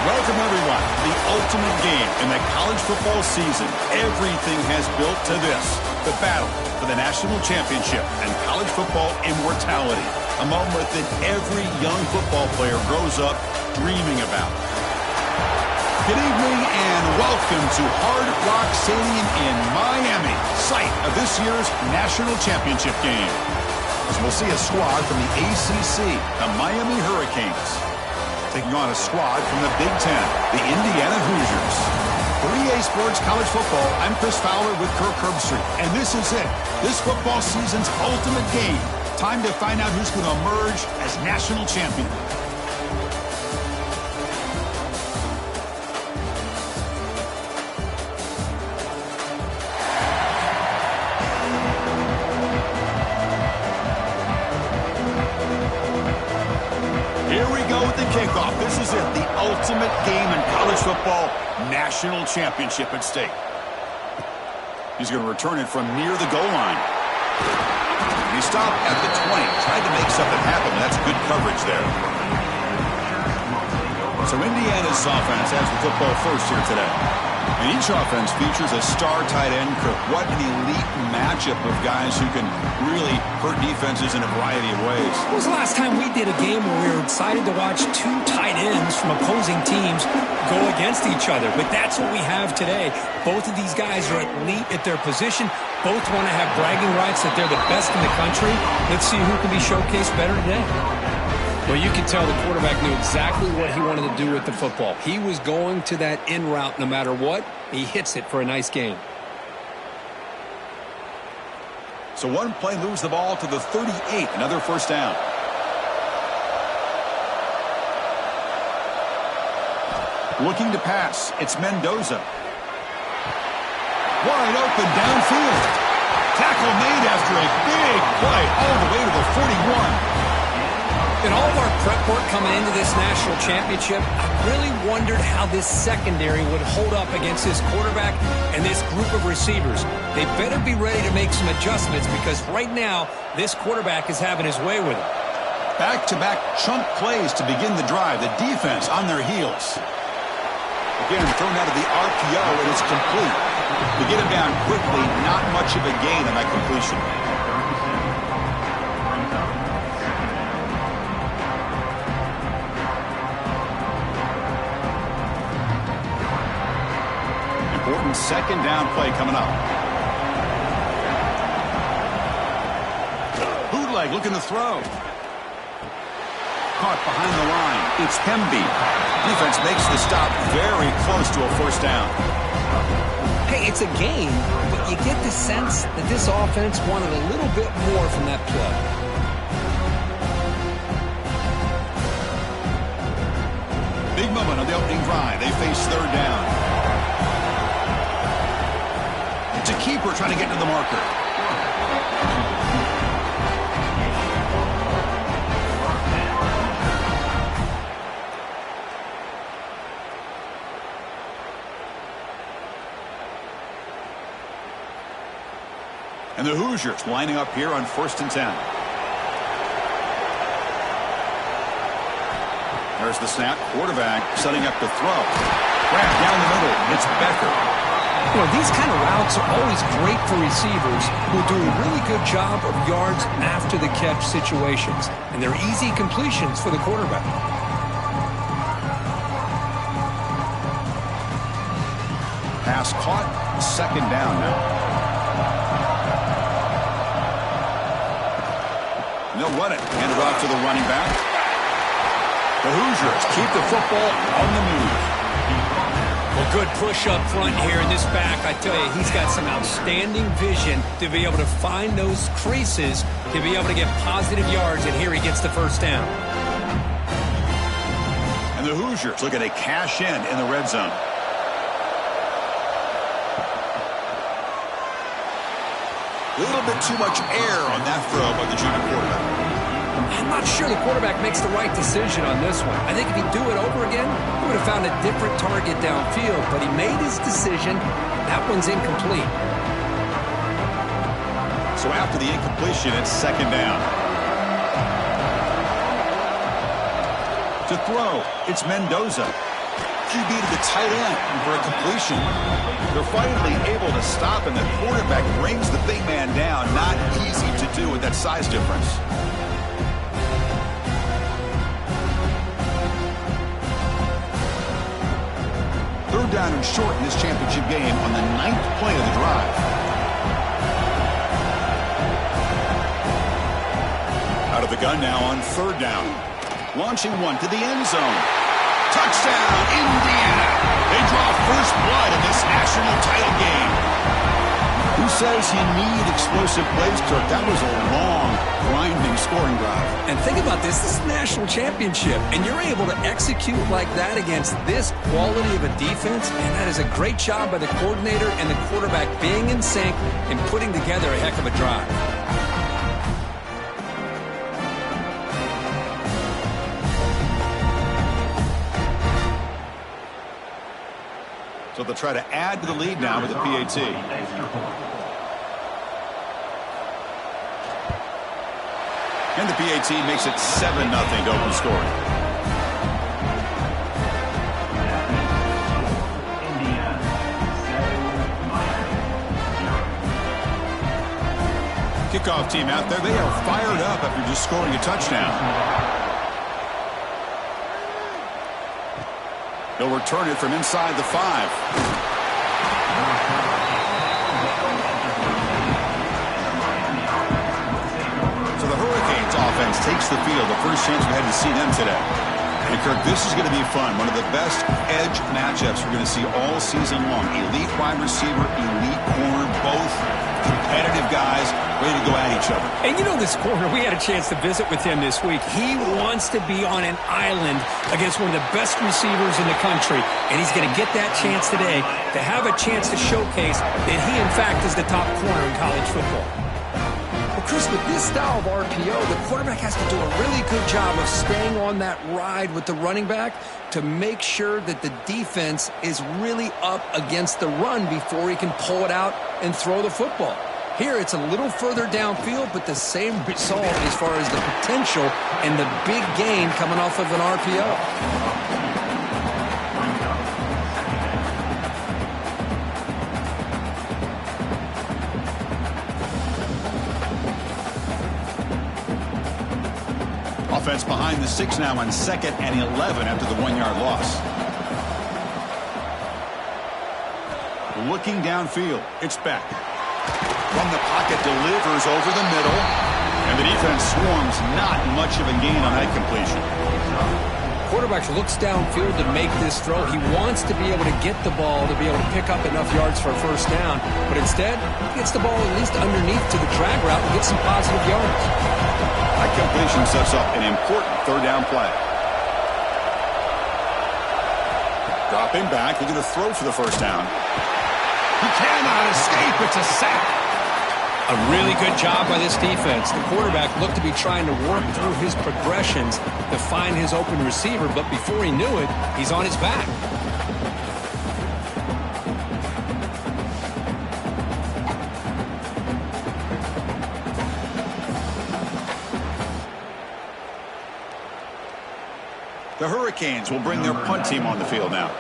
Welcome, everyone, to the ultimate game in the college football season. Everything has built to this, the battle for the national championship and college football immortality, a moment that every young football player grows up dreaming about. Good evening and welcome to Hard Rock Stadium in Miami, site of this year's national championship game. As we'll see a squad from the ACC, the Miami Hurricanes, taking on a squad from the Big Ten, the Indiana Hoosiers. For EA Sports College Football, I'm Chris Fowler with Kirk Herbstreit, and this is it. This football season's ultimate game. Time to find out who's going to emerge as national champion. Kickoff. This is it, the ultimate game in college football, national championship at stake. He's going to return it from near the goal line. He stopped at the 20, tried to make something happen. That's good coverage there. So Indiana's offense has the football first here today. And each offense features a star tight end. What an elite matchup of guys who can really hurt defenses in a variety of ways. When was the last time we did a game where we were excited to watch two tight ends from opposing teams go against each other? But that's what we have today. Both of these guys are elite at their position. Both want to have bragging rights that they're the best in the country. Let's see who can be showcased better today. Well, you can tell the quarterback knew exactly what he wanted to do with the football. He was going to that in route no matter what. He hits it for a nice gain. So one play moves the ball to the 38, another first down. Looking to pass, it's Mendoza. Wide open downfield. Tackle made after a big play all the way to the 41. In all of our prep work coming into this national championship, I really wondered how this secondary would hold up against this quarterback and this group of receivers. They better be ready to make some adjustments because right now, this quarterback is having his way with it. Back-to-back chunk plays to begin the drive. The defense on their heels. Again, thrown out of the RPO, and it's complete. To get him down quickly, not much of a gain on that completion. Important second down play coming up. Bootleg looking to throw. Caught behind the line. It's Hemby. Defense makes the stop very close to a first down. Hey, it's a game, but you get the sense that this offense wanted a little bit more from that play. Big moment on the opening drive. They face third down. It's a keeper trying to get to the marker. And the Hoosiers lining up here on 1st and 10. There's the snap. Quarterback setting up to throw. Grab down the middle. It's Becker. You know, these kind of routes are always great for receivers who do a really good job of yards after the catch situations. And they're easy completions for the quarterback. Pass caught. Second down now. And they'll run it. Hand it off to the running back. The Hoosiers keep the football on the move. Well, good push up front here in this back. I tell you, he's got some outstanding vision to be able to find those creases, to be able to get positive yards, and here he gets the first down. And the Hoosiers looking to cash in the red zone. A little bit too much air on that throw by the junior quarterback. I'm not sure the quarterback makes the right decision on this one. I think if he'd do it over again, he would have found a different target downfield, but he made his decision. That one's incomplete. So after the incompletion, it's second down. To throw, it's Mendoza. QB to the tight end for a completion. They're finally able to stop, and the quarterback brings the big man down. Not easy to do with that size difference. Third down and short in this championship game on the 9th play of the drive. Out of the gun now on third down. Launching one to the end zone. Touchdown, Indiana. They draw first blood in this national title game. Who says you need explosive plays, Kirk? That was a long, grinding scoring drive. And think about this. This is a national championship, and you're able to execute like that against this quality of a defense, and that is a great job by the coordinator and the quarterback being in sync and putting together a heck of a drive. So they'll try to add to the lead now with the PAT. And the PAT makes it 7-0 to open scoring. Kickoff team out there. They are fired up after just scoring a touchdown. They'll return it from inside the 5. So the Hurricanes offense takes the field. The first chance we had to see them today. And Kirk, this is going to be fun. One of the best edge matchups we're going to see all season long. Elite wide receiver, elite corner, both competitive guys ready to go at each other. And you know this corner, we had a chance to visit with him this week. He wants to be on an island against one of the best receivers in the country. And he's going to get that chance today to have a chance to showcase that he, in fact, is the top corner in college football. Well, Chris, with this style of RPO, the quarterback has to do a really good job of staying on that ride with the running back to make sure that the defense is really up against the run before he can pull it out and throw the football. Here, it's a little further downfield, but the same result as far as the potential and the big gain coming off of an RPO. Offense behind the 6 now on 2nd and 11 after the 1-yard loss. Looking downfield, it's back. From the pocket, delivers over the middle. And the defense swarms. Not much of a gain on that completion. Quarterback looks downfield to make this throw. He wants to be able to get the ball to be able to pick up enough yards for a first down. But instead, he gets the ball at least underneath to the drag route and gets some positive yards. That completion sets up an important third down play. Dropping back, looking to throw for the first down. He cannot escape. It's a sack. A really good job by this defense. The quarterback looked to be trying to work through his progressions to find his open receiver, but before he knew it, he's on his back. The Hurricanes will bring their punt team on the field now.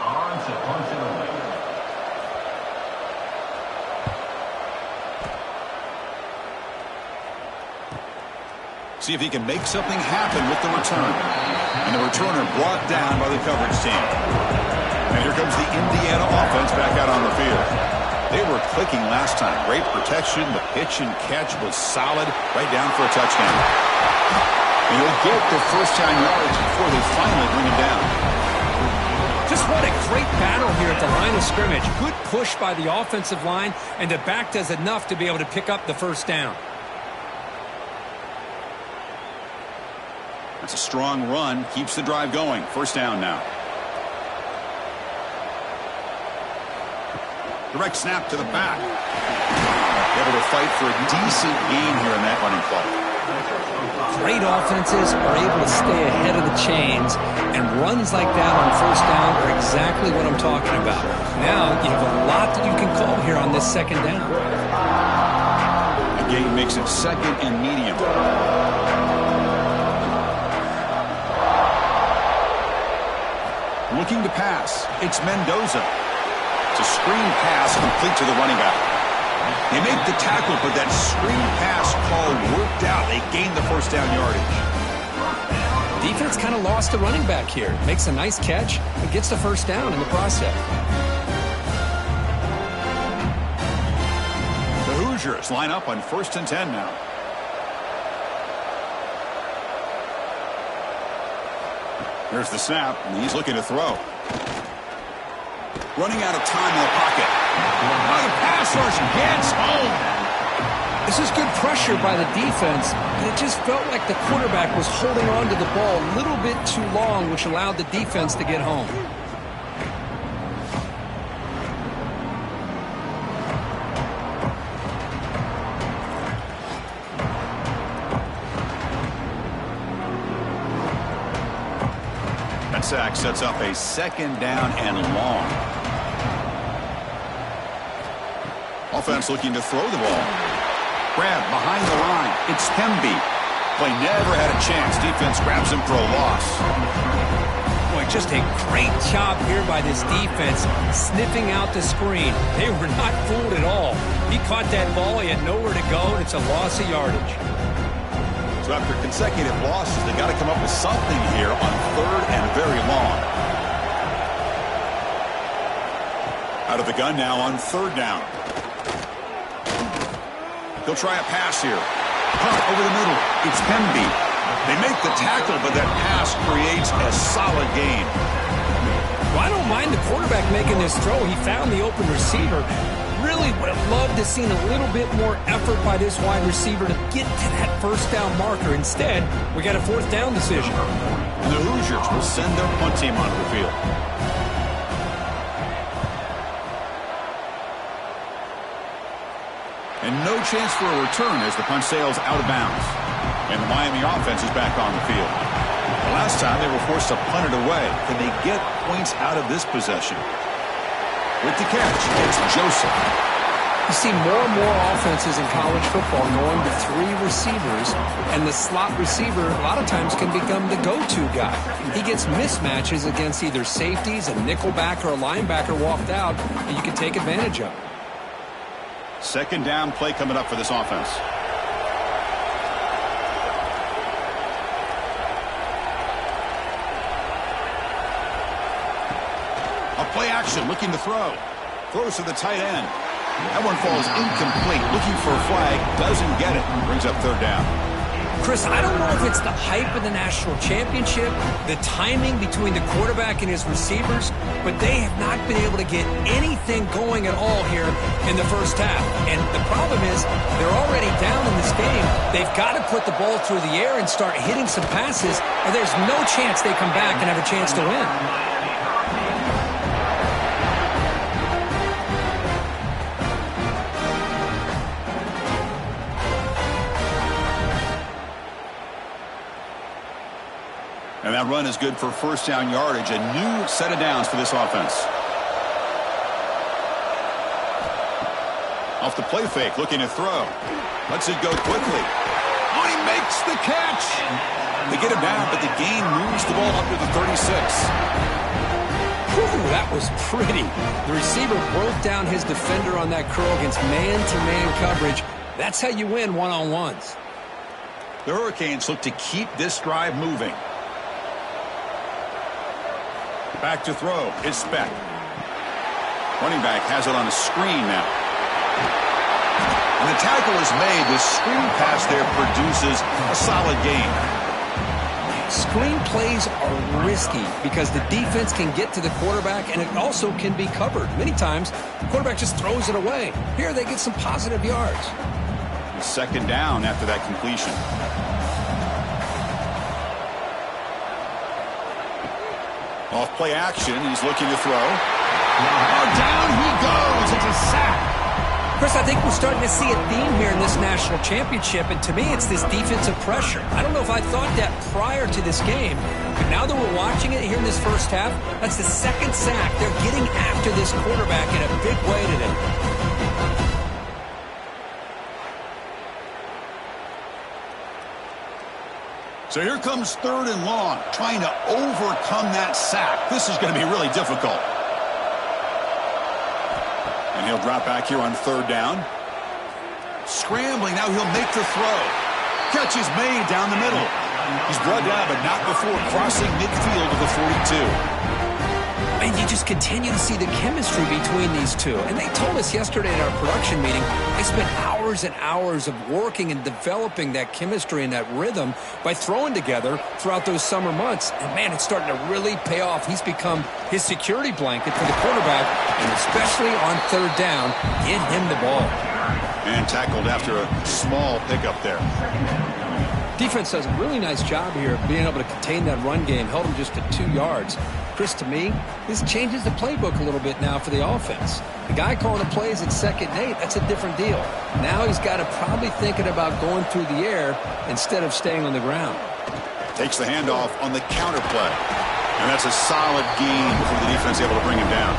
See if he can make something happen with the return. And the returner brought down by the coverage team. And here comes the Indiana offense back out on the field. They were clicking last time. Great protection. The pitch and catch was solid. Right down for a touchdown. And he'll get the first down yards before they finally bring him down. Just what a great battle here at the line of scrimmage. Good push by the offensive line, and the back does enough to be able to pick up the first down. That's a strong run. Keeps the drive going. First down now. Direct snap to the back. Able to fight for a decent gain here in that running play. Great offenses are able to stay ahead of the chains, and runs like that on first down are exactly what I'm talking about. Now you have a lot that you can call here on this second down. The gain makes it 2nd and medium. looking to pass. It's Mendoza. It's a screen pass complete to the running back. They make the tackle, but that screen pass call worked out. They gained the first down yardage. Defense kind of lost the running back here. Makes a nice catch and gets the first down in the process. The Hoosiers line up on 1st and 10 now. Here's the snap, and he's looking to throw. Running out of time in the pocket. Oh, the pass rush gets home. This is good pressure by the defense, and it just felt like the quarterback was holding on to the ball a little bit too long, which allowed the defense to get home. That sack sets up a 2nd down and long. Offense looking to throw the ball. Grab behind the line. It's Hemby. Play never had a chance. Defense grabs him for a loss. Boy, just a great job here by this defense, sniffing out the screen. They were not fooled at all. He caught that ball. He had nowhere to go, and it's a loss of yardage. So after consecutive losses, they got to come up with something here on 3rd and very long. Out of the gun now on 3rd down. He'll try a pass here. Punt over the middle. It's Hemby. They make the tackle, but that pass creates a solid gain. Well, I don't mind the quarterback making this throw. He found the open receiver. Really would have loved to seen a little bit more effort by this wide receiver to get to that first down marker. Instead, we got a 4th down decision. And the Hoosiers will send their punt team onto the field. And no chance for a return as the punt sails out of bounds. And the Miami offense is back on the field. The last time they were forced to punt it away. Can they get points out of this possession? With the catch, it's Joseph. You see more and more offenses in college football going to 3 receivers, and the slot receiver a lot of times can become the go-to guy. He gets mismatches against either safeties, a nickelback, or a linebacker walked out that you can take advantage of. 2nd down play coming up for this offense. A play action, looking to throw. Throws to the tight end. That one falls incomplete. Looking for a flag, doesn't get it. Brings up 3rd down. Chris, I don't know if it's the hype of the national championship, the timing between the quarterback and his receivers, but they have not been able to get anything going at all here in the first half. And the problem is they're already down in this game. They've got to put the ball through the air and start hitting some passes, or there's no chance they come back and have a chance to win. And that run is good for 1st down yardage. A new set of downs for this offense. Off the play fake, looking to throw. Lets it go quickly. Oh, he makes the catch. They get him down, but the gain moves the ball up to the 36. Whew, that was pretty. The receiver broke down his defender on that curl against man-to-man coverage. That's how you win one-on-ones. The Hurricanes look to keep this drive moving. Back to throw. It's Speck. Running back has it on a screen now. And the tackle is made. The screen pass there produces a solid gain. Screen plays are risky because the defense can get to the quarterback, and it also can be covered. Many times, the quarterback just throws it away. Here, they get some positive yards. 2nd down after that completion. Off play action, he's looking to throw. Oh, down he goes. It's a sack. Chris, I think we're starting to see a theme here in this national championship, and to me, it's this defensive pressure. I don't know if I thought that prior to this game, but now that we're watching it here in this first half, that's the 2nd sack. They're getting after this quarterback in a big way today. So here comes 3rd and long, trying to overcome that sack. This is going to be really difficult. And he'll drop back here on 3rd down. Scrambling, now he'll make the throw. Catch is made down the middle. He's brought down, but not before crossing midfield of the 42. And you just continue to see the chemistry between these two. And they told us yesterday at our production meeting, they spent hours and hours of working and developing that chemistry and that rhythm by throwing together throughout those summer months. And, man, it's starting to really pay off. He's become his security blanket for the quarterback, and especially on 3rd down, get him the ball. And tackled after a small pickup there. Defense does a really nice job here of being able to contain that run game, held him just to 2 yards. Chris, to me, this changes the playbook a little bit now for the offense. The guy calling the plays at 2nd and 8, that's a different deal. Now he's got to probably thinking about going through the air instead of staying on the ground. Takes the handoff on the counter play. And that's a solid gain for the defense able to bring him down.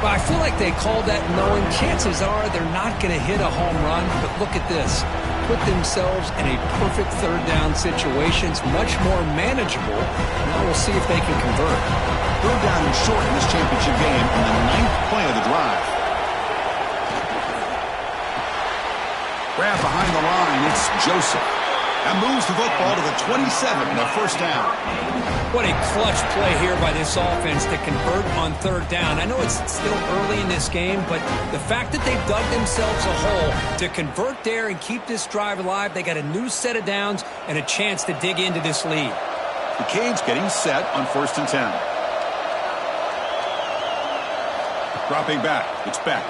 Well, I feel like they called that knowing chances are they're not going to hit a home run, but look at this. Put themselves in a perfect 3rd down situation. It's much more manageable. Now we'll see if they can convert. 3rd down and short in this championship game on the 9th play of the drive. Grab behind the line, it's Joseph. That moves the football to the 27 and a 1st down. What a clutch play here by this offense to convert on 3rd down. I know it's still early in this game, but the fact that they've dug themselves a hole to convert there and keep this drive alive, they got a new set of downs and a chance to dig into this lead. The Canes getting set on 1st and 10. Dropping back, it's back.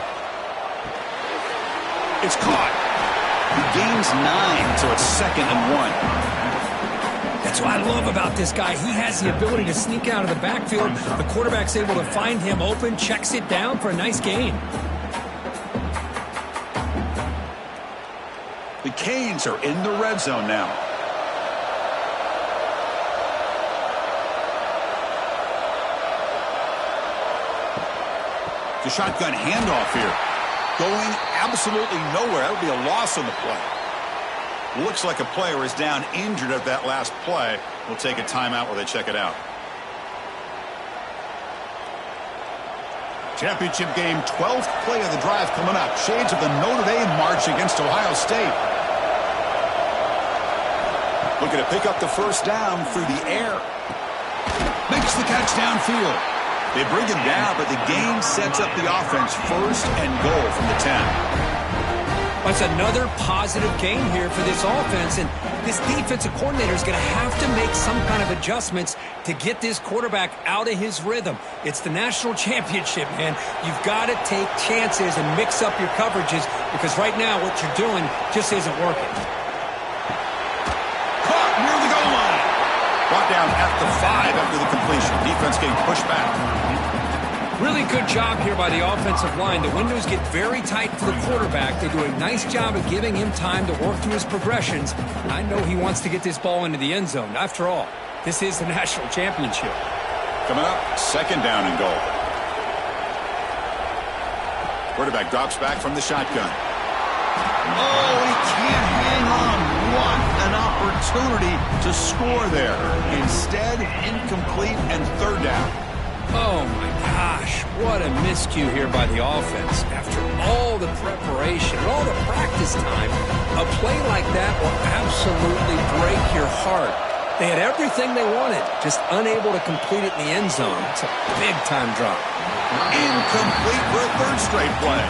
It's caught. He gains 9, so it's 2nd and 1. That's what I love about this guy. He has the ability to sneak out of the backfield. The quarterback's able to find him open, checks it down for a nice gain. The Canes are in the red zone now. The shotgun handoff here. Going absolutely nowhere. That would be a loss on the play. Looks like a player is down injured at that last play. We'll take a timeout while they check it out. Championship game, 12th play of the drive coming up. Shades of the Notre Dame march against Ohio State. Looking to pick up the 1st down through the air. Makes the catch downfield. They bring him down, but the gain sets up the offense 1st and goal from the 10. That's another positive gain here for this offense, and this defensive coordinator is going to have to make some kind of adjustments to get this quarterback out of his rhythm. It's the national championship, man. You've got to take chances and mix up your coverages because right now what you're doing just isn't working. Caught near the goal line. Brought down at the 5 after the completion. Defense getting pushed back. Really good job here by the offensive line. The windows get very tight for the quarterback. They do a nice job of giving him time to work through his progressions. I know he wants to get this ball into the end zone. After all, this is the national championship. Coming up, 2nd down and goal. Quarterback drops back from the shotgun. Oh, he can't hang on. What an opportunity to score there. Instead, incomplete and 3rd down. Oh, my gosh. What a miscue here by the offense. After all the preparation, all the practice time, a play like that will absolutely break your heart. They had everything they wanted, just unable to complete it in the end zone. It's a big-time drop. Incomplete for a 3rd straight play.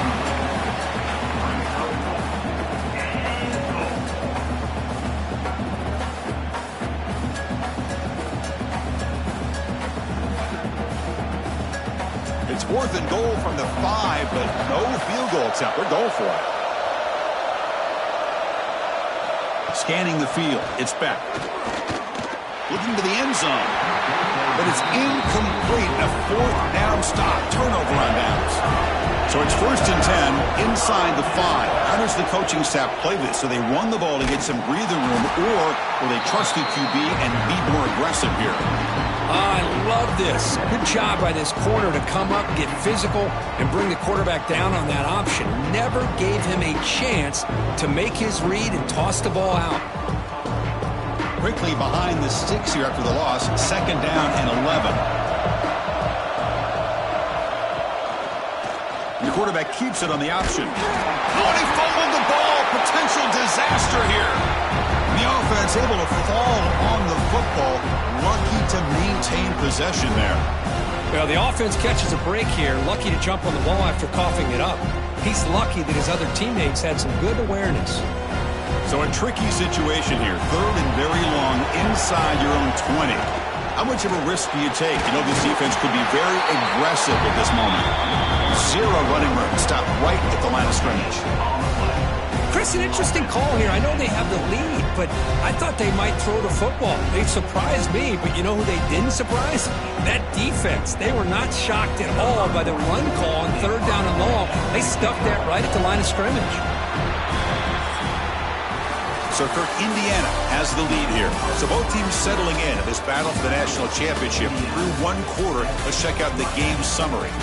It's 4th and goal from the 5, but no field goal attempt. They're going for it. Scanning the field. It's back. Looking to the end zone. But it's incomplete. A 4th down stop. Turnover on downs. So it's 1st and 10 inside the 5. How does the coaching staff play this? So they run the ball to get some breathing room, or will they trust the QB and be more aggressive here? I love this. Good job by this corner to come up, get physical, and bring the quarterback down on that option. Never gave him a chance to make his read and toss the ball out. quickly behind the sticks here after the loss. 2nd down and 11. The quarterback keeps it on the option. Oh, and he fumbled the ball. Potential disaster here. And the offense able to fall on the football. Lucky to maintain possession there. Well, the offense catches a break here. Lucky to jump on the ball after coughing it up. He's lucky that his other teammates had some good awareness. So a tricky situation here. 3rd and very long inside your own 20. How much of a risk do you take? You know this defense could be very aggressive at this moment. 0 running room. Stop right at the line of scrimmage. Chris, an interesting call here. I know they have the lead, but I thought they might throw the football. They surprised me, but you know who they didn't surprise? That defense. They were not shocked at all by the run call on 3rd down and long. They stuck that right at the line of scrimmage. So Kirk, Indiana has the lead here. So both teams settling in this battle for the national championship through 1 quarter. Let's check out the game summary.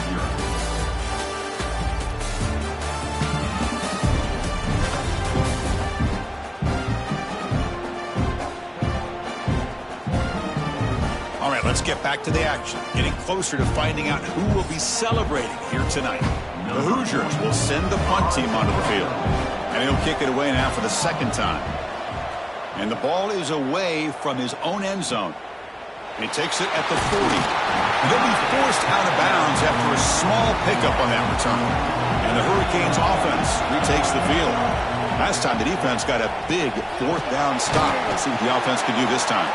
All right, let's get back to the action. Getting closer to finding out who will be celebrating here tonight. The Hoosiers will send the punt team onto the field. And he'll kick it away now for the 2nd time. And the ball is away from his own end zone. And he takes it at the 40. And they'll be forced out of bounds after a small pickup on that return. And the Hurricanes offense retakes the field. Last time the defense got a big 4th down stop. Let's see what the offense can do this time.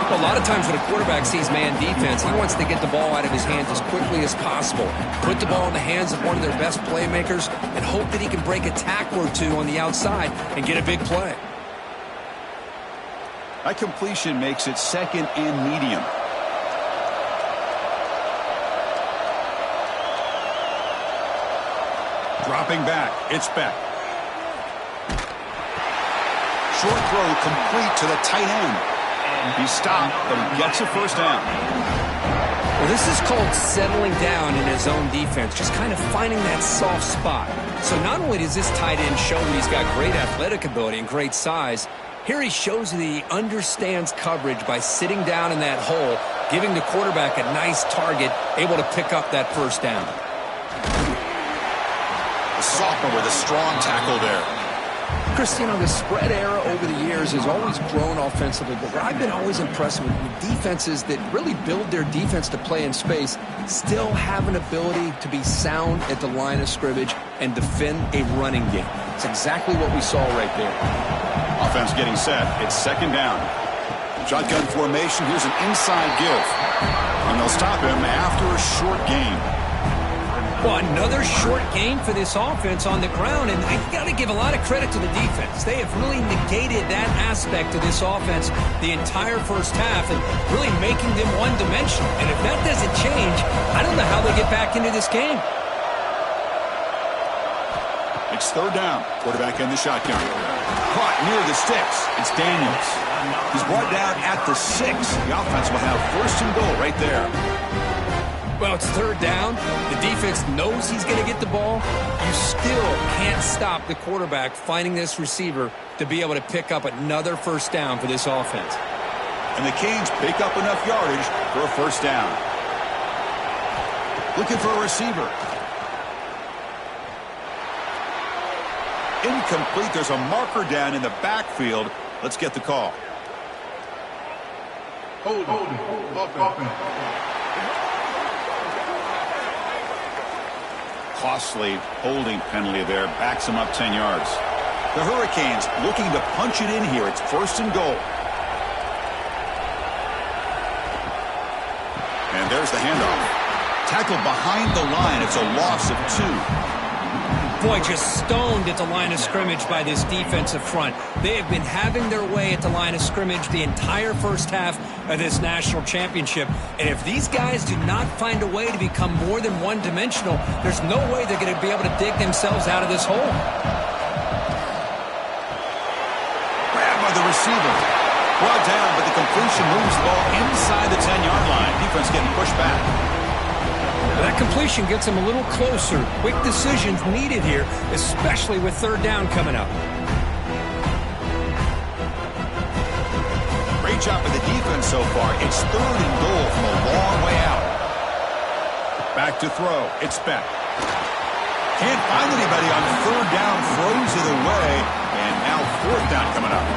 Well, a lot of times when a quarterback sees man defense, he wants to get the ball out of his hands as quickly as possible. Put the ball in the hands of one of their best playmakers and hope that he can break a tackle or 2 on the outside and get a big play. That completion makes it 2nd and medium. Dropping back. It's Beck. Short throw complete to the tight end. He stopped, but he gets a 1st down. Well, this is called settling down in his own defense, just kind of finding that soft spot. So not only does this tight end show that he's got great athletic ability and great size, here he shows that he understands coverage by sitting down in that hole, giving the quarterback a nice target, able to pick up that 1st down. The sophomore with a strong tackle there. Chris, you know, the spread era over the years has always grown offensively, but what I've been always impressed with defenses that really build their defense to play in space still have an ability to be sound at the line of scrimmage and defend a running game. It's exactly what we saw right there. Offense getting set. It's 2nd down. Shotgun formation. Here's an inside give. And they'll stop him after a short gain. Well, another short game for this offense on the ground, and I got to give a lot of credit to the defense. They have really negated that aspect of this offense the entire 1st half and really making them one-dimensional. And if that doesn't change, I don't know how they get back into this game. It's 3rd down. Quarterback in the shotgun. Caught near the sticks. It's Daniels. He's brought down at the 6. The offense will have 1st and goal right there. Well, it's 3rd down. The defense knows he's going to get the ball. You still can't stop the quarterback finding this receiver to be able to pick up another 1st down for this offense. And the Canes pick up enough yardage for a 1st down. Looking for a receiver. Incomplete. There's a marker down in the backfield. Let's get the call. Hold. Costly holding penalty there. Backs him up 10 yards. The Hurricanes looking to punch it in here. It's 1st and goal. And there's the handoff. Tackled behind the line. It's a loss of 2. Boy, just stoned at the line of scrimmage by this defensive front. They have been having their way at the line of scrimmage the entire 1st half of this national championship. And if these guys do not find a way to become more than one-dimensional, there's no way they're going to be able to dig themselves out of this hole. Grabbed by the receiver. Brought down, but the completion moves the ball inside the 10-yard line. Defense getting pushed back. That completion gets him a little closer. Quick decisions needed here, especially with 3rd down coming up. Great job by the defense so far. It's 3rd and goal from a long way out. Back to throw. It's Beck. Can't find anybody on 3rd down. Throws it away. And now 4th down coming up.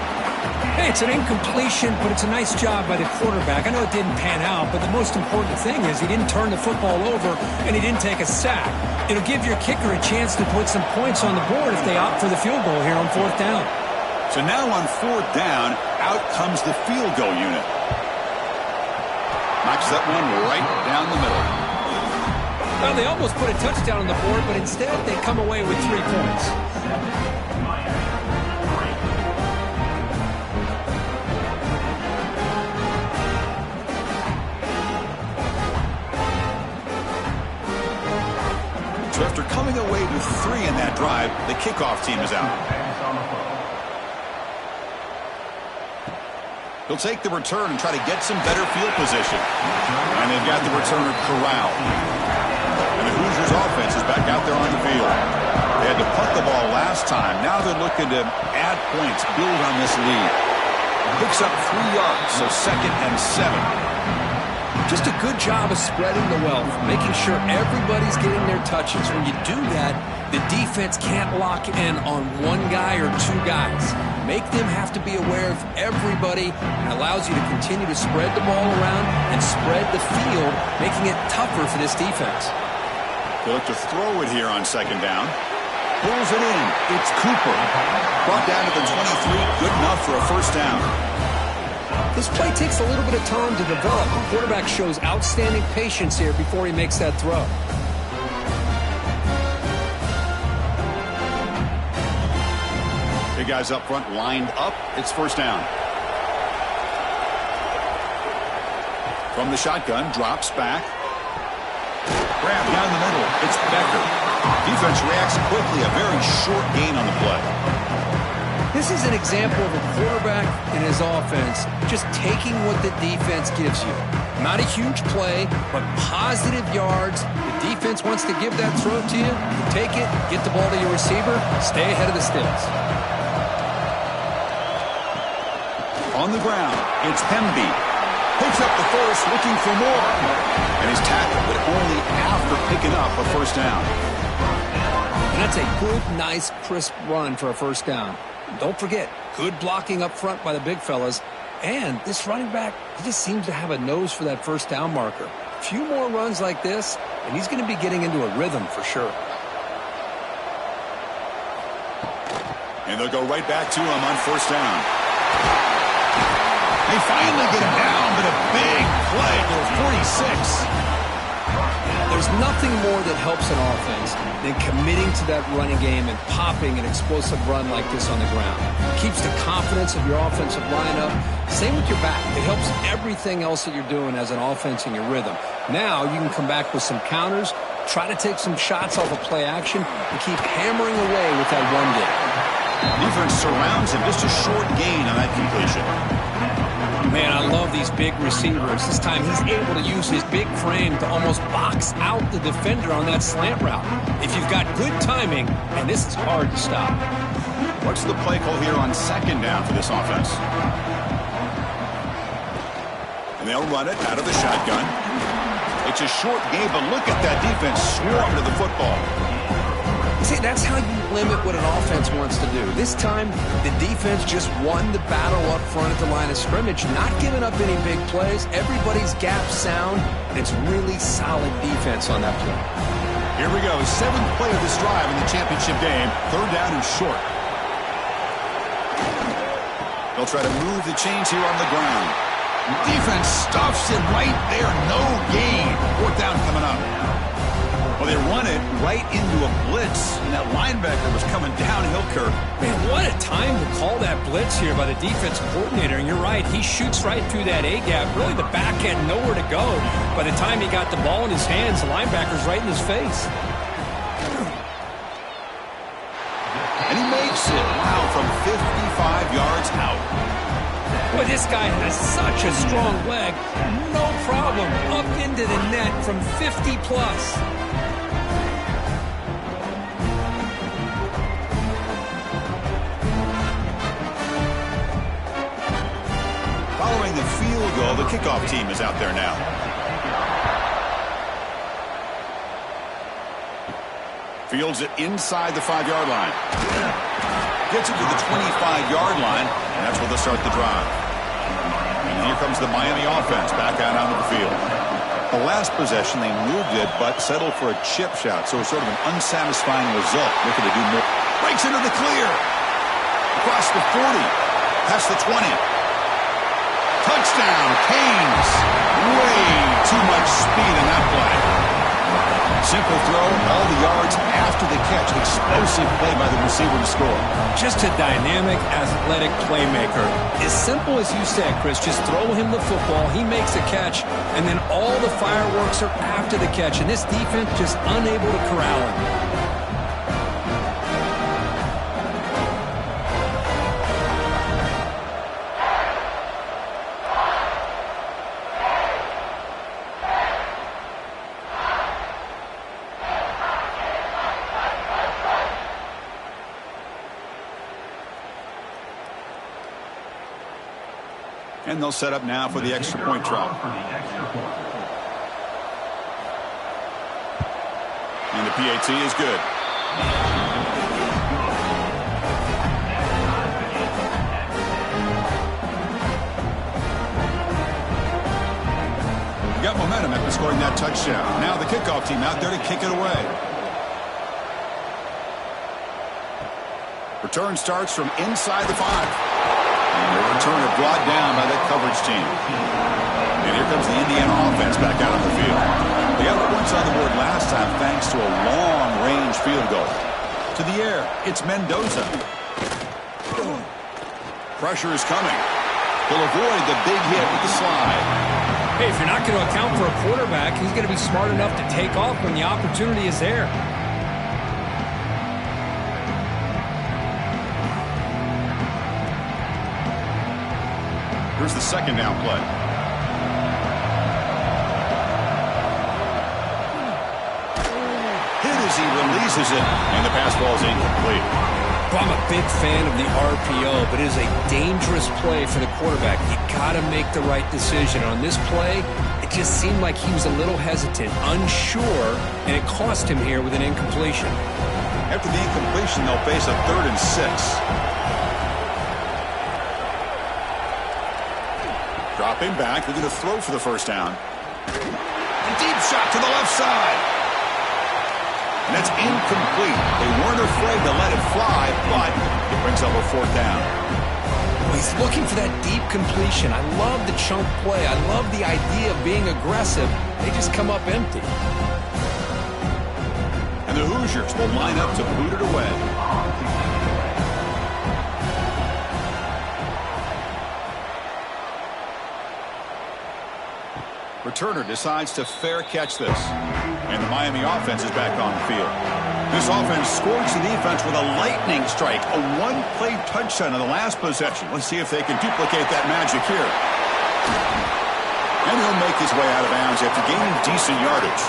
Hey, it's an incompletion, but it's a nice job by the quarterback. I know it didn't pan out, but the most important thing is he didn't turn the football over and he didn't take a sack. It'll give your kicker a chance to put some points on the board if they opt for the field goal here on 4th down. So now on 4th down, out comes the field goal unit. Knocks that one right down the middle. Well, they almost put a touchdown on the board, but instead they come away with 3 points. So after coming away with 3 in that drive, the kickoff team is out. He'll take the return and try to get some better field position. And they've got the returner corralled. And the Hoosiers offense is back out there on the field. They had to punt the ball last time. Now they're looking to add points, build on this lead. Picks up 3 yards, so 2nd and 7. Just a good job of spreading the wealth, making sure everybody's getting their touches. When you do that, the defense can't lock in on 1 guy or 2 guys. Make them have to be aware of everybody, and allows you to continue to spread the ball around and spread the field, making it tougher for this defense. They look to throw it here on 2nd down. Pulls it in. It's Cooper. Brought down to the 23. Good enough for a 1st down. This play takes a little bit of time to develop. The quarterback shows outstanding patience here before he makes that throw. Big guys up front lined up. It's 1st down. From the shotgun, drops back. Grab down the middle. It's Becker. Defense reacts quickly. A very short gain on the play. This is an example of a quarterback and his offense just taking what the defense gives you. Not a huge play, but positive yards. The defense wants to give that throw to you. You take it, get the ball to your receiver, stay ahead of the sticks. On the ground, it's Hemby. Picks up the 1st, looking for more. And he's tackled, but only after picking up a 1st down. And that's a good, nice, crisp run for a 1st down. Don't forget, good blocking up front by the big fellas. And this running back, he just seems to have a nose for that 1st down marker. A few more runs like this, and he's going to be getting into a rhythm for sure. And they'll go right back to him on 1st down. They finally get him down, but a big play for 46. There's nothing more that helps an offense than committing to that running game and popping an explosive run like this on the ground. It keeps the confidence of your offensive lineup. Same with your back. It helps everything else that you're doing as an offense in your rhythm. Now you can come back with some counters, try to take some shots off of play action, and keep hammering away with that run game. Defense surrounds him. Just a short gain on that completion. Man, I love these big receivers. This time he's able to use his big frame to almost box out the defender on that slant route. If you've got good timing, and this is hard to stop. What's the play call here on 2nd down for this offense? And they'll run it out of the shotgun. It's a short game, but look at that defense swarm to the football. See, that's how you limit what an offense wants to do. This time, the defense just won the battle up front at the line of scrimmage, not giving up any big plays. Everybody's gap sound, and it's really solid defense on that play. Here we go. 7th play of this drive in the championship game. 3rd down and short. They'll try to move the chains here on the ground. Defense stuffs him right there. No gain. 4th down coming up. Well, they run it right into a blitz, and that linebacker was coming downhill, Kirk. Man, what a time to call that blitz here by the defensive coordinator. And you're right, he shoots right through that A-gap. Really, the back had nowhere to go. By the time he got the ball in his hands, the linebacker's right in his face. And he makes it. Wow, from 55 yards out. Boy, this guy has such a strong leg. No problem. Up into the net from 50 plus. field goal. The kickoff team is out there now. Fields it inside the 5-yard line. Gets it to the 25-yard line, and that's where they'll start the drive. And here comes the Miami offense back out onto the field. The last possession, they moved it, but settled for a chip shot, so it's sort of an unsatisfying result. Looking to do more. Breaks into the clear. Across the 40. Past the 20. Touchdown, Canes. Way too much speed in that play. Simple throw, all the yards after the catch. Explosive play by the receiver to score. Just a dynamic, athletic playmaker. As simple as you said, Chris, just throw him the football, he makes a catch, and then all the fireworks are after the catch, and this defense just unable to corral him. And they'll set up now for the extra point try. And the PAT is good. Got momentum after scoring that touchdown. Now the kickoff team out there to kick it away. Return starts from inside the 5. And the returner brought down by that coverage team. And here comes the Indiana offense back out on the field. They got points on the board last time thanks to a long-range field goal. To the air, it's Mendoza. Pressure is coming. He'll avoid the big hit with the slide. Hey, if you're not going to account for a quarterback, he's going to be smart enough to take off when the opportunity is there. Here's the second down play. Hit as he releases it, and the pass ball is incomplete. Well, I'm a big fan of the RPO, but it is a dangerous play for the quarterback. You got to make the right decision. On this play, it just seemed like he was a little hesitant, unsure, and it cost him here with an incompletion. After the incompletion, they'll face a 3rd and 6. Dropping back, they're going to throw for the first down. A deep shot to the left side. And that's incomplete. They weren't afraid to let it fly, but it brings up a 4th down. Well, he's looking for that deep completion. I love the chunk play. I love the idea of being aggressive. They just come up empty. And the Hoosiers will line up to boot it away. Returner decides to fair catch this. And the Miami offense is back on the field. This offense scores the defense with a lightning strike. A one-play touchdown in the last possession. Let's see if they can duplicate that magic here. And he'll make his way out of bounds after gaining decent yardage.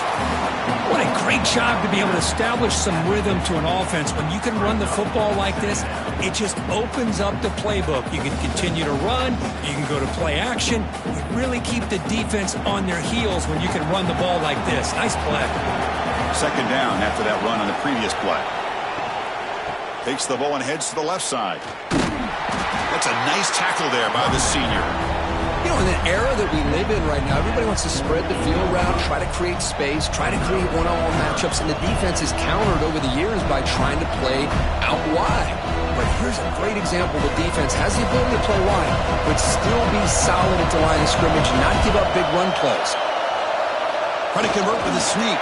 What a great job to be able to establish some rhythm to an offense. When you can run the football like this, it just opens up the playbook. You can continue to run. You can go to play action. You really keep the defense on their heels when you can run the ball like this. Nice play. Second down after that run on the previous play. Takes the ball and heads to the left side. That's a nice tackle there by the senior. You know, in an era that we live in right now, everybody wants to spread the field around, try to create space, try to create one-on-one matchups, and the defense is countered over the years by trying to play out wide. But here's a great example. The defense has the ability to play wide, but still be solid at the line of scrimmage and not give up big run plays. Try to convert with a sneak.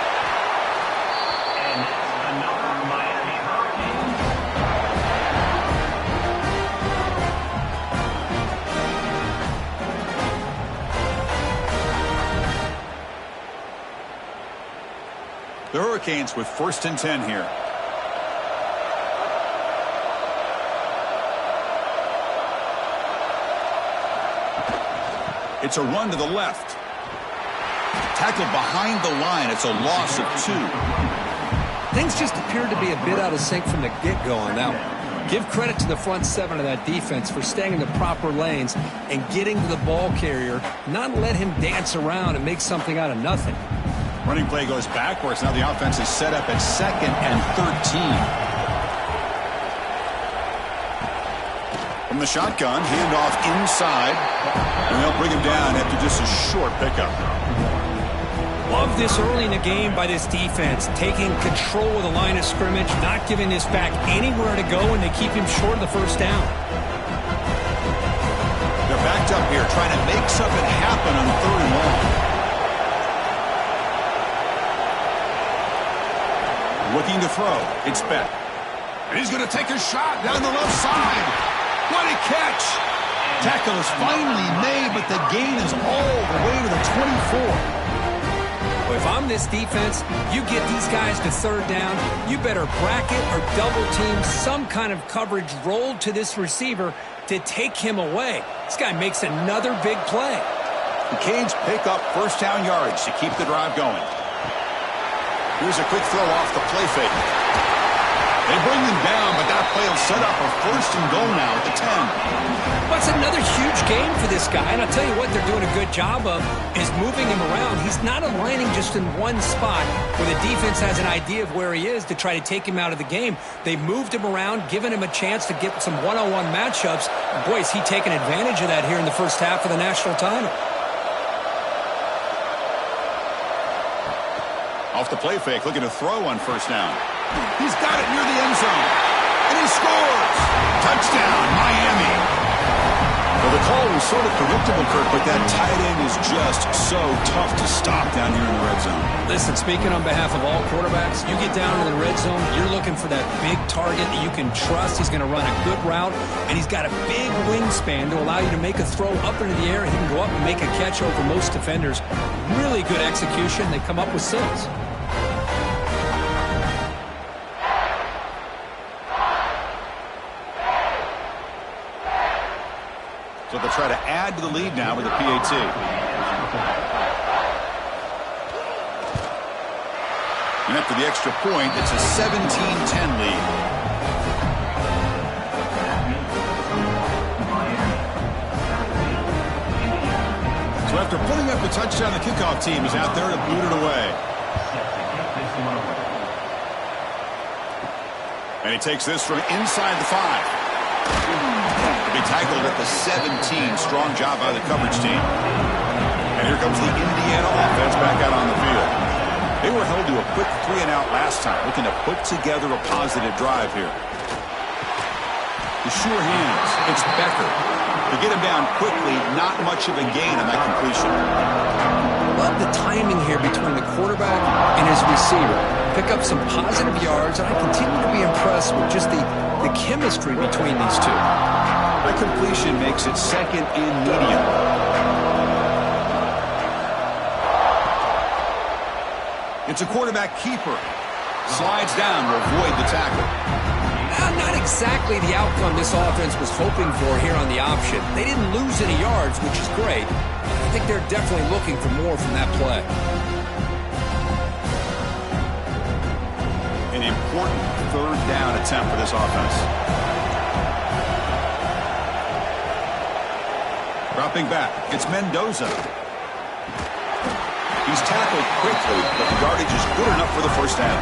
The Hurricanes with 1st and 10 here. It's a run to the left. Tackled behind the line. It's a loss of 2. Things just appeared to be a bit out of sync from the get-go on that one. Give credit to the front seven of that defense for staying in the proper lanes and getting to the ball carrier, not let him dance around and make something out of nothing. Running play goes backwards. Now the offense is set up at 2nd and 13. From the shotgun, handoff inside, and they'll bring him down after just a short pickup. Love this early in the game by this defense, taking control of the line of scrimmage, not giving this back anywhere to go, and they keep him short of the first down. They're backed up here, trying to make something happen on 3rd and long. Looking to throw. It's Beck. And he's going to take a shot down the left side. What a catch! Tackle is finally made, but the gain is all the way to the 24. If I'm this defense, you get these guys to 3rd down, you better bracket or double team some kind of coverage rolled to this receiver to take him away. This guy makes another big play. The Canes pick up 1st down yards to keep the drive going. Here's a quick throw off the play fake. They bring them down, but that play will set up a 1st and goal now at the 10. Well, it's another huge game for this guy, and I'll tell you what they're doing a good job of is moving him around. He's not aligning just in one spot where the defense has an idea of where he is to try to take him out of the game. They moved him around, giving him a chance to get some one-on-one matchups. And boy, is he taking advantage of that here in the first half of the national title. Off the play fake, looking to throw on 1st down. He's got it near the end zone. And he scores! Touchdown, Miami! Well, the call was sort of predictable, Kirk, but that tight end is just so tough to stop down here in the red zone. Listen, speaking on behalf of all quarterbacks, you get down to the red zone, you're looking for that big target that you can trust. He's going to run a good route, and he's got a big wingspan to allow you to make a throw up into the air. He can go up and make a catch over most defenders. Really good execution. They come up with 6. So they'll try to add to the lead now with a PAT. And after the extra point, it's a 17-10 lead. So after putting up a touchdown, the kickoff team is out there to boot it away. And he takes this from inside the 5. Be tackled at the 17. Strong job by the coverage team. And here comes the Indiana offense back out on the field. They were held to a quick 3-and-out last time, looking to put together a positive drive here. The sure hands. It's Becker. To get him down quickly, not much of a gain on that completion. Love the timing here between the quarterback and his receiver. Pick up some positive yards, and I continue to be impressed with just the chemistry between these two. That completion makes it 2nd and medium. It's a quarterback keeper. Slides down to avoid the tackle. Not exactly the outcome this offense was hoping for here on the option. They didn't lose any yards, which is great. I think they're definitely looking for more from that play. An important 3rd down attempt for this offense. Dropping back, it's Mendoza. He's tackled quickly, but the yardage is good enough for the 1st down.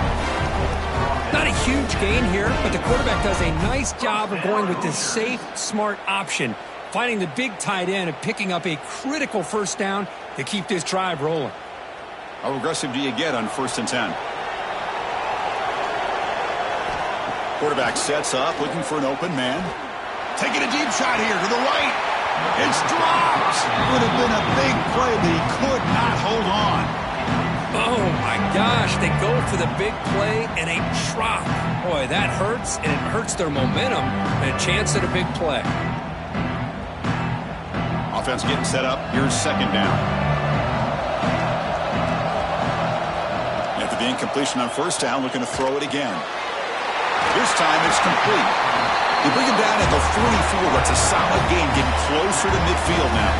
Not a huge gain here, but the quarterback does a nice job of going with this safe, smart option, finding the big tight end and picking up a critical 1st down to keep this drive rolling. How aggressive do you get on 1st and 10? Quarterback sets up, looking for an open man. Taking a deep shot here to the right. It's dropped. Would have been a big play, but he could not hold on. Oh, my gosh. They go for the big play and a drop. Boy, that hurts, and it hurts their momentum and a chance at a big play. Offense getting set up. Here's 2nd down. After the incompletion on 1st down, looking to throw it again. This time it's complete. They bring him down at the 44. That's a solid gain, getting closer to midfield now.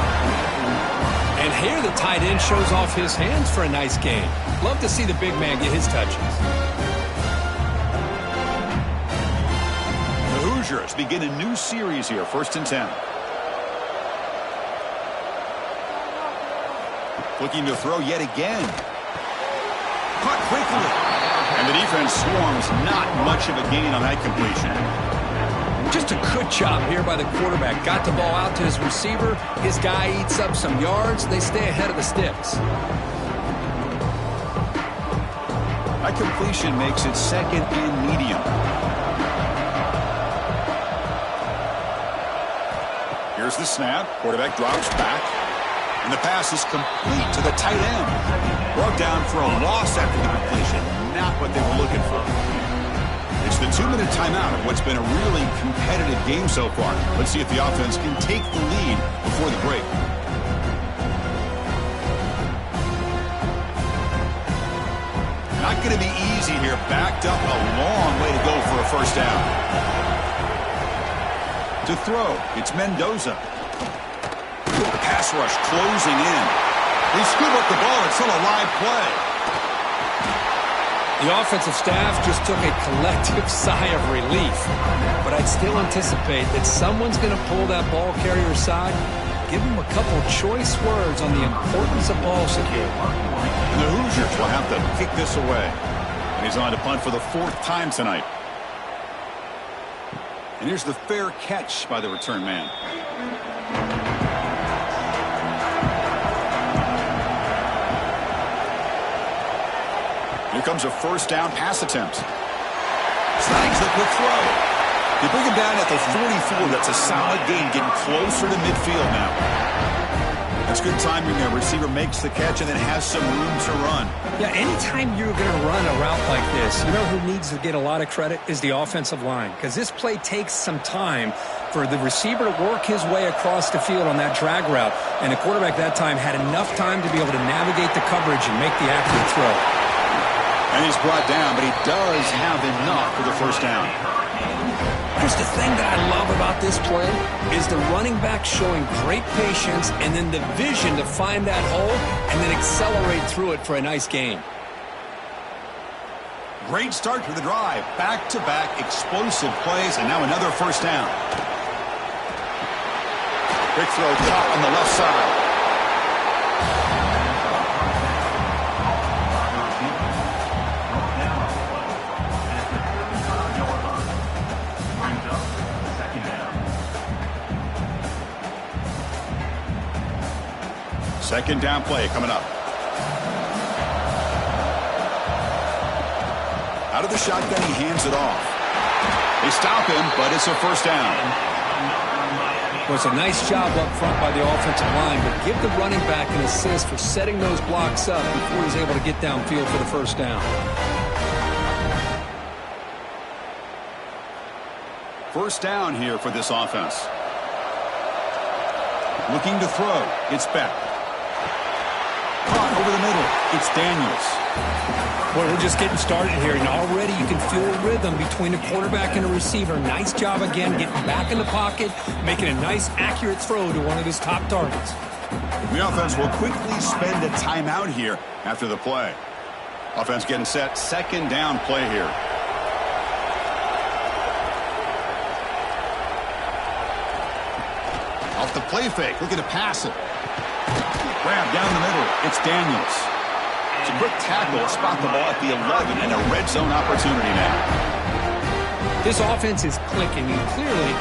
And here the tight end shows off his hands for a nice gain. Love to see the big man get his touches. The Hoosiers begin a new series here, 1st and 10. Looking to throw yet again. Caught quickly. And the defense swarms. Not much of a gain on that completion. Just a good job here by the quarterback. Got the ball out to his receiver. His guy eats up some yards. They stay ahead of the sticks. That completion makes it 2nd and medium. Here's the snap. Quarterback drops back. And the pass is complete to the tight end. Brought down for a loss after the completion. Not what they were looking for. It's the 2-minute timeout of what's been a really competitive game so far. Let's see if the offense can take the lead before the break. Not going to be easy here. Backed up a long way to go for a 1st down. To throw, it's Mendoza. The pass rush closing in. They scoop up the ball. It's still a live play. The offensive staff just took a collective sigh of relief. But I'd still anticipate that someone's going to pull that ball carrier aside, give him a couple choice words on the importance of ball security. And the Hoosiers will have to kick this away. And he's on to punt for the 4th time tonight. And here's the fair catch by the return man. Here comes a 1st down pass attempt. Snags the quick throw. They bring him down at the 44. That's a solid gain, getting closer to midfield now. That's good timing there. Receiver makes the catch and then has some room to run. Yeah, anytime you're going to run a route like this, you know who needs to get a lot of credit is the offensive line. Because this play takes some time for the receiver to work his way across the field on that drag route. And the quarterback that time had enough time to be able to navigate the coverage and make the accurate throw. And he's brought down, but he does have enough for the 1st down. Just the thing that I love about this play is the running back showing great patience and then the vision to find that hole and then accelerate through it for a nice gain. Great start to the drive. Back-to-back explosive plays, and now another 1st down. Quick throw caught on the left side. Second down play coming up. Out of the shotgun, he hands it off. They stop him, but it's a 1st down. Well, it's a nice job up front by the offensive line, but give the running back an assist for setting those blocks up before he's able to get downfield for the 1st down. 1st down here for this offense. Looking to throw. It's Beck. Caught over the middle. It's Daniels. Boy, we're just getting started here, and already you can feel a rhythm between the quarterback and the receiver. Nice job again getting back in the pocket, making a nice, accurate throw to one of his top targets. The offense will quickly spend a timeout here after the play. Offense getting set. 2nd down play here. Off the play fake. Looking to pass it. Grab down the middle. It's Daniels. It's a quick tackle. Spot the ball at the 11 and a red zone opportunity now. This offense is clicking, and clearly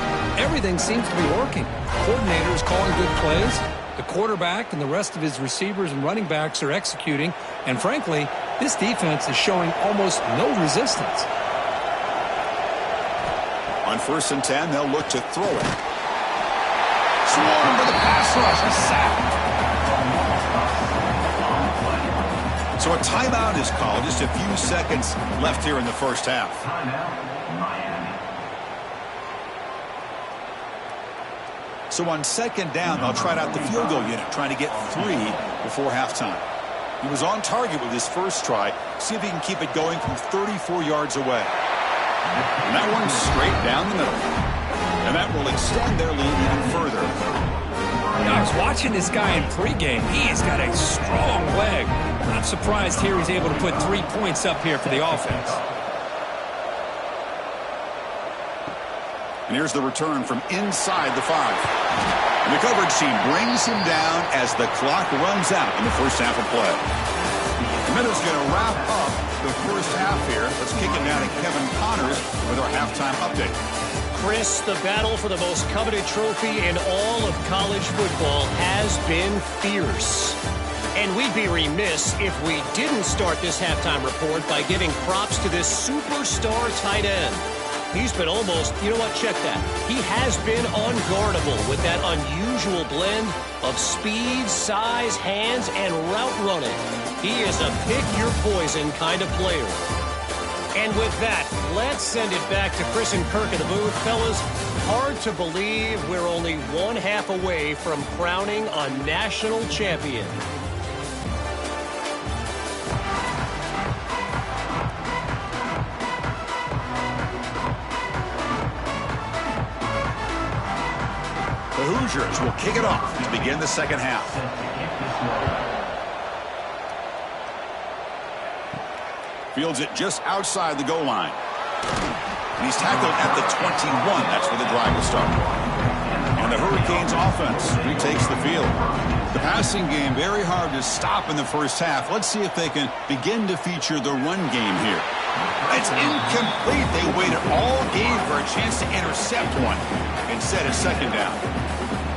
everything seems to be working. The coordinator is calling good plays. The quarterback and the rest of his receivers and running backs are executing. And frankly, this defense is showing almost no resistance. On 1st and 10, they'll look to throw it. Swarm with a pass rush. A sack. So a timeout is called. Just a few seconds left here in the 1st half. So on 2nd down, they'll try out the field goal unit, trying to get 3 before halftime. He was on target with his first try. See if he can keep it going from 34 yards away. And that one's straight down the middle. And that will extend their lead even further. I was watching this guy in pregame. He's got a strong leg. Not surprised here he's able to put 3 points up here for the offense. And here's the return from inside the 5. And the coverage team brings him down as the clock runs out in the first half of play. The Minnows going to wrap up the first half here. Let's kick it down to Kevin Connors with our halftime update. Chris, the battle for the most coveted trophy in all of college football has been fierce. And we'd be remiss if we didn't start this halftime report by giving props to this superstar tight end. He's been almost, you know what, check that. He has been unguardable with that unusual blend of speed, size, hands, and route running. He is a pick-your-poison kind of player. And with that, let's send it back to Chris and Kirk in the booth. Fellas, hard to believe we're only one half away from crowning a national champion. The Hoosiers will kick it off to begin the second half. Fields it just outside the goal line. And he's tackled at the 21. That's where the drive will start. And the Hurricanes offense retakes the field. The passing game very hard to stop in the first half. Let's see if they can begin to feature the run game here. It's incomplete. They waited all game for a chance to intercept one. Instead, it's second down.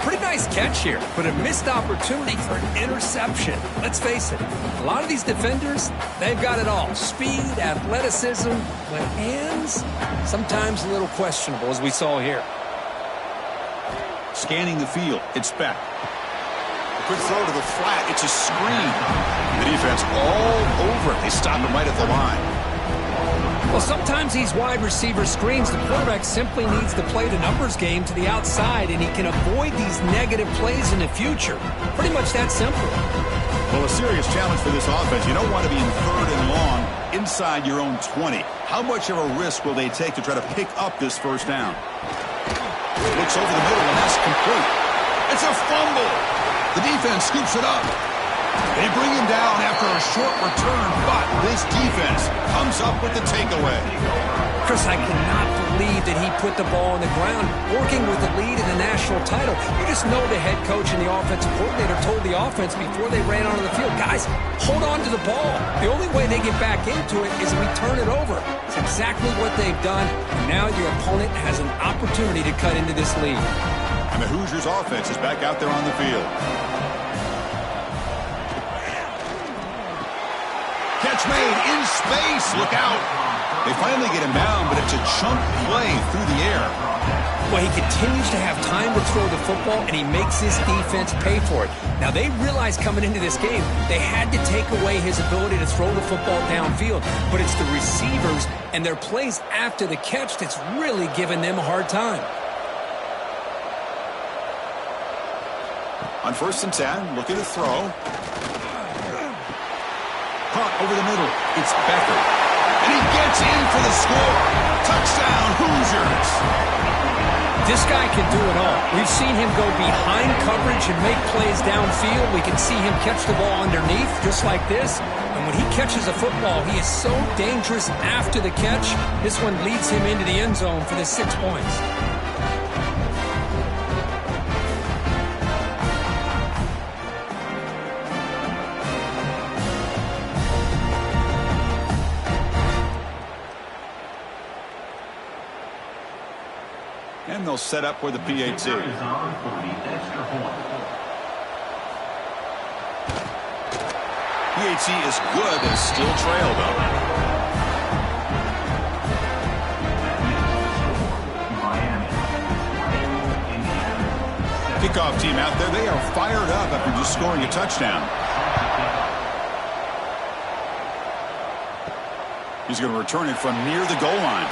Pretty nice catch here, but a missed opportunity for an interception. Let's face it, a lot of these defenders, they've got it all. Speed, athleticism, but hands, sometimes a little questionable, as we saw here. Scanning the field, it's Beck. A quick throw to the flat, it's a screen. The defense all over it. They stop him right at the line. Well, sometimes these wide receiver screens, the quarterback simply needs to play the numbers game to the outside, and he can avoid these negative plays in the future. Pretty much that simple. Well, a serious challenge for this offense. You don't want to be in third and long inside your own 20. How much of a risk will they take to try to pick up this first down? Looks over the middle, and that's complete. It's a fumble. The defense scoops it up. They bring him down after a short return, but this defense comes up with the takeaway. Chris, I cannot believe that he put the ball on the ground, working with the lead in the national title. You just know the head coach and the offensive coordinator told the offense before they ran onto the field, guys, hold on to the ball. The only way they get back into it is if we turn it over. It's exactly what they've done, and now your opponent has an opportunity to cut into this lead. And the Hoosiers offense is back out there on the field. Catch made in space. Look out. They finally get him down, but it's a chunk play through the air. Well, he continues to have time to throw the football, and he makes his defense pay for it. Now, they realized coming into this game, they had to take away his ability to throw the football downfield. But it's the receivers and their plays after the catch that's really giving them a hard time. On 1st and 10, looking to throw. Caught over the middle. It's Becker. And he gets in for the score. Touchdown, Hoosiers. This guy can do it all. We've seen him go behind coverage and make plays downfield. We can see him catch the ball underneath, just like this. And when he catches a football, he is so dangerous after the catch. This one leads him into the end zone for the 6 points. And they'll set up for the PAT. PAT is good and still trail, though. Kickoff team out there, they are fired up after just scoring a touchdown. He's going to return it from near the goal line.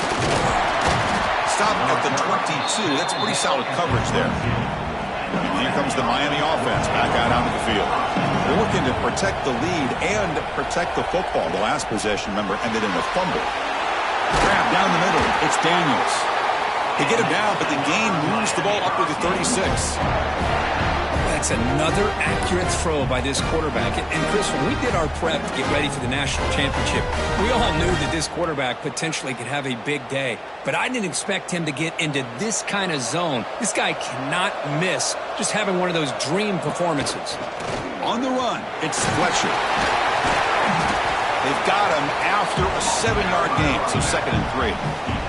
Stop at the 22. That's pretty solid coverage there. And here comes the Miami offense back out onto the field. They're looking to protect the lead and protect the football. The last possession, remember, ended in a fumble. Grab down the middle. It's Daniels. They get him down, but the game moves the ball up to the 36. That's another accurate throw by this quarterback. And Chris, when we did our prep to get ready for the national championship, we all knew that this quarterback potentially could have a big day. But I didn't expect him to get into this kind of zone. This guy cannot miss just having one of those dream performances. On the run, it's Fletcher. They've got him after a 7-yard gain, so 2nd and 3.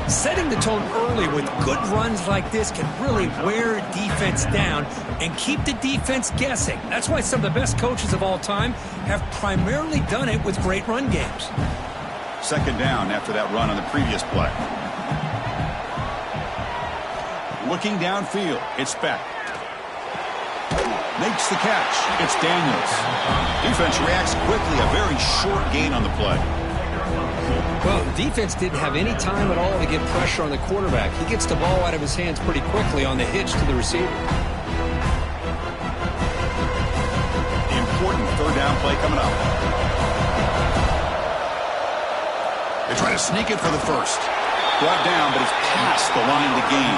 Setting the tone early with good runs like this can really wear a defense down and keep the defense guessing. That's why some of the best coaches of all time have primarily done it with great run games. 2nd down after that run on the previous play. Looking downfield, it's Beck. Makes the catch. It's Daniels. Defense reacts quickly. A very short gain on the play. Well, the defense didn't have any time at all to get pressure on the quarterback. He gets the ball out of his hands pretty quickly on the hitch to the receiver. Important 3rd down play coming up. They try to sneak it for the first. Brought down, but it's past the line to gain.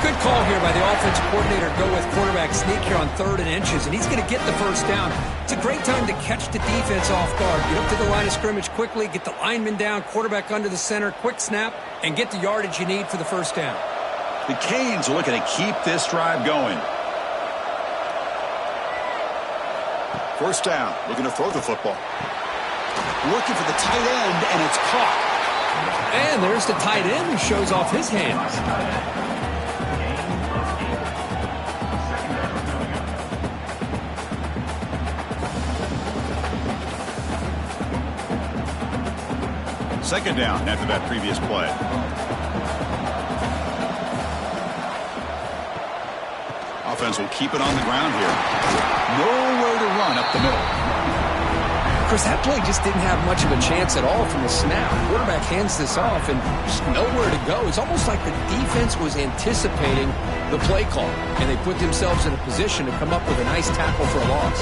Good call here by the offensive coordinator to go with quarterback sneak here on 3rd and inches, and he's going to get the first down. It's a great time to catch the defense off guard. Get up to the line of scrimmage quickly, get the lineman down, quarterback under the center, quick snap, and get the yardage you need for the first down. The Canes are looking to keep this drive going. 1st down, looking to throw the football. Looking for the tight end, and it's caught. And there's the tight end who shows off his hands. Second down after that previous play. Offense will keep it on the ground here. Nowhere to run up the middle. Chris, that play just didn't have much of a chance at all from the snap. Quarterback hands this off and just nowhere to go. It's almost like the defense was anticipating the play call, and they put themselves in a position to come up with a nice tackle for a loss.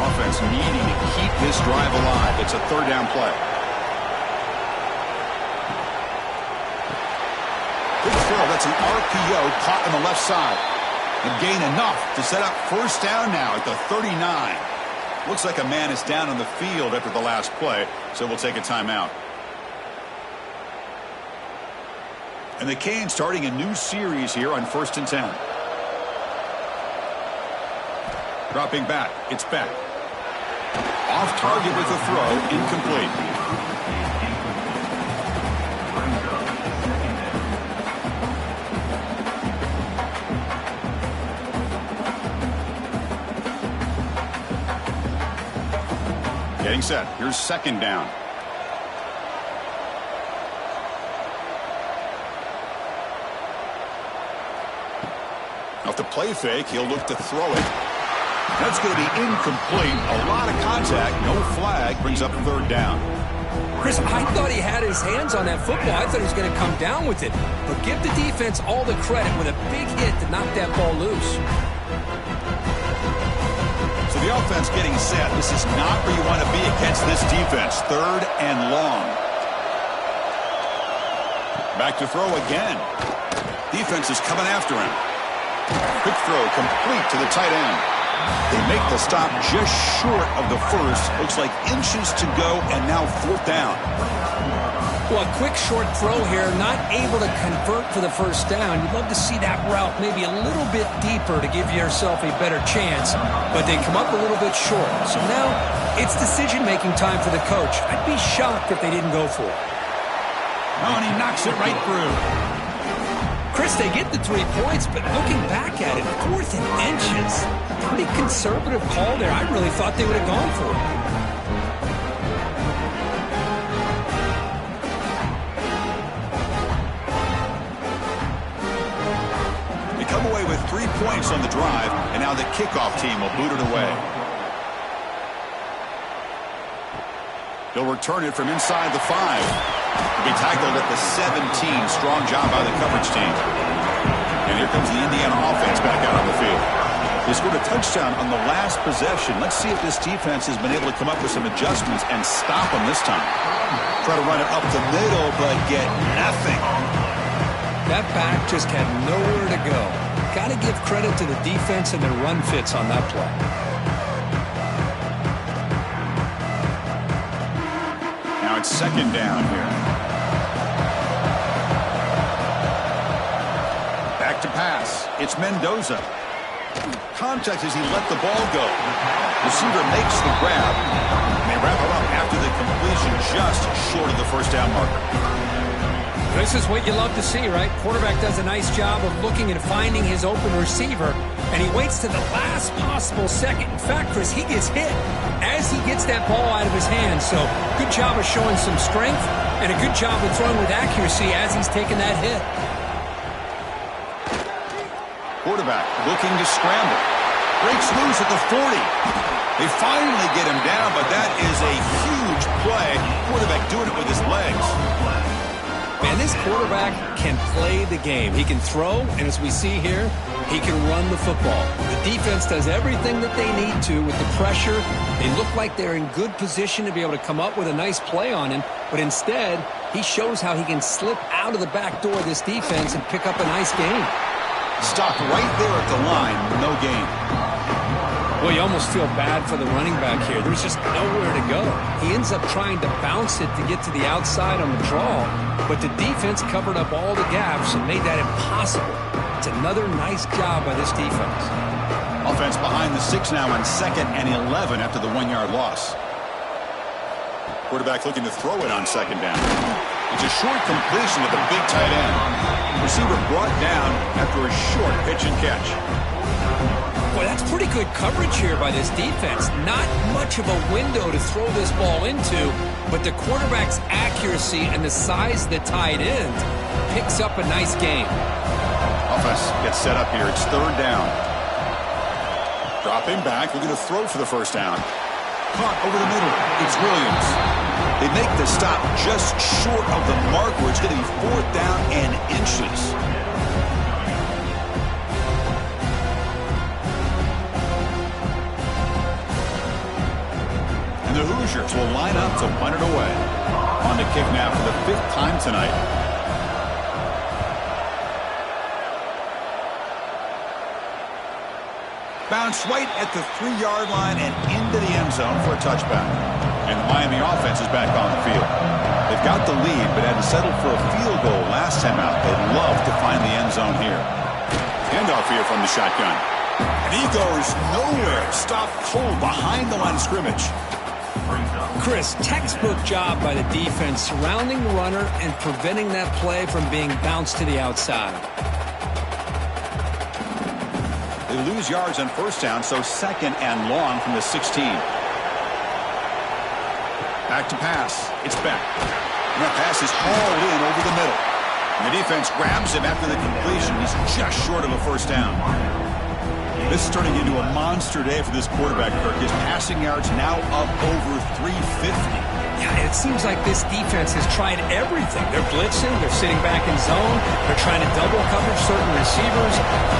Offense needing to keep this drive alive. It's a 3rd down play. Big throw. That's an RPO caught on the left side. And gain enough to set up 1st down now at the 39. Looks like a man is down on the field after the last play, so we'll take a timeout. And the Canes starting a new series here on 1st and 10. Dropping back, it's Beck. Off target with a throw, incomplete. Getting set. Here's 2nd down. Off the play fake, he'll look to throw it. That's going to be incomplete. A lot of contact. No flag. Brings up 3rd down. Chris, I thought he had his hands on that football. I thought he was going to come down with it. But give the defense all the credit with a big hit to knock that ball loose. So the offense getting set. This is not where you want to be against this defense. 3rd and long. Back to throw again. Defense is coming after him. Quick throw complete to the tight end. They make the stop just short of the first. Looks like inches to go, and now 4th down. Well, a quick short throw here, not able to convert for the first down. You'd love to see that route maybe a little bit deeper to give yourself a better chance, but they come up a little bit short. So now it's decision-making time for the coach. I'd be shocked if they didn't go for it. Oh, and he knocks it right through. Chris, they get the 3 points, but looking back at it, 4th and inches. Pretty conservative call there. I really thought they would have gone for it. Come away with 3 points on the drive, and now the kickoff team will boot it away. They'll return it from inside the 5. He'll be tackled at the 17. Strong job by the coverage team. And here comes the Indiana offense back out on the field. They scored a touchdown on the last possession. Let's see if this defense has been able to come up with some adjustments and stop them this time. Try to run it up the middle, but get nothing. That back just had nowhere to go. got to give credit to the defense and their run fits on that play. Now it's second down here. Back to pass. It's Mendoza. Contact as he let the ball go. Receiver makes the grab. And they wrap it up after the completion just short of the first down marker. This is what you love to see, right? Quarterback does a nice job of looking and finding his open receiver, and he waits to the last possible second. In fact, Chris, he gets hit as he gets that ball out of his hands. So good job of showing some strength and a good job of throwing with accuracy as he's taking that hit. Quarterback looking to scramble. Breaks loose at the 40. They finally get him down, but that is a huge play. Quarterback doing it with his legs. Man, this quarterback can play the game. He can throw, and as we see here, he can run the football. The defense does everything that they need to with the pressure. They look like they're in good position to be able to come up with a nice play on him, but instead, he shows how he can slip out of the back door of this defense and pick up a nice gain. Stopped right there at the line, no gain. Well, you almost feel bad for the running back here. There's just nowhere to go. He ends up trying to bounce it to get to the outside on the draw, but the defense covered up all the gaps and made that impossible. It's another nice job by this defense. Offense behind the 6 now on 2nd and 11 after the 1-yard loss. Quarterback looking to throw it on 2nd down. It's a short completion to the big tight end. Receiver brought down after a short pitch and catch. Boy, that's pretty good coverage here by this defense. Not much of a window to throw this ball into, but the quarterback's accuracy and the size of the tight end picks up a nice gain. Offense gets set up here. It's 3rd down. Dropping back, looking to throw for the first down. Caught over the middle. It's Williams. They make the stop just short of the mark where it's going to be 4th down and inches. The Hoosiers will line up to punt it away. On to kick now for the 5th time tonight. Bounce right at the 3-yard line and into the end zone for a touchback. And the Miami offense is back on the field. They've got the lead, but had to settle for a field goal last time out. They'd love to find the end zone here. Handoff here from the shotgun. And he goes nowhere. Stopped cold behind the line of scrimmage. Chris, textbook job by the defense surrounding the runner and preventing that play from being bounced to the outside. They lose yards on 1st down, so 2nd and long from the 16. Back to pass. It's Beck. And that pass is hauled in over the middle. And the defense grabs him after the completion. He's just short of a 1st down. This is turning into a monster day for this quarterback, Kirk. His passing yards now up over 350. Yeah, it seems like this defense has tried everything. They're blitzing, they're sitting back in zone, they're trying to double cover certain receivers.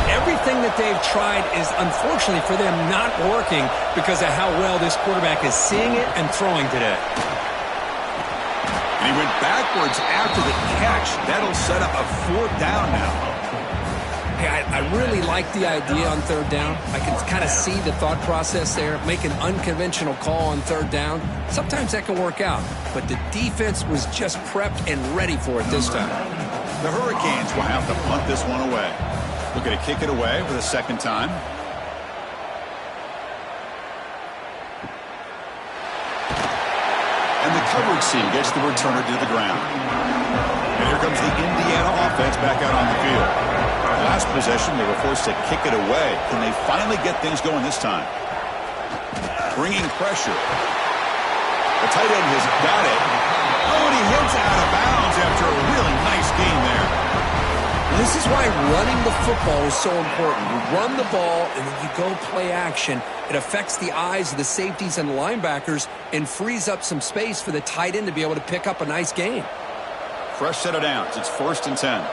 Everything that they've tried is, unfortunately for them, not working because of how well this quarterback is seeing it and throwing today. And he went backwards after the catch. That'll set up a 4th down now. I really like the idea on 3rd down. I can kind of see the thought process there. Make an unconventional call on 3rd down. Sometimes that can work out, but the defense was just prepped and ready for it this time. The Hurricanes will have to punt this one away. Looking to kick it away for the 2nd time. And the coverage C gets the returner to the ground. And here comes the Indiana offense back out on the field. Last possession, they were forced to kick it away. Can they finally get things going this time? Bringing pressure. The tight end has got it. Oh, and he hits out of bounds after a really nice gain there. This is why running the football is so important. You run the ball, and then you go play action. It affects the eyes of the safeties and the linebackers and frees up some space for the tight end to be able to pick up a nice gain. Fresh set of downs. It's 1st and 10.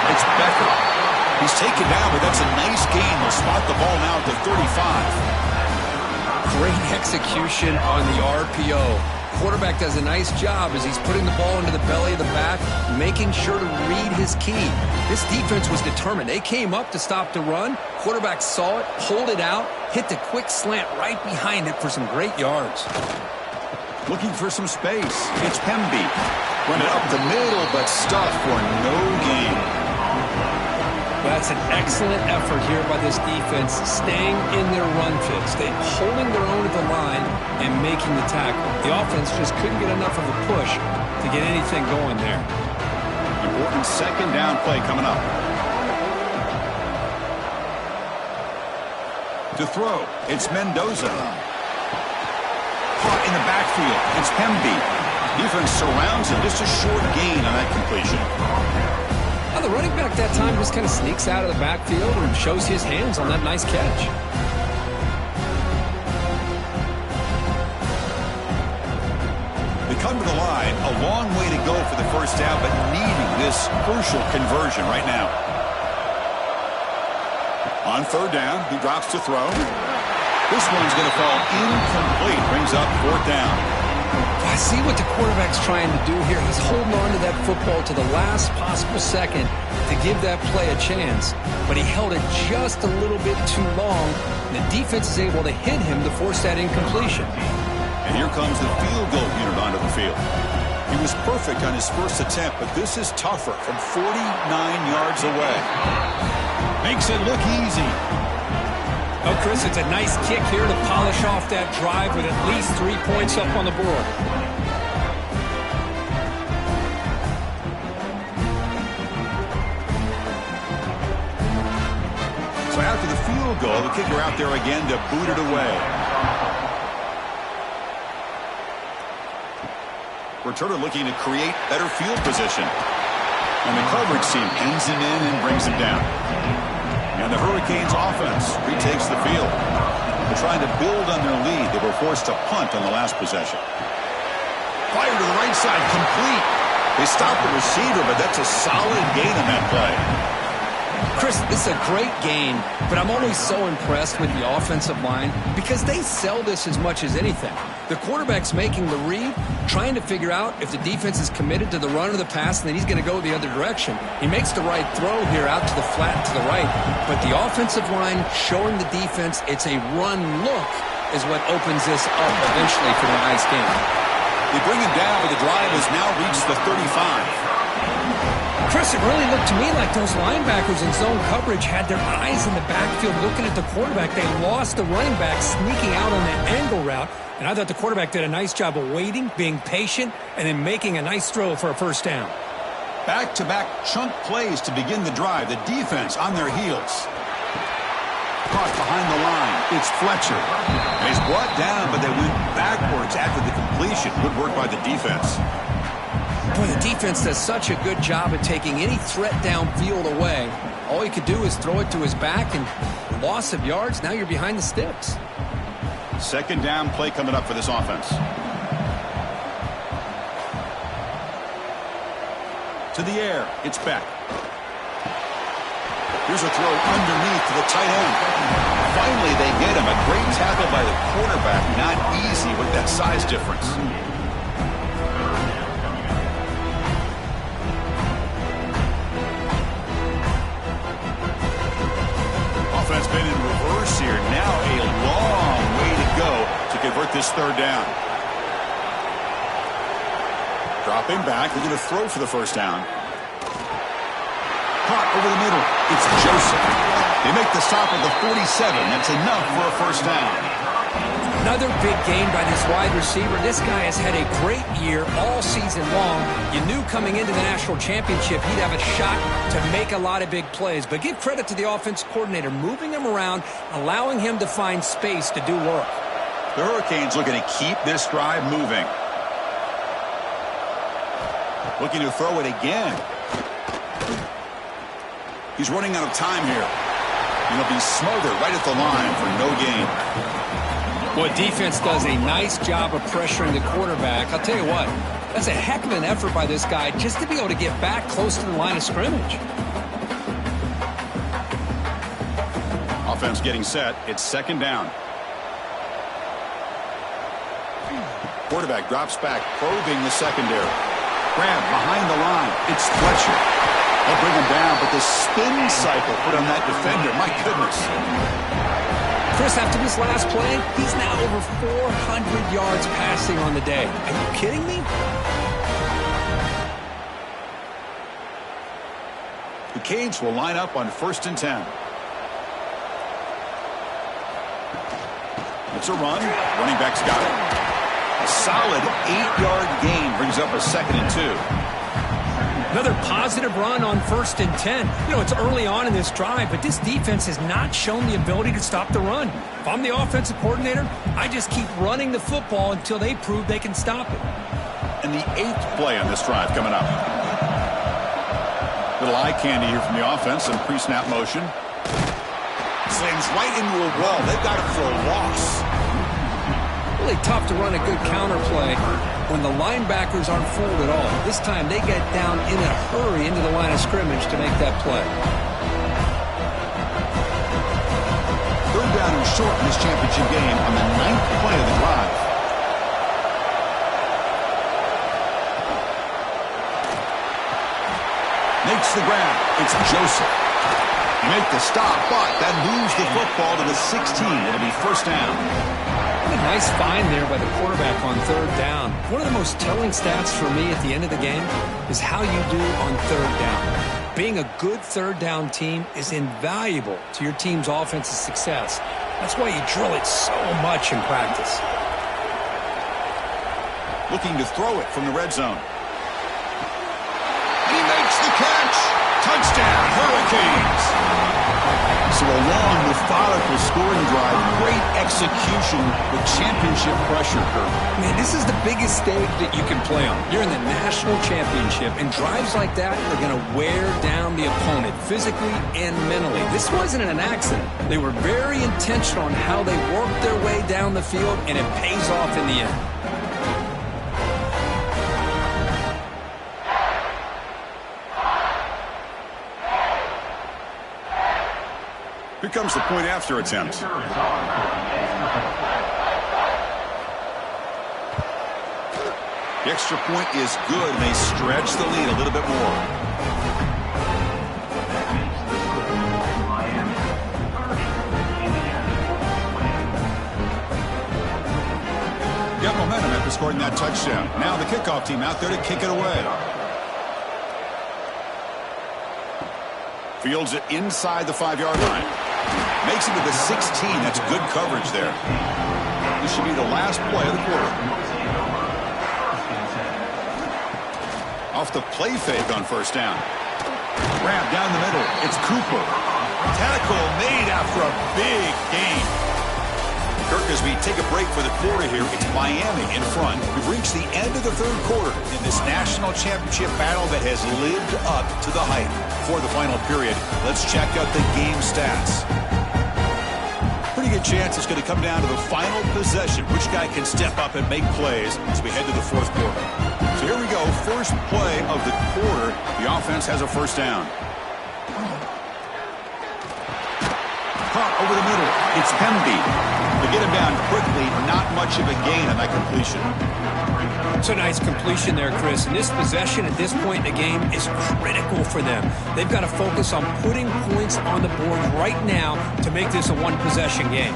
It's Becker. He's taken down, but that's a nice gain. They'll spot the ball now at the 35. Great execution on the RPO. Quarterback does a nice job as he's putting the ball into the belly of the back, making sure to read his key. This defense was determined. They came up to stop the run. Quarterback saw it, pulled it out, hit the quick slant right behind it for some great yards. Looking for some space. It's Pemby. Run it up the middle, but stuffed for no gain. That's an excellent effort here by this defense, staying in their run fits. They're holding their own at the line and making the tackle. The offense just couldn't get enough of a push to get anything going there. Important second down play coming up. To throw, it's Mendoza. Caught in the backfield, it's Pemby. Defense surrounds him, just a short gain on that completion. Now the running back that time just kind of sneaks out of the backfield and shows his hands on that nice catch. They come to the line, a long way to go for the first down, but needing this crucial conversion right now. On third down, he drops to throw. This one's going to fall incomplete, brings up fourth down. I see what the quarterback's trying to do here. He's holding on to that football to the last possible second to give that play a chance. But he held it just a little bit too long, and the defense is able to hit him to force that incompletion. And here comes the field goal unit onto the field. He was perfect on his first attempt, but this is tougher from 49 yards away. Makes it look easy. Oh, Chris, it's a nice kick here to polish off that drive with at least 3 points up on the board. So after the field goal, the kicker out there again to boot it away. Returner looking to create better field position. And the coverage team pins him in and brings him down. And the Hurricanes offense retakes the field. They're trying to build on their lead. They were forced to punt on the last possession. Fire to the right side, complete. They stopped the receiver, but that's a solid gain on that play. Chris, this is a great gain, but I'm always so impressed with the offensive line because they sell this as much as anything. The quarterback's making the read, trying to figure out if the defense is committed to the run or the pass, and then he's going to go the other direction. He makes the right throw here out to the flat to the right, but the offensive line showing the defense it's a run look is what opens this up eventually for the nice game. They bring him down, but the drive has now reached the 35. Chris, it really looked to me like those linebackers in zone coverage had their eyes in the backfield looking at the quarterback. They lost the running back sneaking out on that angle route, and I thought the quarterback did a nice job of waiting, being patient, and then making a nice throw for a first down. Back-to-back chunk plays to begin the drive. The defense on their heels. Caught behind the line. It's Fletcher. And he's brought down, but they went backwards after the completion. Good work by the defense. Boy, the defense does such a good job at taking any threat downfield away. All he could do is throw it to his back, and loss of yards, now you're behind the sticks. Second down play coming up for this offense. To the air, it's Beck. Here's a throw underneath to the tight end. Finally, they get him. A great tackle by the quarterback. Not easy with that size difference. Offense been in reverse here. Now a long way to go to convert this third down. Dropping back. They're going to throw for the first down. Caught over the middle. It's Joseph. They make the stop at the 47. That's enough for a first down. Another big gain by this wide receiver. This guy has had a great year all season long. You knew coming into the national championship he'd have a shot to make a lot of big plays. But give credit to the offense coordinator, moving him around, allowing him to find space to do work. The Hurricanes looking to keep this drive moving. Looking to throw it again. He's running out of time here. And he'll be smothered right at the line for no gain. Boy, defense does a nice job of pressuring the quarterback. I'll tell you what, that's a heck of an effort by this guy just to be able to get back close to the line of scrimmage. Offense getting set. It's second down. Quarterback drops back, probing the secondary. Grab behind the line. It's Fletcher. They'll bring him down, but the spin cycle put on that defender, my goodness. Chris, after this last play, he's now over 400 yards passing on the day. Are you kidding me? The Canes will line up on 1st and 10. It's a run. Running back's got it. A solid 8-yard gain brings up a 2nd and 2. Another positive run on 1st and 10. You know, it's early on in this drive, but this defense has not shown the ability to stop the run. If I'm the offensive coordinator, I just keep running the football until they prove they can stop it. And the 8th play on this drive coming up. Little eye candy here from the offense and pre-snap motion. Slams right into a wall. They've got it for a loss. Really tough to run a good counter play when the linebackers aren't fooled at all. This time they get down in a hurry into the line of scrimmage to make that play. 3rd down and short in this championship game on the 9th play of the drive. Makes the grab. It's Joseph. You make the stop, but that moves the football to the 16. It'll be 1st down. A nice find there by the quarterback on 3rd down. One of the most telling stats for me at the end of the game is how you do on 3rd down. Being a good 3rd down team is invaluable to your team's offensive success. That's why you drill it so much in practice. Looking to throw it from the red zone. He makes the catch. Touchdown, Hurricanes. So a long, methodical scoring drive. Great execution with championship pressure, Kirk. Man, this is the biggest stage that you can play on. You're in the national championship, and drives like that are going to wear down the opponent physically and mentally. This wasn't an accident. They were very intentional on how they worked their way down the field, and it pays off in the end. Here comes the point after attempt. The extra point is good, and they stretch the lead a little bit more. Got momentum after scoring that touchdown. Now the kickoff team out there to kick it away. Fields it inside the 5-yard line. Makes it to the 16. That's good coverage there. This should be the last play of the quarter. Off the play fake on 1st down. Grab down the middle. It's Cooper. Tackle made after a big gain. Kirk, as we take a break for the quarter here, it's Miami in front. We've reached the end of the 3rd quarter in this national championship battle that has lived up to the hype. For the final period, let's check out the game stats. Pretty good chance it's going to come down to the final possession. Which guy can step up and make plays as we head to the 4th quarter. So here we go. First play of the quarter. The offense has a 1st down. Caught over the middle. It's Pemby. They get him down quickly. Not much of a gain on that completion. It's a nice completion there, Chris. And this possession at this point in the game is critical for them. They've got to focus on putting points on the board right now to make this a one-possession game.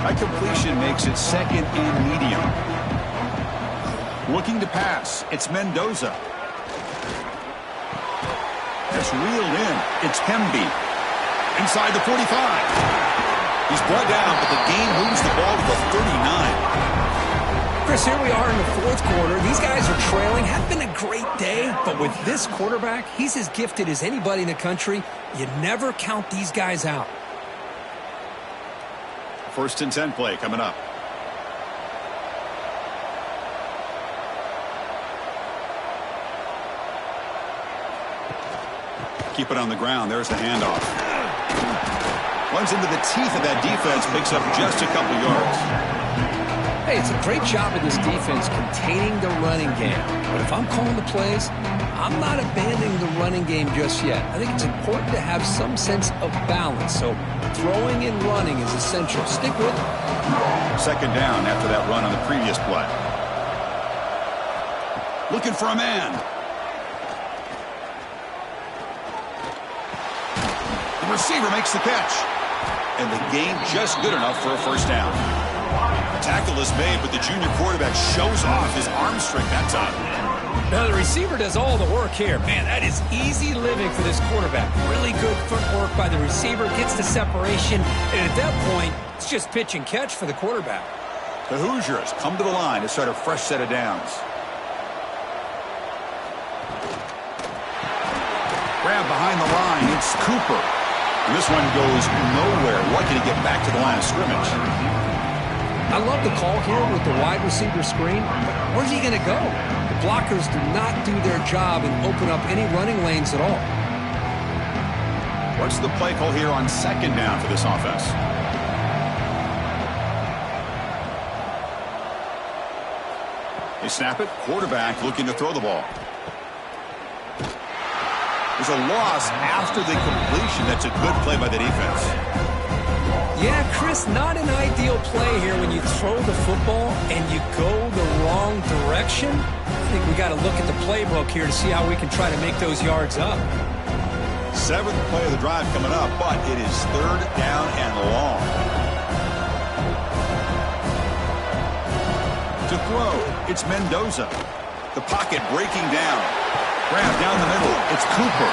That completion makes it 2nd and medium. Looking to pass. It's Mendoza. It's reeled in. It's Pemby. Inside the 45. He's brought down, but the game moves the ball to the 39. Chris, here we are in the 4th quarter. These guys are trailing. Have been a great day, but with this quarterback, he's as gifted as anybody in the country. You never count these guys out. 1st and 10 play coming up. Keep it on the ground. There's the handoff. Runs into the teeth of that defense, picks up just a couple yards. Hey, it's a great job of this defense containing the running game. But if I'm calling the plays, I'm not abandoning the running game just yet. I think it's important to have some sense of balance. So throwing and running is essential. Stick with it. 2nd down after that run on the previous play. Looking for a man. The receiver makes the catch. And the gain just good enough for a first down. Tackle is made, but the junior quarterback shows off his arm strength that time. Now the receiver does all the work here. Man, that is easy living for this quarterback. Really good footwork by the receiver, gets the separation, and at that point, it's just pitch and catch for the quarterback. The Hoosiers come to the line to start a fresh set of downs. Grab behind the line, it's Cooper. And this one goes nowhere. Lucky to get back to the line of scrimmage. I love the call here with the wide receiver screen, but where's he going to go? The blockers do not do their job and open up any running lanes at all. What's the play call here on second down for this offense? They snap it. Quarterback looking to throw the ball. There's a loss after the completion. That's a good play by the defense. Yeah, Chris, not an ideal play here when you throw the football and you go the wrong direction. I think we got to look at the playbook here to see how we can try to make those yards up. Seventh play of the drive coming up, but it is third down and long. To throw, it's Mendoza. The pocket breaking down. Grab down the middle. It's Cooper.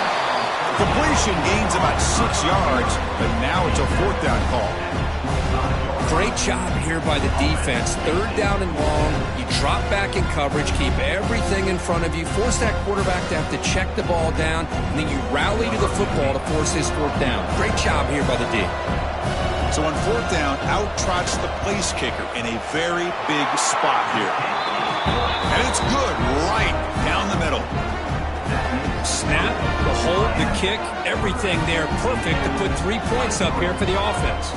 Completion gains about 6 yards, but now it's a fourth down call. Great job here by the defense. Third down and long. You drop back in coverage, keep everything in front of you, force that quarterback to have to check the ball down, and then you rally to the football to force his fourth down. Great job here by the D. So on fourth down, out trots the place kicker in a very big spot here. And it's good right down the middle. Snap, the hold, the kick, everything there perfect to put 3 points up here for the offense.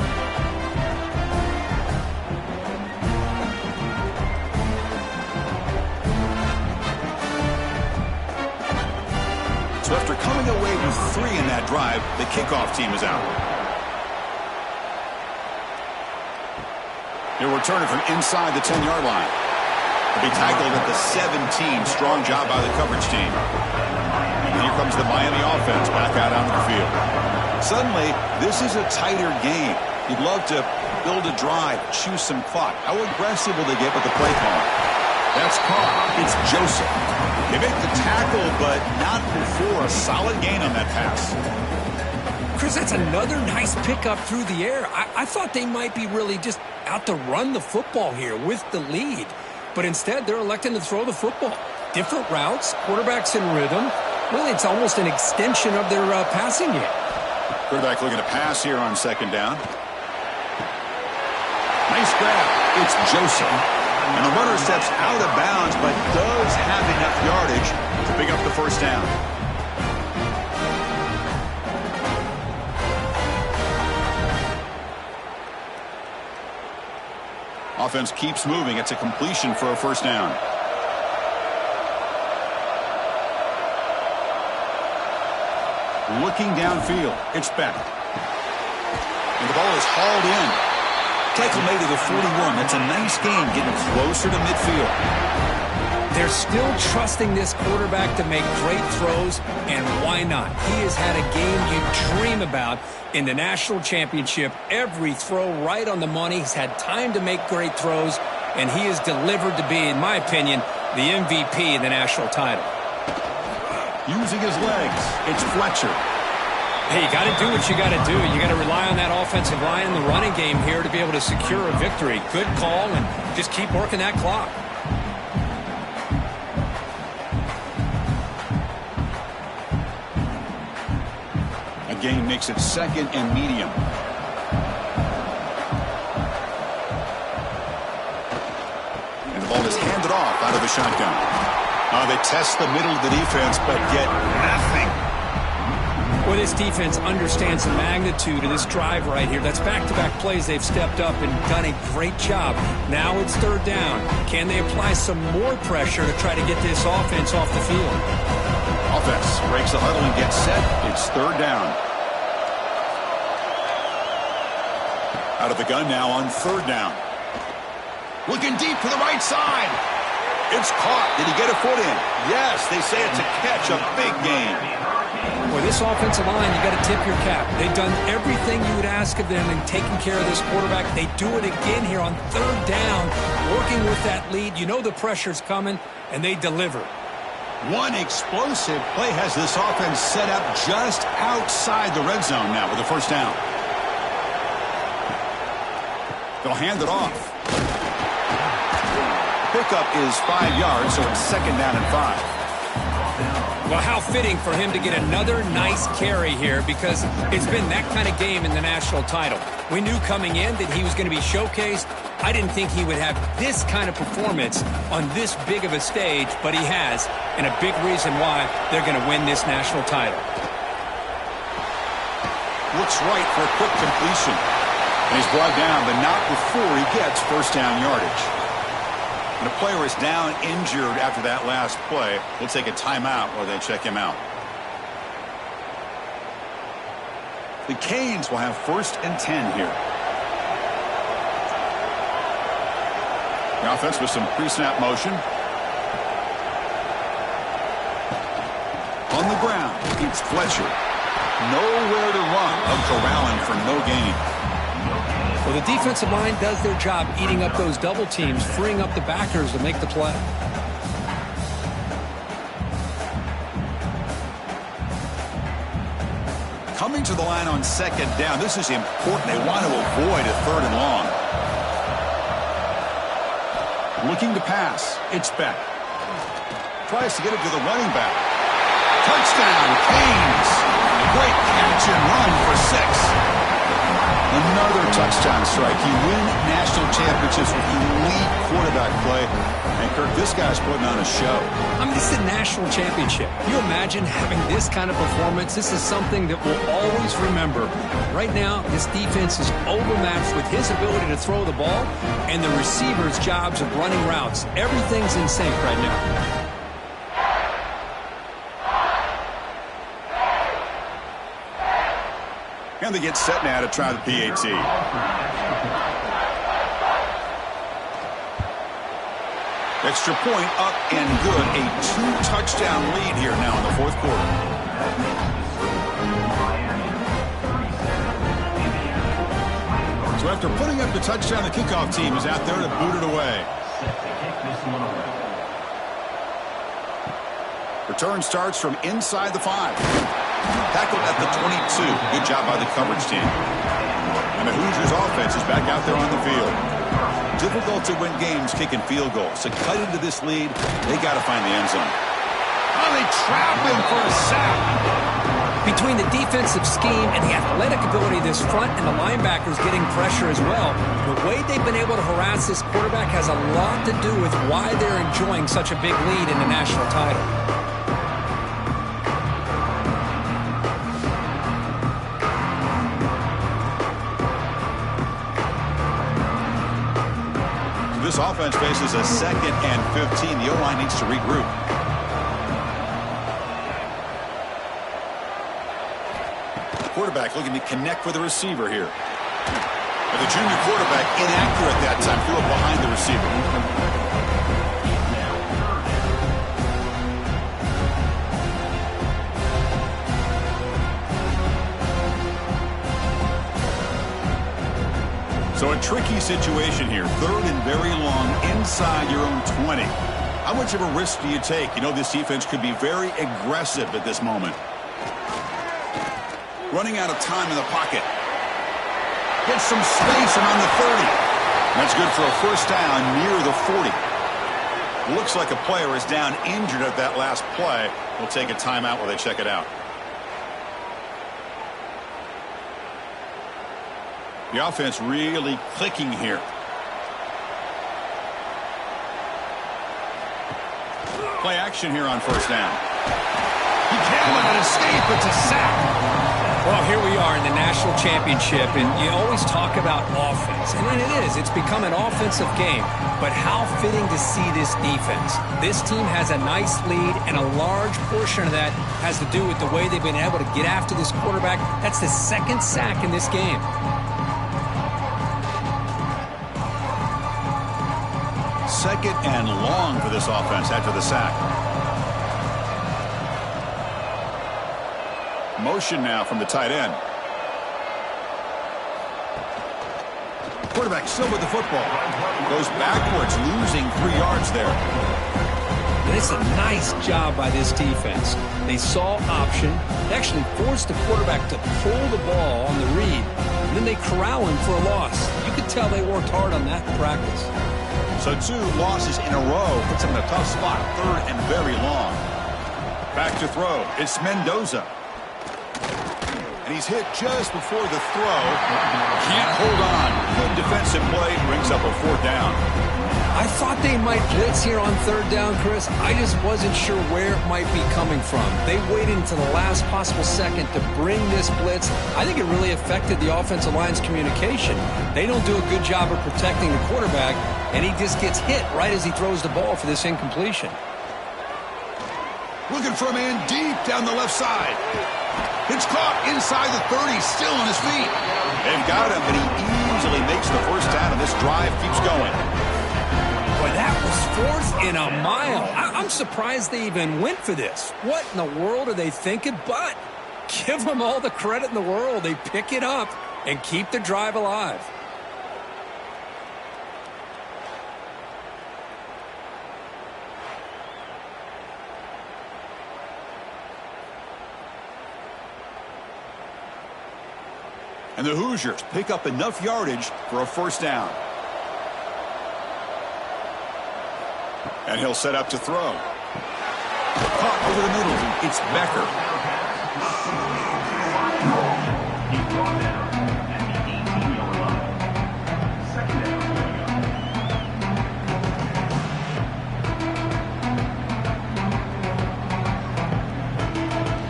So after coming away with 3 in that drive, the kickoff team is out. They're returning from inside the 10-yard line. They'll be tackled at the 17. Strong job by the coverage team. And here comes the Miami offense back out onto the field. Suddenly, this is a tighter game. You'd love to build a drive, choose some clock. How aggressive will they get with the play call? That's caught. It's Joseph. They make the tackle, but not before a solid gain on that pass. Chris, that's another nice pickup through the air. I thought they might be really just out to run the football here with the lead. But instead, they're electing to throw the football. Different routes, quarterbacks in rhythm. Really, it's almost an extension of their passing game. Quarterback looking to pass here on second down. Nice grab. It's Joseph. And the runner steps out of bounds, but does have enough yardage to pick up the first down. Offense keeps moving. It's a completion for a first down. Looking downfield. It's Beck. And the ball is hauled in. Tackle made to the 41. That's a nice gain, getting closer to midfield. They're still trusting this quarterback to make great throws, and why not? He has had a game you dream about in the national championship. Every throw right on the money. He's had time to make great throws, and he is delivered to be, in my opinion, the MVP in the national title. Using his legs, it's Fletcher. Hey, you got to do what you got to do. You got to rely on that offensive line and the running game here to be able to secure a victory. Good call, and just keep working that clock. A gain makes it second and medium. And the ball is handed off out of the shotgun. They test the middle of the defense, but get nothing. Well, this defense understands the magnitude of this drive right here. That's back-to-back plays. They've stepped up and done a great job. Now it's third down. Can they apply some more pressure to try to get this offense off the field? Offense breaks the huddle and gets set. It's third down. Out of the gun now on third down. Looking deep to the right side. It's caught. Did he get a foot in? Yes, they say it's a catch, a big gain. Boy, this offensive line, you got to tip your cap. They've done everything you would ask of them in taking care of this quarterback. They do it again here on third down, working with that lead. You know the pressure's coming, and they deliver. One explosive play has this offense set up just outside the red zone now with a first down. They'll hand it off. Pickup is 5 yards, so it's second down and 5. Well, how fitting for him to get another nice carry here, because it's been that kind of game in the national title. We knew coming in that he was going to be showcased. I didn't think he would have this kind of performance on this big of a stage, but he has, and a big reason why they're going to win this national title. Looks right for a quick completion. And he's brought down, but not before he gets first down yardage. And the player is down injured after that last play. We'll take a timeout while they check him out. The Canes will have first and 10 here. The offense with some pre-snap motion. On the ground, it's Fletcher. Nowhere to run. Of corralling for no gain. Well, the defensive line does their job eating up those double teams, freeing up the backers to make the play. Coming to the line on second down. This is important. They want to avoid a third and long. Looking to pass. It's Beck. Tries to get it to the running back. Touchdown, Canes. Great catch and run for 6. Another touchdown strike. You win national championships with elite quarterback play. And, Kirk, this guy's putting on a show. I mean, this is a national championship. Can you imagine having this kind of performance? This is something that we'll always remember. Right now, this defense is overmatched with his ability to throw the ball and the receivers' jobs of running routes. Everything's in sync right now. And they get set now to try the PAT. Extra point up and good. A 2-touchdown lead here now in the fourth quarter. So after putting up the touchdown, the kickoff team is out there to boot it away. Return starts from inside the 5. Tackled at the 22. Good job by the coverage team. And the Hoosiers offense is back out there on the field. Difficult to win games kicking field goals. To cut into this lead, they got to find the end zone. Oh, they trap him for a sack. Between the defensive scheme and the athletic ability of this front and the linebackers getting pressure as well, the way they've been able to harass this quarterback has a lot to do with why they're enjoying such a big lead in the national title. This offense faces a 2nd and 15. The O-line needs to regroup. Quarterback looking to connect with the receiver here. But the junior quarterback inaccurate that time. Threw it behind the receiver. So a tricky situation here. 3rd and very long inside your own 20. How much of a risk do you take? You know this defense could be very aggressive at this moment. Running out of time in the pocket. Gets some space around the 30. That's good for a first down near the 40. Looks like a player is down injured at that last play. We'll take a timeout while they check it out. The offense really clicking here. Play action here on first down. He can't let it escape. It's a sack. Well, here we are in the national championship, and you always talk about offense. And it is. It's become an offensive game. But how fitting to see this defense. This team has a nice lead, and a large portion of that has to do with the way they've been able to get after this quarterback. That's the 2nd sack in this game. second and long for this offense after the sack. Motion now from the tight end. Quarterback still with the football. Goes backwards, losing 3 yards there. And it's a nice job by this defense. They saw option. They actually forced the quarterback to pull the ball on the read. And then they corral him for a loss. You could tell they worked hard on that in practice. So 2 losses in a row puts him in a tough spot. 3rd and very long. Back to throw. It's Mendoza. And he's hit just before the throw. Can't hold on. Good defensive play. Brings up a 4th down. I thought they might blitz here on 3rd down, Chris. I just wasn't sure where it might be coming from. They waited until the last possible second to bring this blitz. I think it really affected the offensive line's communication. They don't do a good job of protecting the quarterback, and he just gets hit right as he throws the ball for this incompletion. Looking for a man deep down the left side. It's caught inside the 30, still on his feet. They've got him, but he easily makes the 1st down, and this drive keeps going. Boy, that was 4th and a mile. I'm surprised they even went for this. What in the world are they thinking? But give them all the credit in the world. They pick it up and keep the drive alive. And the Hoosiers pick up enough yardage for a 1st down. And he'll set up to throw. Caught over the middle. It's Becker.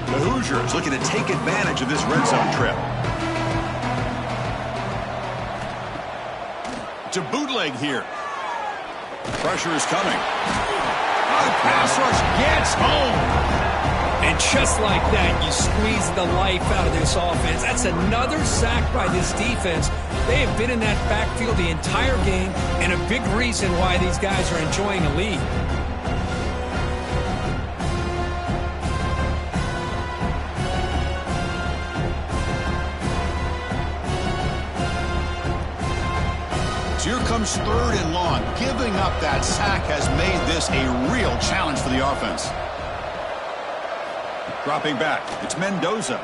The Hoosiers looking to take advantage of this red zone trip. To bootleg here. Pressure is coming. Oh, the pass rush gets home. And just like that, you squeeze the life out of this offense. That's another sack by this defense. They have been in that backfield the entire game, and a big reason why these guys are enjoying a lead. Here comes 3rd and long. Giving up that sack has made this a real challenge for the offense. Dropping back. It's Mendoza.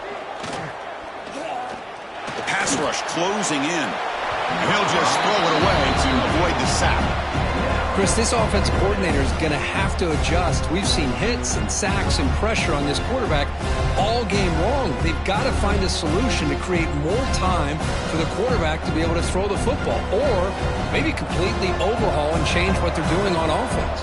The pass rush closing in. And he'll just throw it away to avoid the sack. Chris, this offensive coordinator is going to have to adjust. We've seen hits and sacks and pressure on this quarterback all game long. They've got to find a solution to create more time for the quarterback to be able to throw the football, or maybe completely overhaul and change what they're doing on offense.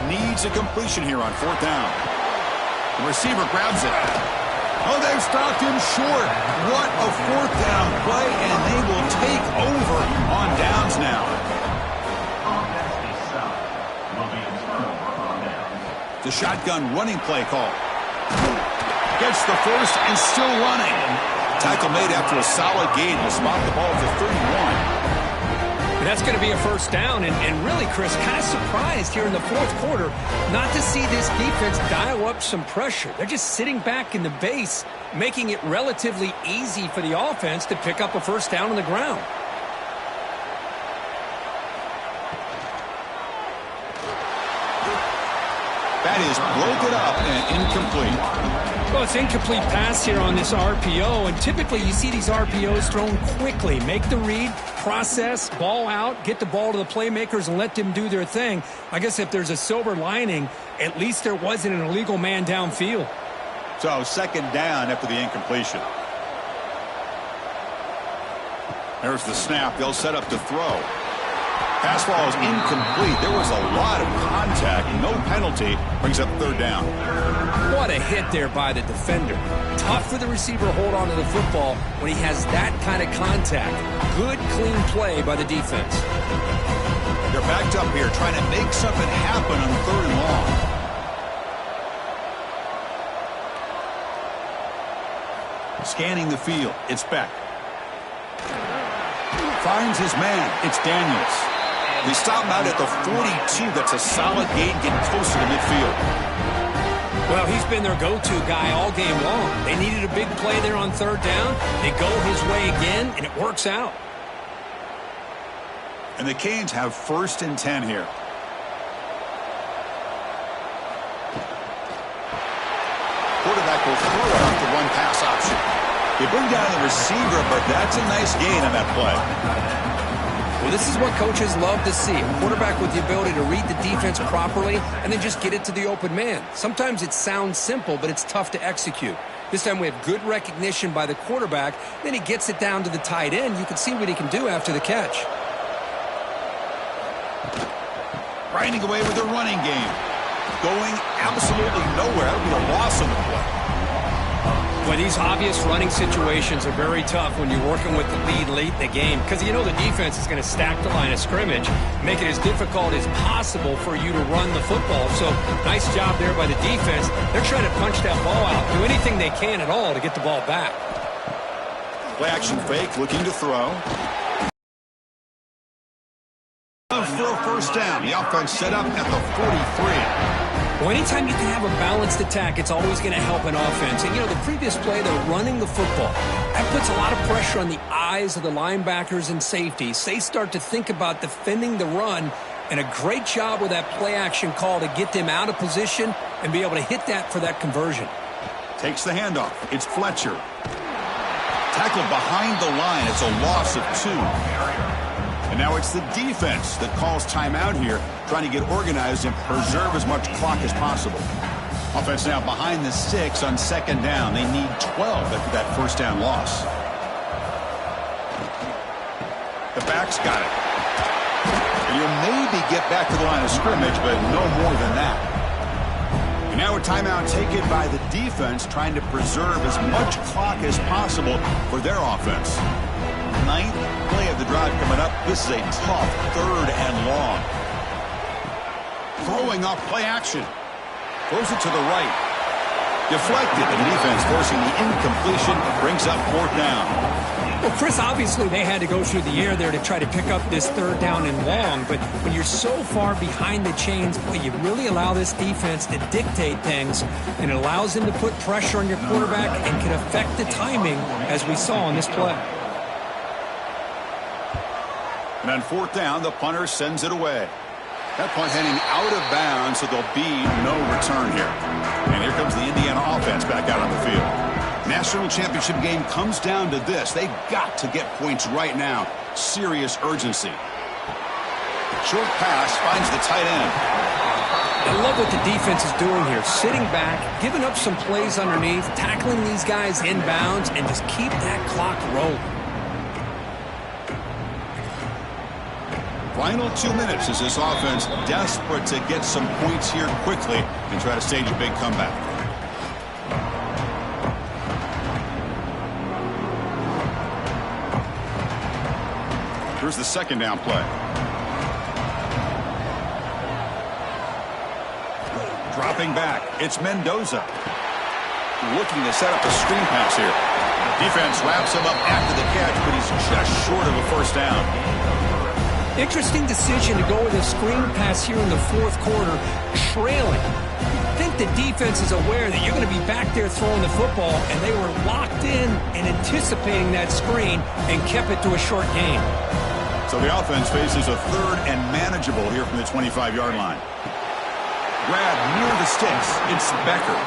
Needs a completion here on 4th down. The receiver grabs it. Oh, they've stopped him short. What a 4th down play, and they will take over on downs now. The shotgun running play call. Gets the 1st and still running. Tackle made after a solid gain. Will spot the ball at the 31. And that's going to be a 1st down. And really, Chris, kind of surprised here in the 4th quarter not to see this defense dial up some pressure. They're just sitting back in the base, making it relatively easy for the offense to pick up a 1st down on the ground. That is broken up and incomplete. Well, it's incomplete pass here on this RPO, and typically you see these RPOs thrown quickly. Make the read, process, ball out, get the ball to the playmakers and let them do their thing. I guess if there's a silver lining, at least there wasn't an illegal man downfield. So 2nd down after the incompletion. There's the snap. They'll set up to throw. Pass ball is incomplete. There was a lot of contact. No penalty. Brings up 3rd down. What a hit there by the defender. Tough for the receiver to hold on to the football when he has that kind of contact. Good, clean play by the defense. They're backed up here trying to make something happen on 3rd and long. Scanning the field. It's Beck. Finds his man. It's Daniels. They stop him out at the 42. That's a solid gain, getting closer to midfield. Well, he's been their go-to guy all game long. They needed a big play there on third down. They go his way again, and it works out. And the Canes have 1st and 10 here. Quarterback will throw it off the one-pass option. They bring down the receiver, but that's a nice gain on that play. Well, this is what coaches love to see. A quarterback with the ability to read the defense properly and then just get it to the open man. Sometimes it sounds simple, but it's tough to execute. This time we have good recognition by the quarterback. Then he gets it down to the tight end. You can see what he can do after the catch. Grinding away with the running game. Going absolutely nowhere. That would be a loss on the play. Well, these obvious running situations are very tough when you're working with the lead late in the game because you know the defense is going to stack the line of scrimmage, make it as difficult as possible for you to run the football. So, nice job there by the defense. They're trying to punch that ball out, do anything they can at all to get the ball back. Play action fake, looking to throw. For a 1st down, the offense set up at the 43. Well, anytime you can have a balanced attack, it's always going to help an offense. And, you know, the previous play, they're running the football. That puts a lot of pressure on the eyes of the linebackers and safeties. They start to think about defending the run, and a great job with that play-action call to get them out of position and be able to hit that for that conversion. Takes the handoff. It's Fletcher. Tackled behind the line. It's a loss of 2. And now it's the defense that calls timeout here, trying to get organized and preserve as much clock as possible. Offense now behind the 6 on 2nd down. They need 12 after that 1st down loss. The back's got it. And you'll maybe get back to the line of scrimmage, but no more than that. And now a timeout taken by the defense, trying to preserve as much clock as possible for their offense. 9th play of the drive coming up. This is a tough 3rd and long. Throwing off play action. Throws it to the right. Deflected. And the defense forcing the incompletion. Brings up 4th down. Well, Chris, obviously they had to go through the air there to try to pick up this 3rd down and long. But when you're so far behind the chains, boy, you really allow this defense to dictate things. And it allows them to put pressure on your quarterback and can affect the timing, as we saw on this play. And on 4th down, the punter sends it away. That punt heading out of bounds, so there'll be no return here. And here comes the Indiana offense back out on the field. National championship game comes down to this. They've got to get points right now. Serious urgency. Short pass finds the tight end. I love what the defense is doing here. Sitting back, giving up some plays underneath, tackling these guys inbounds, and just keep that clock rolling. Final 2 minutes as this offense desperate to get some points here quickly and try to stage a big comeback. Here's the 2nd down play. Dropping back, it's Mendoza. Looking to set up a screen pass here. Defense wraps him up after the catch, but he's just short of a 1st down. Interesting decision to go with a screen pass here in the 4th quarter, trailing. I think the defense is aware that you're going to be back there throwing the football, and they were locked in and anticipating that screen and kept it to a short gain. So the offense faces a 3rd and manageable here from the 25-yard line. Grab near the sticks. It's Becker.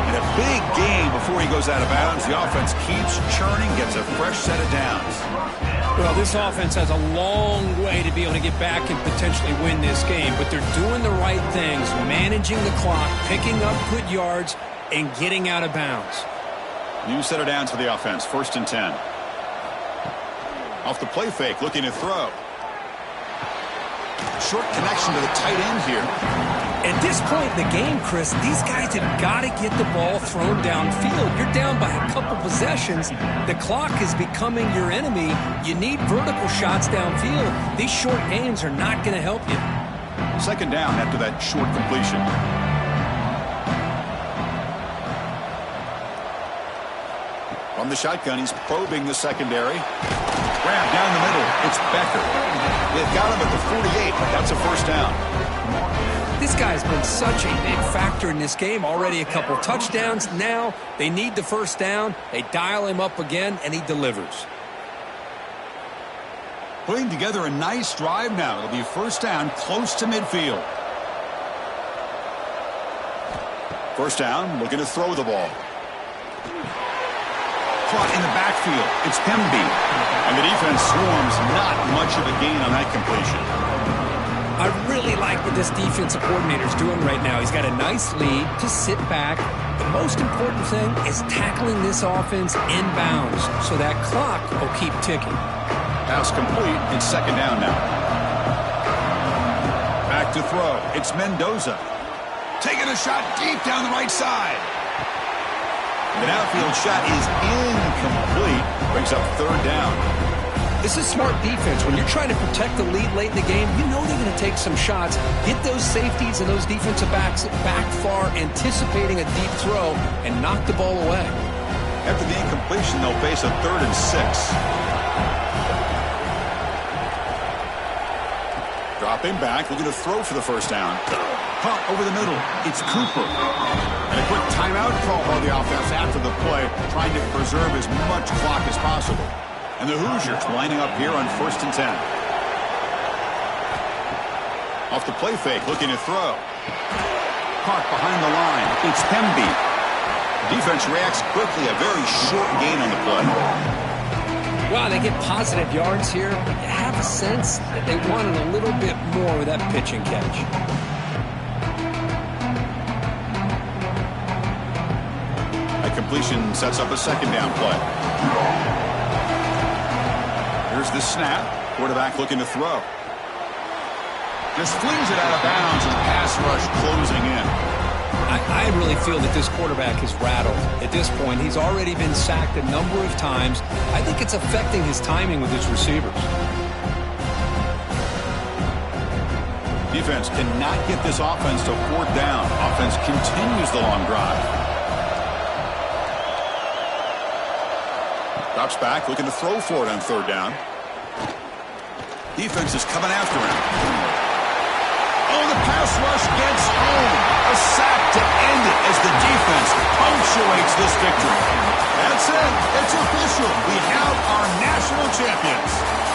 And a big gain before he goes out of bounds. The offense keeps churning, gets a fresh set of downs. Well, this offense has a long way to be able to get back and potentially win this game, but they're doing the right things, managing the clock, picking up good yards, and getting out of bounds. New set of downs for the offense, 1st and 10. Off the play fake, looking to throw. Short connection to the tight end here. At this point in the game, Chris, these guys have got to get the ball thrown downfield. You're down by a couple possessions. The clock is becoming your enemy. You need vertical shots downfield. These short gains are not going to help you. 2nd down after that short completion. From the shotgun, he's probing the secondary. Grab down the middle. It's Becker. They've got him at the 48. That's a first down. This guy's been such a big factor in this game. Already a couple touchdowns. Now they need the first down. They dial him up again, and he delivers. Putting together a nice drive now. It'll be first down close to midfield. First down, looking to throw the ball. Caught in the backfield. It's Hemby. And the defense swarms. Not much of a gain on that completion. I really like what this defensive coordinator's doing right now. He's got a nice lead to sit back. The most important thing is tackling this offense inbounds so that clock will keep ticking. Pass complete. It's second down now. Back to throw. It's Mendoza. Taking a shot deep down the right side. The outfield shot is incomplete. Brings up third down. This is smart defense. When you're trying to protect the lead late in the game, you know they're going to take some shots. Get those safeties and those defensive backs back far, anticipating a deep throw, and knock the ball away. After the incompletion, they'll face a 3rd and 6. Dropping back, looking to throw for the first down. Caught over the middle. It's Cooper. And a quick timeout call by the offense after the play, trying to preserve as much clock as possible. And the Hoosiers lining up here on 1st and 10. Off the play fake, looking to throw. Caught behind the line. It's Hemby. The defense reacts quickly. A very short gain on the play. Wow, they get positive yards here. But you have a sense that they wanted a little bit more with that pitch and catch. That completion sets up a second down play. Here's the snap. Quarterback looking to throw. Just flings it out of bounds and pass rush closing in. I really feel that this quarterback is rattled. At this point, he's already been sacked a number of times. I think it's affecting his timing with his receivers. Defense cannot get this offense to 4th down. Offense continues the long drive. Drops back, looking to throw for it on 3rd down. Defense is coming after him. Oh, the pass rush gets home. A sack to end it as the defense punctuates this victory. That's it. It's official. We have our national champions.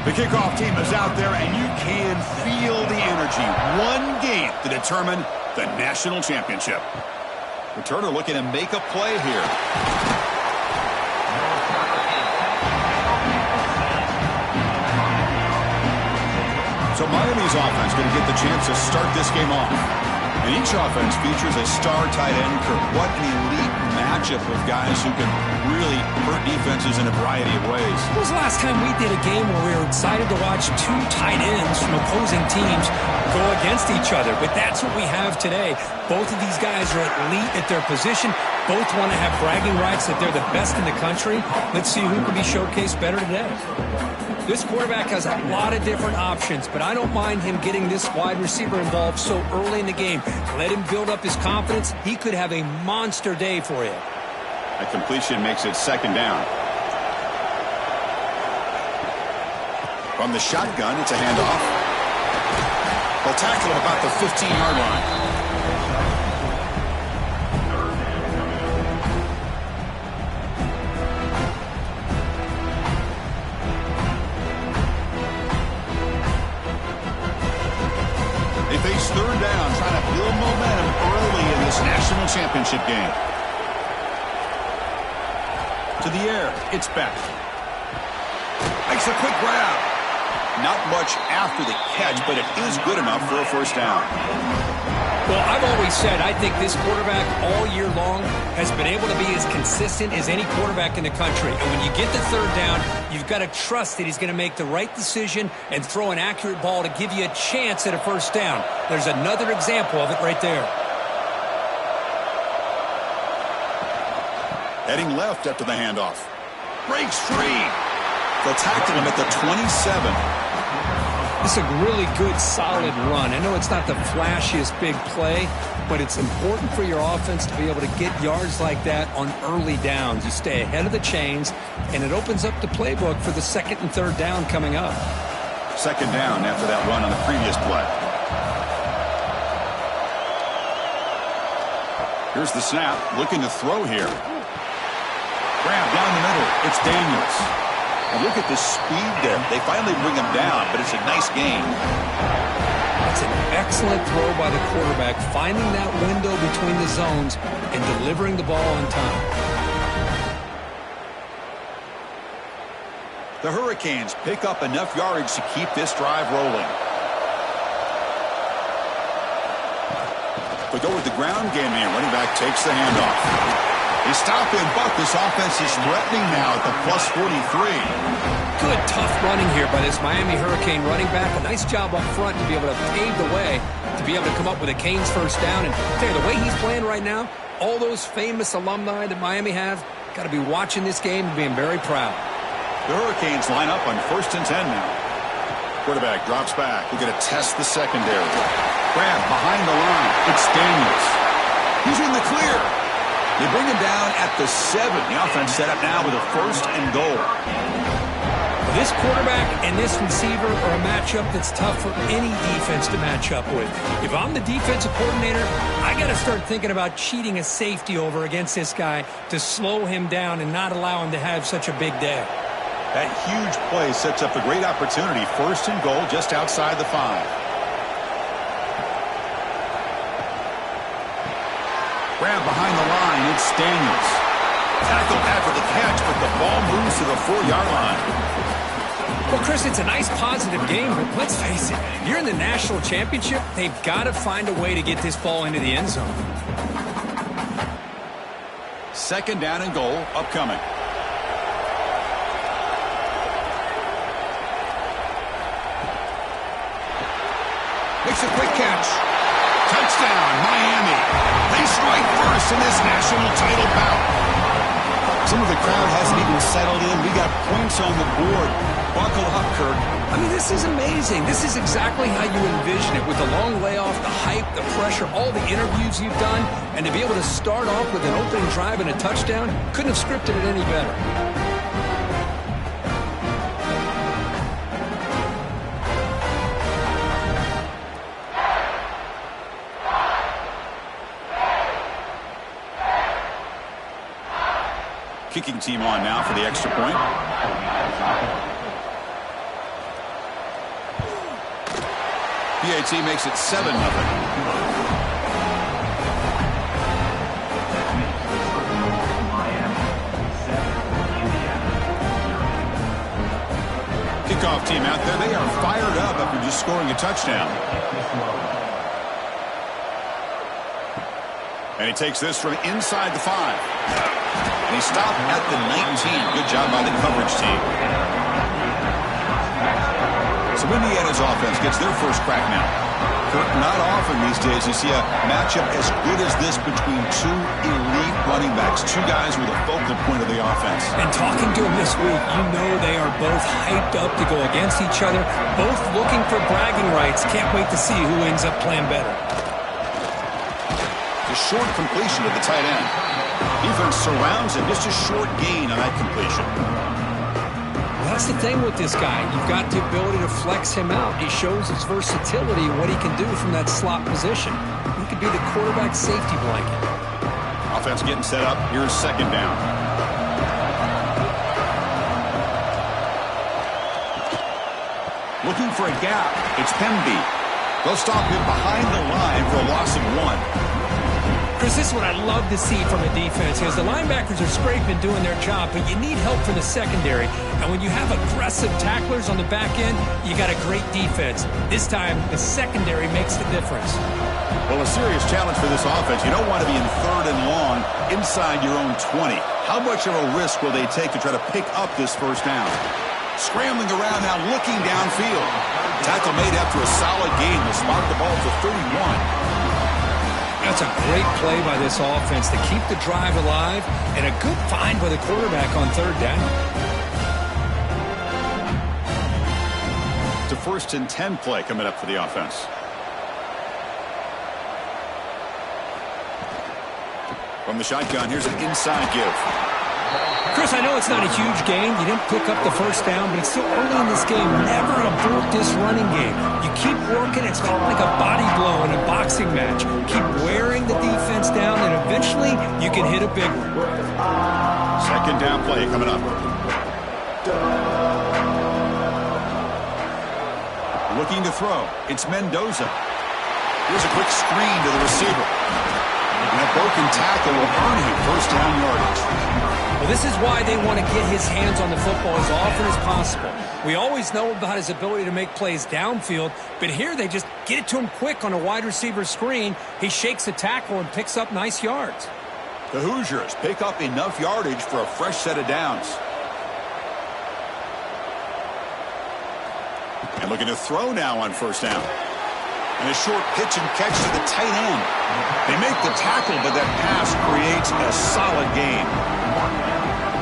The kickoff team is out there, and you can feel the energy. One game to determine the national championship. Returner looking to make a play here. So Miami's offense going to get the chance to start this game off. And each offense features a star tight end. What an elite match matchup of guys who can really hurt defenses in a variety of ways. When was the last time we did a game where we were excited to watch two tight ends from opposing teams go against each other? But that's what we have today. Both of these guys are elite at their position. Both want to have bragging rights that they're the best in the country. Let's see who can be showcased better today. This quarterback has a lot of different options, but I don't mind him getting this wide receiver involved so early in the game. Let him build up his confidence. He could have a monster day for you. A completion makes it second down. From the shotgun, it's a handoff. They'll tackle him about the 15-yard line. Third down, trying to build momentum early in this national championship game. To the air, it's Beck. Makes a quick grab. Not much after the catch, but it is good enough for a first down. Well, I've always said I think this quarterback all year long has been able to be as consistent as any quarterback in the country. And when you get the third down, you've got to trust that he's going to make the right decision and throw an accurate ball to give you a chance at a first down. There's another example of it right there. Heading left after the handoff. Breaks free. They'll tackle him at the 27. It's a really good, solid run. I know it's not the flashiest big play, but it's important for your offense to be able to get yards like that on early downs. You stay ahead of the chains, and it opens up the playbook for the second and third down coming up. Second down after that run on the previous play. Here's the snap. Looking to throw here. Grab down the middle. It's Daniels. And look at the speed there. They finally bring him down, but it's a nice game. It's an excellent throw by the quarterback, finding that window between the zones and delivering the ball on time. The Hurricanes pick up enough yardage to keep this drive rolling. They go with the ground game here. Running back takes the handoff. They stop him, but this offense is threatening now at the plus 43. Good, tough running here by this Miami Hurricane running back. A nice job up front to be able to pave the way, to be able to come up with a Canes first down. And tell you, the way he's playing right now, all those famous alumni that Miami have, got to be watching this game and being very proud. The Hurricanes line up on 1st and 10 now. Quarterback drops back. We're going to test the secondary. Grab behind the line. It's Daniels. He's in the clear. They bring him down at the 7. The offense set up now with a 1st and goal. This quarterback and this receiver are a matchup that's tough for any defense to match up with. If I'm the defensive coordinator, I got to start thinking about cheating a safety over against this guy to slow him down and not allow him to have such a big day. That huge play sets up a great opportunity. 1st and goal just outside the 5. Grab behind the line, it's Daniels. Tackled after the catch, but the ball moves to the 4-yard line. Well, Chris, it's a nice positive game, but let's face it, you're in the national championship, they've got to find a way to get this ball into the end zone. Second down and goal, upcoming. Makes a quick catch. Touchdown, Miami. They strike first in this national title bout. Some of the crowd hasn't even settled in. We got points on the board. Buckle up, Kirk. I mean, this is amazing. This is exactly how you envision it, with the long layoff, the hype, the pressure, all the interviews you've done, and to be able to start off with an opening drive and a touchdown, couldn't have scripted it any better. Kicking team on now for the extra point. PAT makes it 7-0. Kickoff team out there. They are fired up after just scoring a touchdown. And he takes this from inside the 5. And he stopped at the 19. Good job by the coverage team. So Indiana's offense gets their first crack now. Kirk, not often these days you see a matchup as good as this between two elite running backs, two guys with a focal point of the offense. And talking to them this week, you know they are both hyped up to go against each other, both looking for bragging rights. Can't wait to see who ends up playing better. The short completion to the tight end. Defense surrounds him, just a short gain on that completion. That's the thing with this guy. You've got the ability to flex him out. He shows his versatility and what he can do from that slot position. He could be the quarterback's safety blanket. Offense getting set up. Here's second down. Looking for a gap. It's Pemby. They'll stop him behind the line for a loss of 1. Chris, this is what I love to see from a defense. Because the linebackers are scraping, doing their job, but you need help from the secondary. And when you have aggressive tacklers on the back end, you got a great defense. This time, the secondary makes the difference. Well, a serious challenge for this offense. You don't want to be in 3rd and long inside your own 20. How much of a risk will they take to try to pick up this first down? Scrambling around now, looking downfield. Tackle made after a solid gain. They'll spot the ball for 31. That's a great play by this offense to keep the drive alive, and a good find by the quarterback on 3rd down. It's a 1st and 10 play coming up for the offense. From the shotgun, here's an inside give. Chris, I know it's not a huge gain. You didn't pick up the first down, but it's still early in this game. Never abort this running game. You keep working. It's kind of like a body blow in a boxing match. Keep wearing the defense down, and eventually you can hit a big one. Second down play coming up. Looking to throw. It's Mendoza. Here's a quick screen to the receiver. And a broken tackle will earn him first down yardage. Well, this is why they want to get his hands on the football as often as possible. We always know about his ability to make plays downfield, but here they just get it to him quick on a wide receiver screen. He shakes a tackle and picks up nice yards. The Hoosiers pick up enough yardage for a fresh set of downs. And looking to throw now on first down. And a short pitch and catch to the tight end. They make the tackle, but that pass creates a solid gain.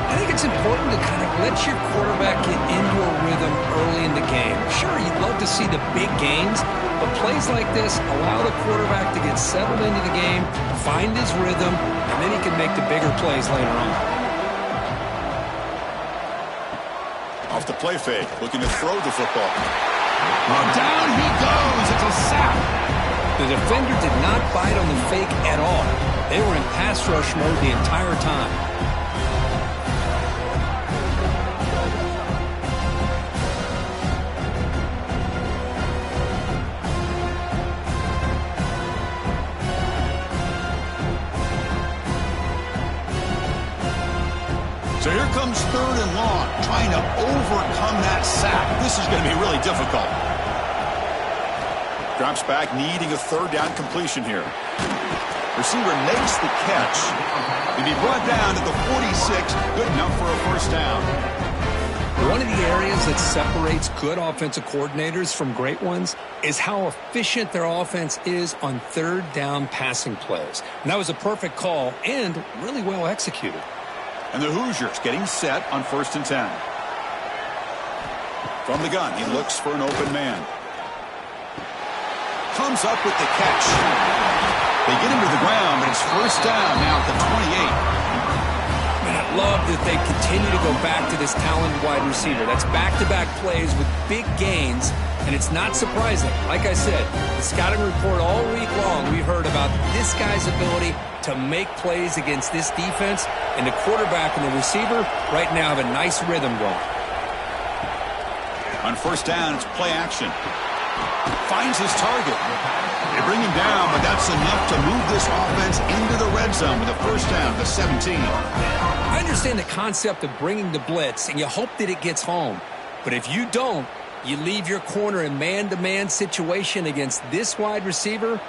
I think it's important to kind of let your quarterback get into a rhythm early in the game. Sure, you'd love to see the big gains, but plays like this allow the quarterback to get settled into the game, find his rhythm, and then he can make the bigger plays later on. Off the play fake, looking to throw the football. Well, down he goes. It's a sack. The defender did not bite on the fake at all. They were in pass rush mode the entire time. So here comes 3rd and long, trying to overcome that sack. This is going to be really difficult. Drops back, needing a 3rd down completion here. Receiver makes the catch. He'll be brought down at the 46, good enough for a first down. One of the areas that separates good offensive coordinators from great ones is how efficient their offense is on 3rd down passing plays. And that was a perfect call and really well executed. And the Hoosiers getting set on 1st and 10. From the gun, he looks for an open man. Comes up with the catch. They get him to the ground, but it's first down now at the 28. And I love that they continue to go back to this talented wide receiver. That's back-to-back plays with big gains, and it's not surprising. Like I said, the scouting report all week long, we've heard about this guy's ability to make plays against this defense, and the quarterback and the receiver right now have a nice rhythm going. On first down, it's play action. Finds his target. They bring him down, but that's enough to move this offense into the red zone with a first down to 17. I understand the concept of bringing the blitz, and you hope that it gets home. But if you don't, you leave your corner in man-to-man situation against this wide receiver,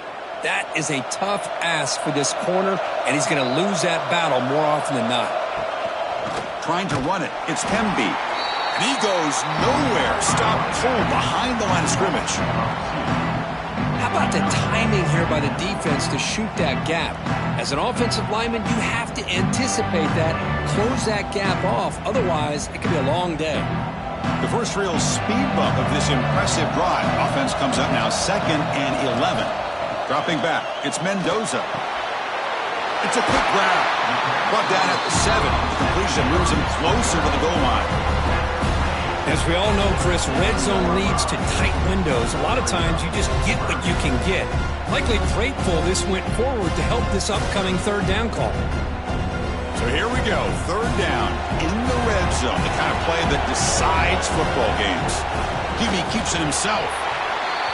That is a tough ask for this corner, and he's going to lose that battle more often than not. Trying to run it. It's Hemby. And he goes nowhere. Stop cold behind the line of scrimmage. How about the timing here by the defense to shoot that gap? As an offensive lineman, you have to anticipate that, close that gap off. Otherwise, it could be a long day. The first real speed bump of this impressive drive. Offense comes up now 2nd and 11. Dropping back, it's Mendoza. It's a quick grab. Brought down at the 7. The completion moves him closer to the goal line. As we all know, Chris, red zone leads to tight windows. A lot of times you just get what you can get. Likely grateful this went forward to help this upcoming 3rd down call. So here we go, 3rd down in the red zone, the kind of play that decides football games. DB keeps it himself.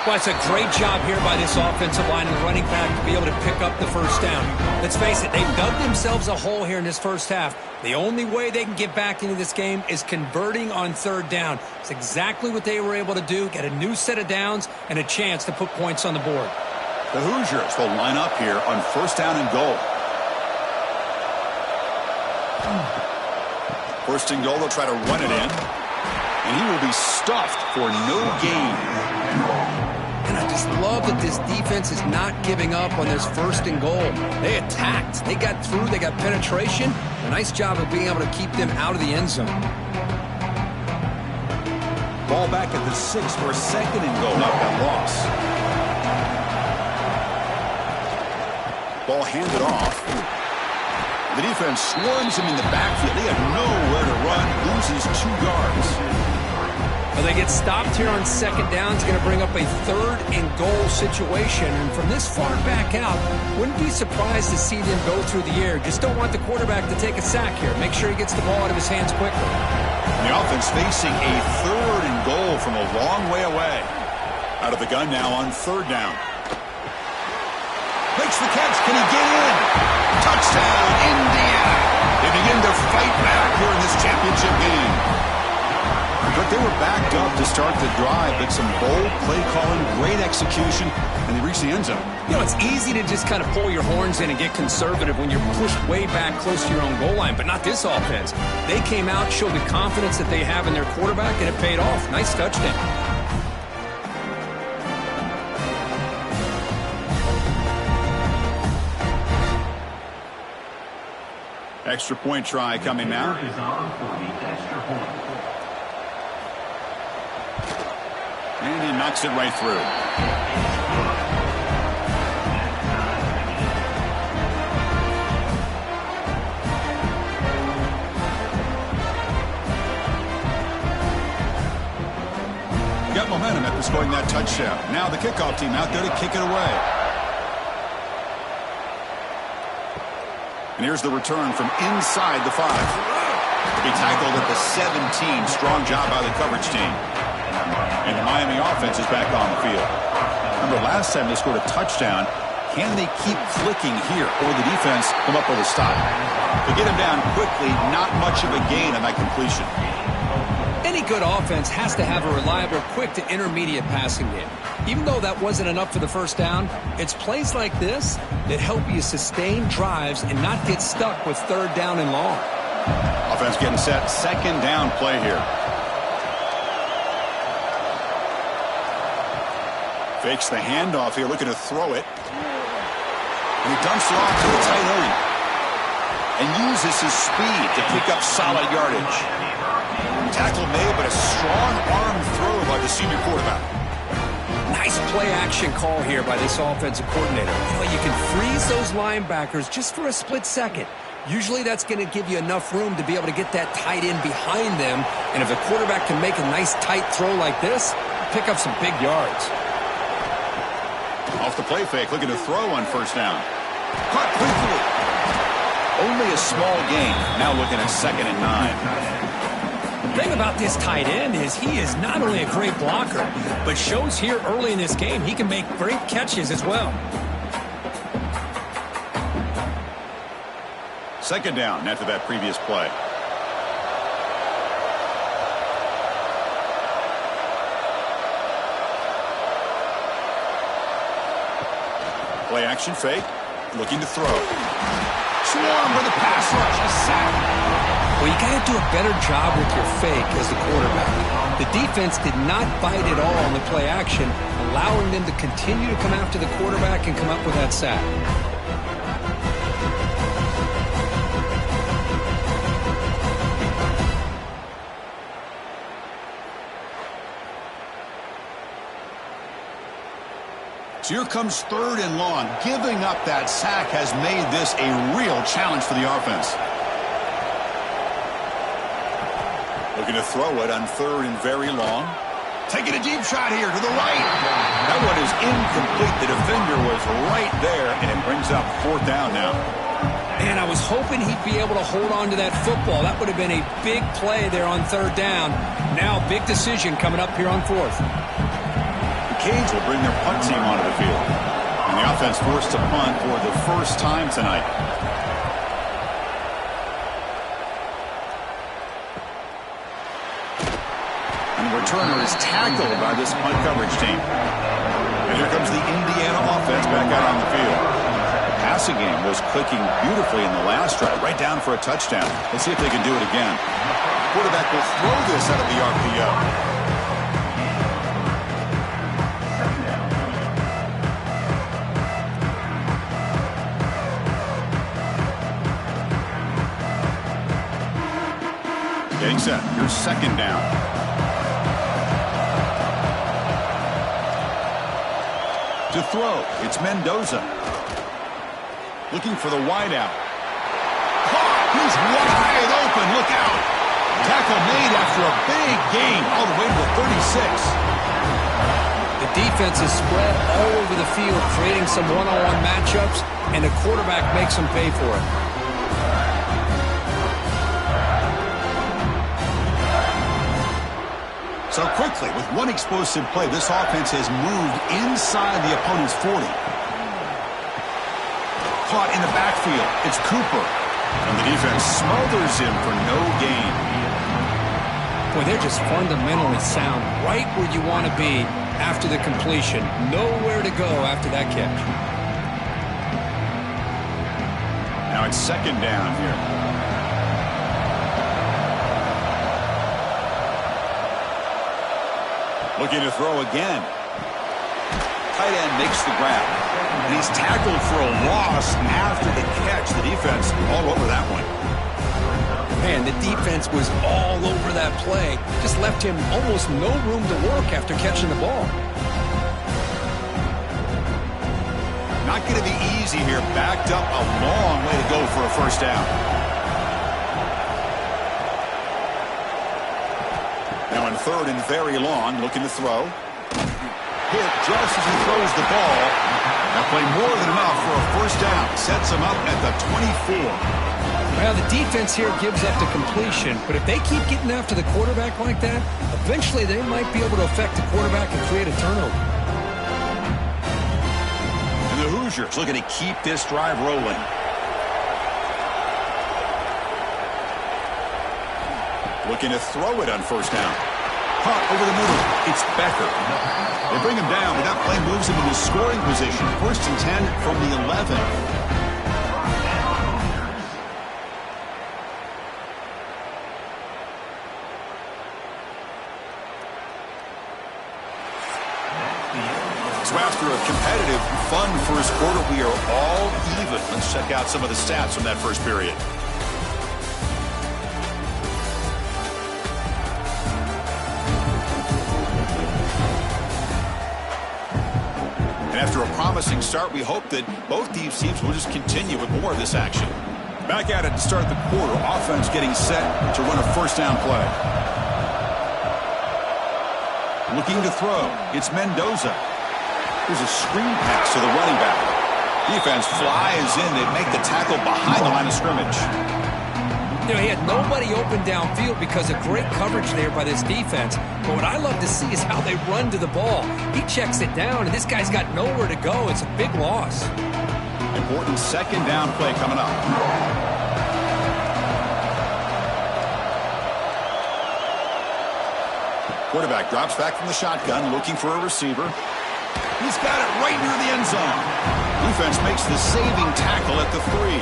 Well, it's a great job here by this offensive line and the running back to be able to pick up the 1st down. Let's face it, they've dug themselves a hole here in this first half. The only way they can get back into this game is converting on 3rd down. It's exactly what they were able to do, get a new set of downs and a chance to put points on the board. The Hoosiers will line up here on 1st down and goal. 1st and goal, they'll try to run it in. And he will be stuffed for no gain. And I just love that this defense is not giving up on this 1st and goal. They attacked. They got through. They got penetration. A nice job of being able to keep them out of the end zone. Ball back at the 6 for 2nd and goal. Not that loss. Ball handed off. The defense swarms him in the backfield. He had nowhere to run. Loses 2 yards. Well, they get stopped here on 2nd down. It's going to bring up a 3rd and goal situation. And from this far back out, wouldn't be surprised to see them go through the air. Just don't want the quarterback to take a sack here. Make sure he gets the ball out of his hands quickly. The offense facing a 3rd and goal from a long way away. Out of the gun now on 3rd down. Makes the catch. Can he get in? Touchdown, Indiana. They begin to fight back here in this championship game. But they were backed up to start the drive, but some bold play calling, great execution, and they reached the end zone. You know, it's easy to just kind of pull your horns in and get conservative when you're pushed way back close to your own goal line, but not this offense. They came out, showed the confidence that they have in their quarterback, and it paid off. Nice touchdown. Extra point try coming now. And he knocks it right through. Got momentum after scoring that touchdown. Now the kickoff team out there to kick it away. And here's the return from inside the 5. To be tackled at the 17. Strong job by the coverage team. And the Miami offense is back on the field. Remember, last time they scored a touchdown. Can they keep clicking here, or the defense come up with a stop? To get him down quickly, not much of a gain on that completion. Any good offense has to have a reliable, quick to intermediate passing game. Even though that wasn't enough for the 1st down, it's plays like this that help you sustain drives and not get stuck with 3rd down and long. Offense getting set. 2nd down play here. Fakes the handoff here, looking to throw it. And he dumps it off to the tight end. And uses his speed to pick up solid yardage. Tackle made, but a strong arm throw by the senior quarterback. Nice play-action call here by this offensive coordinator. You know, you can freeze those linebackers just for a split second. Usually that's going to give you enough room to be able to get that tight end behind them. And if the quarterback can make a nice tight throw like this, pick up some big yards. Off the play fake, looking to throw on 1st down. Caught quickly. Only a small gain. Now looking at 2nd and 9. The thing about this tight end is he is not only a great blocker, but shows here early in this game he can make great catches as well. 2nd down after that previous play. Play action fake. Looking to throw. Swarm with a pass rush. A sack. Well, you got to do a better job with your fake as the quarterback. The defense did not bite at all on the play action, allowing them to continue to come after the quarterback and come up with that sack. So here comes 3rd and long. Giving up that sack has made this a real challenge for the offense. Looking to throw it on 3rd and very long. Taking a deep shot here to the right. That one is incomplete. The defender was right there, and it brings up 4th down now. And I was hoping he'd be able to hold on to that football. That would have been a big play there on 3rd down. Now, big decision coming up here on 4th. Canes will bring their punt team onto the field. And the offense forced to punt for the first time tonight. And the returner is tackled by this punt coverage team. And here comes the Indiana offense back out on the field. The passing game was clicking beautifully in the last drive, right down for a touchdown. Let's see if they can do it again. Quarterback will throw this out of the RPO. Getting set. Here's 2nd down. To throw, it's Mendoza. Looking for the wideout. He's wide open. Look out. Tackle made after a big gain all the way to the 36. The defense is spread all over the field, creating some one-on-one matchups, and the quarterback makes them pay for it. So quickly, with one explosive play, this offense has moved inside the opponent's 40. Caught in the backfield. It's Cooper. And the defense smothers him for no gain. Boy, they're just fundamentally sound right where you want to be after the completion. Nowhere to go after that catch. Now it's 2nd down here. Looking to throw again. Tight end makes the grab. And he's tackled for a loss after the catch. The defense all over that one. Man, the defense was all over that play. Just left him almost no room to work after catching the ball. Not going to be easy here. Backed up a long way to go for a 1st down. Now in 3rd and very long, looking to throw. Hit just as he throws the ball. That play more than enough for a 1st down. Sets him up at the 24. Well, the defense here gives up the completion, but if they keep getting after the quarterback like that, eventually they might be able to affect the quarterback and create a turnover. And the Hoosiers looking to keep this drive rolling. Looking to throw it on 1st down. Caught over the middle. It's Becker. They bring him down, but that play moves him into scoring position. 1st and 10 from the 11. So after a competitive, fun first quarter, we are all even. Let's check out some of the stats from that first period. And after a promising start, we hope that both these teams will just continue with more of this action. Back at it to start the quarter. Offense getting set to run a 1st down play. Looking to throw. It's Mendoza. Here's a screen pass to the running back. Defense flies in. They make the tackle behind the line of scrimmage. You know, he had nobody open downfield because of great coverage there by this defense. But what I love to see is how they run to the ball. He checks it down, and this guy's got nowhere to go. It's a big loss. Important 2nd down play coming up. Quarterback drops back from the shotgun, looking for a receiver. He's got it right near the end zone. Defense makes the saving tackle at the 3.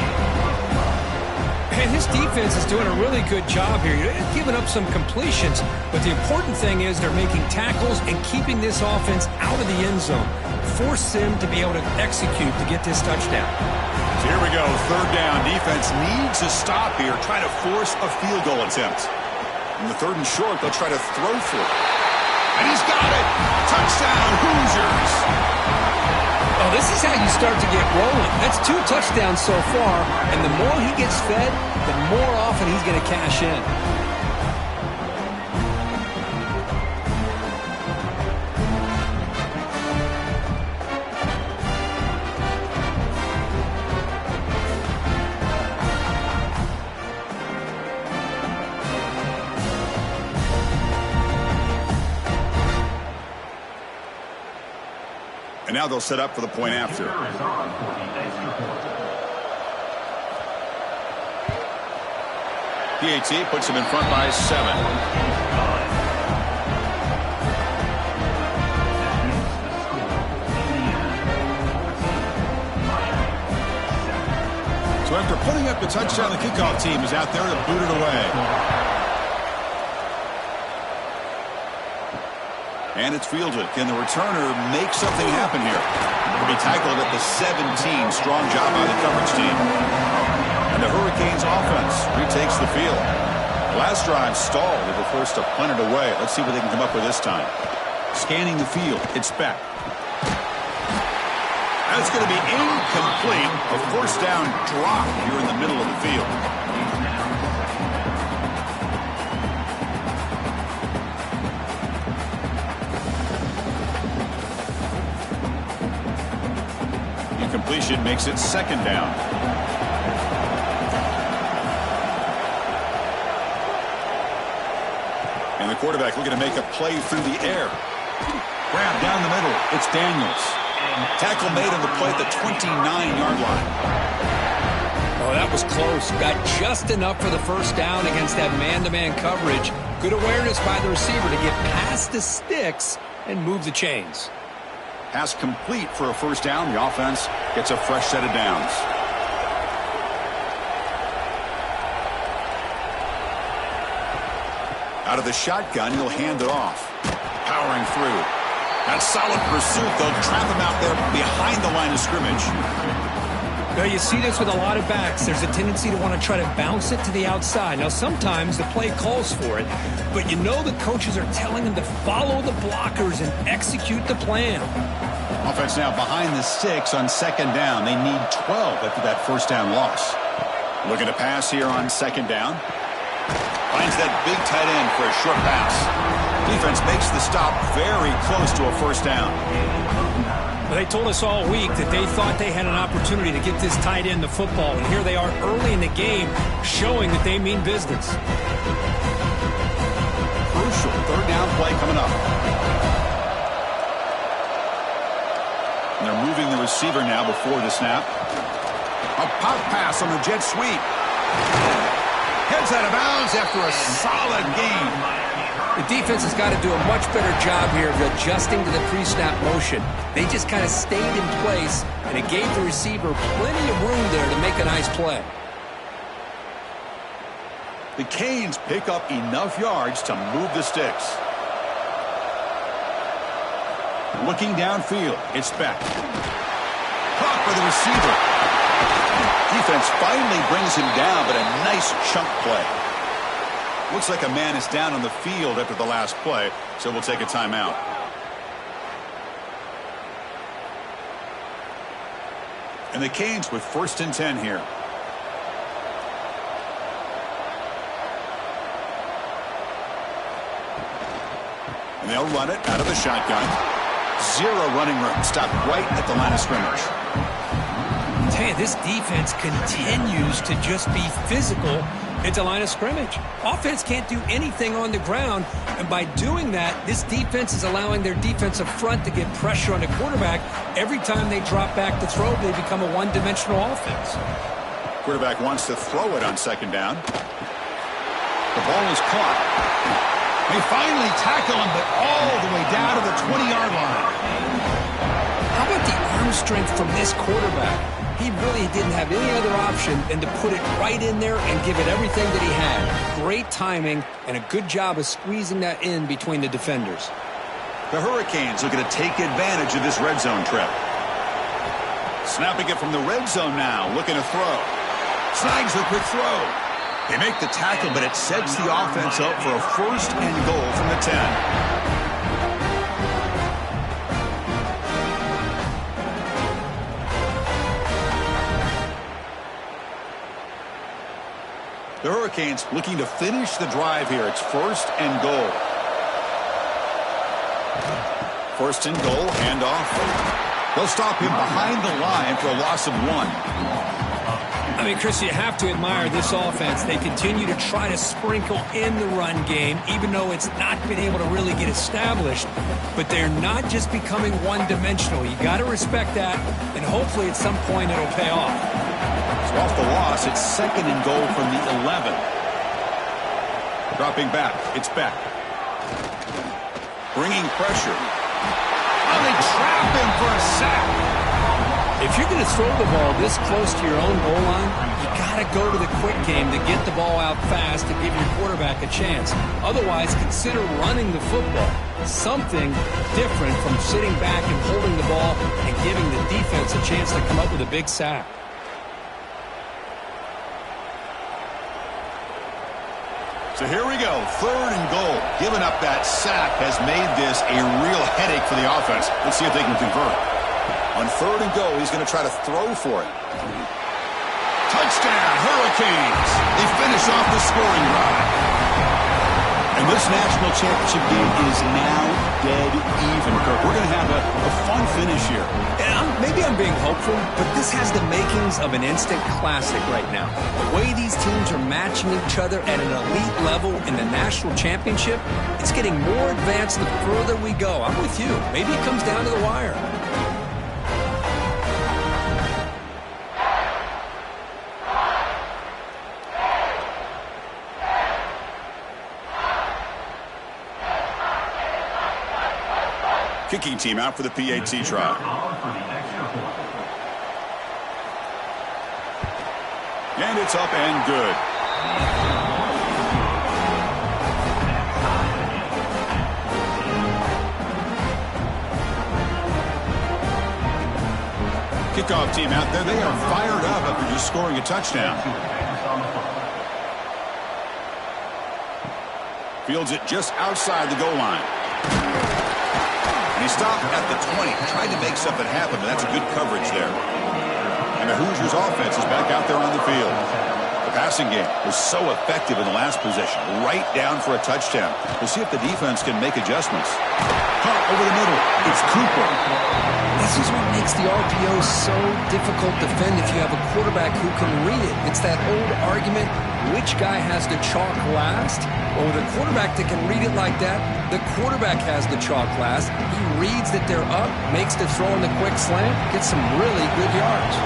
And his defense is doing a really good job here. They're giving up some completions, but the important thing is they're making tackles and keeping this offense out of the end zone. Force him to be able to execute to get this touchdown. So here we go, 3rd down. Defense needs a stop here, try to force a field goal attempt. In the 3rd and short, they'll try to throw for it. And he's got it! Touchdown, Hoosiers! Oh, this is how you start to get rolling. That's 2 touchdowns so far, and the more he gets fed, the more often he's going to cash in. And now they'll set up for the point after. PAT puts him in front by 7. So after putting up the touchdown, the kickoff team is out there to boot it away. And it's fielded. Can the returner make something happen here? He'll be tackled at the 17. Strong job by the coverage team. And the Hurricanes offense retakes the field. The last drive stalled. They were forced to punt it away. Let's see what they can come up with this time. Scanning the field. It's back. That's going to be incomplete. A first down drop here in the middle of the field. Completion makes it 2nd down. And the quarterback looking to make a play through the air. Grab down the middle. It's Daniels. Tackle made on the play at the 29-yard line. Oh, that was close. Got just enough for the first down against that man-to-man coverage. Good awareness by the receiver to get past the sticks and move the chains. Pass complete for a first down. The offense gets a fresh set of downs. Out of the shotgun, he'll hand it off. Powering through. That's solid pursuit. They'll trap him out there behind the line of scrimmage. Now, you see this with a lot of backs. There's a tendency to want to try to bounce it to the outside. Now, sometimes the play calls for it, but you know the coaches are telling them to follow the blockers and execute the plan. Offense now behind the 6 on 2nd down. They need 12 after that first down loss. Looking to pass here on 2nd down. Finds that big tight end for a short pass. Defense makes the stop very close to a first down. Well, they told us all week that they thought they had an opportunity to get this tight end the football, and here they are early in the game showing that they mean business. Crucial 3rd down play coming up. And they're moving the receiver now before the snap. A pop pass on the jet sweep. Heads out of bounds after a solid gain. The defense has got to do a much better job here of adjusting to the pre-snap motion. They just kind of stayed in place, and it gave the receiver plenty of room there to make a nice play. The Canes pick up enough yards to move the sticks. Looking downfield, it's Beck. Caught by the receiver. Defense finally brings him down, but a nice chunk play. Looks like a man is down on the field after the last play, so we'll take a timeout. And the Canes with 1st and 10 here. And they'll run it out of the shotgun. 0 running room. Stopped right at the line of scrimmage. Hey, this defense continues to just be physical at the line of scrimmage. Offense can't do anything on the ground, and by doing that, this defense is allowing their defensive front to get pressure on the quarterback. Every time they drop back to throw, they become a one-dimensional offense. Quarterback wants to throw it on 2nd down. The ball is caught. They finally tackle him, but all the way down to the 20-yard line. strength from this quarterback. He really didn't have any other option than to put it right in there and give it everything that he had. Great timing and a good job of squeezing that in between the defenders. The Hurricanes looking to take advantage of this red zone trip. Snapping it from the red zone now, looking to throw. Snags the quick throw. They make the tackle, but it sets the offense up for a first and goal from the 10. The Hurricanes looking to finish the drive here. It's first and goal. First and goal, handoff. They'll stop him behind the line for a loss of 1. I mean, Chris, you have to admire this offense. They continue to try to sprinkle in the run game, even though it's not been able to really get established. But they're not just becoming one-dimensional. You got to respect that, and hopefully at some point it'll pay off. So off the loss, it's second and goal from the 11. Dropping back, it's Beck. Bringing pressure. Oh, they trap him for a sack. If you're going to throw the ball this close to your own goal line, you got to go to the quick game to get the ball out fast to give your quarterback a chance. Otherwise, consider running the football. Something different from sitting back and holding the ball and giving the defense a chance to come up with a big sack. So here we go, third and goal. Giving up that sack has made this a real headache for the offense. Let's see if they can convert. On third and goal, he's going to try to throw for it. Touchdown, Hurricanes! They finish off the scoring drive. And this national championship game is now dead even, Kirk. We're going to have a fun finish here. And maybe I'm being hopeful, but this has the makings of an instant classic right now. The way these teams are matching each other at an elite level in the national championship, it's getting more advanced the further we go. I'm with you. Maybe it comes down to the wire. Kicking team out for the PAT try. And it's up and good. Kickoff team out there. They are fired up after just scoring a touchdown. Fields it just outside the goal line. He stopped at the 20, tried to make something happen, but that's a good coverage there. And the Hoosiers offense is back out there on the field. The passing game was so effective in the last possession, right down for a touchdown. We'll see if the defense can make adjustments. Caught over the middle. It's Cooper. This is what makes the RPO so difficult to defend if you have a quarterback who can read it. It's that old argument, which guy has the chalk last? Well, with a quarterback that can read it like that, the quarterback has the chalk last. He reads that they're up, makes the throw in the quick slant, gets some really good yards.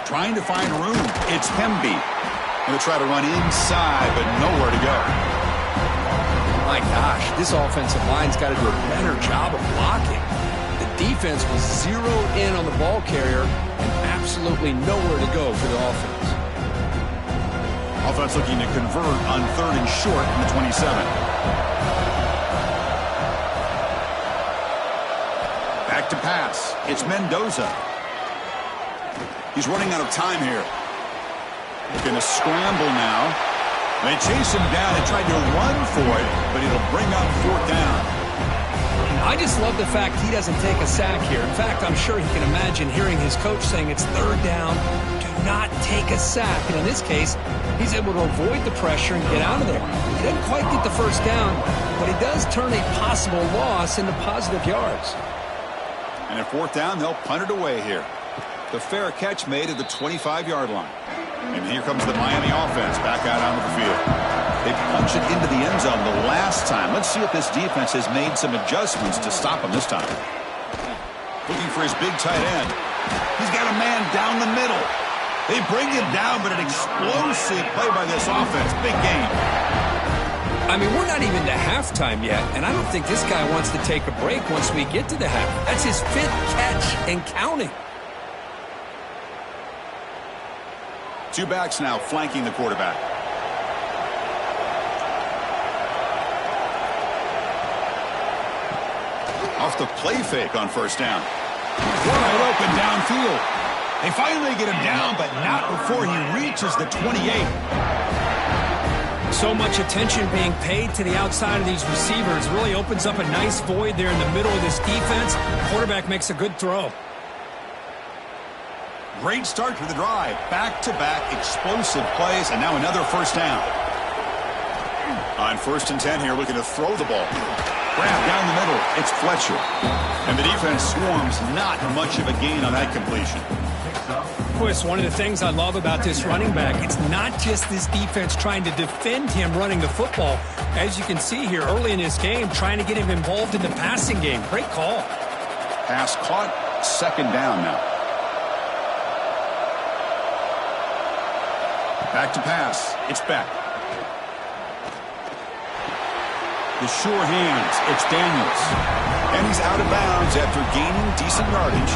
Trying to find room. It's Hemby. Going to try to run inside, but nowhere to go. My gosh, this offensive line's got to do a better job of blocking. The defense was zeroed in on the ball carrier and absolutely nowhere to go for the offense. Offense looking to convert on third and short in the 27. Back to pass. It's Mendoza. He's running out of time here. Looking to scramble now. They chase him down and tried to run for it, but it'll bring up fourth down. I just love the fact he doesn't take a sack here. In fact, I'm sure he can imagine hearing his coach saying it's third down, do not take a sack. And in this case, he's able to avoid the pressure and get out of there. He doesn't quite get the first down, but he does turn a possible loss into positive yards. And at fourth down, they'll punt it away here. The fair catch made at the 25-yard line. And here comes the Miami offense back out onto the field. They punched it into the end zone the last time. Let's see if this defense has made some adjustments to stop him this time. Looking for his big tight end. He's got a man down the middle. They bring him down, but an explosive play by this offense. Big game. I mean, we're not even to halftime yet, and I don't think this guy wants to take a break once we get to the half. That's his 5th catch and counting. 2 backs now flanking the quarterback. Off the play fake on first down. Wide open downfield. They finally get him down, but not before he reaches the 28. So much attention being paid to the outside of these receivers really opens up a nice void there in the middle of this defense. Quarterback makes a good throw. Great start to the drive. Back-to-back explosive plays, and now another first down. On 1st and 10 here, looking to throw the ball. Grab down the middle. It's Fletcher. And the defense swarms. Not much of a gain on that completion. Chris, one of the things I love about this running back, it's not just this defense trying to defend him running the football. As you can see here early in this game, trying to get him involved in the passing game. Great call. Pass caught. 2nd down now. Back to pass. It's Beck. The sure hands. It's Daniels. And he's out of bounds after gaining decent yardage.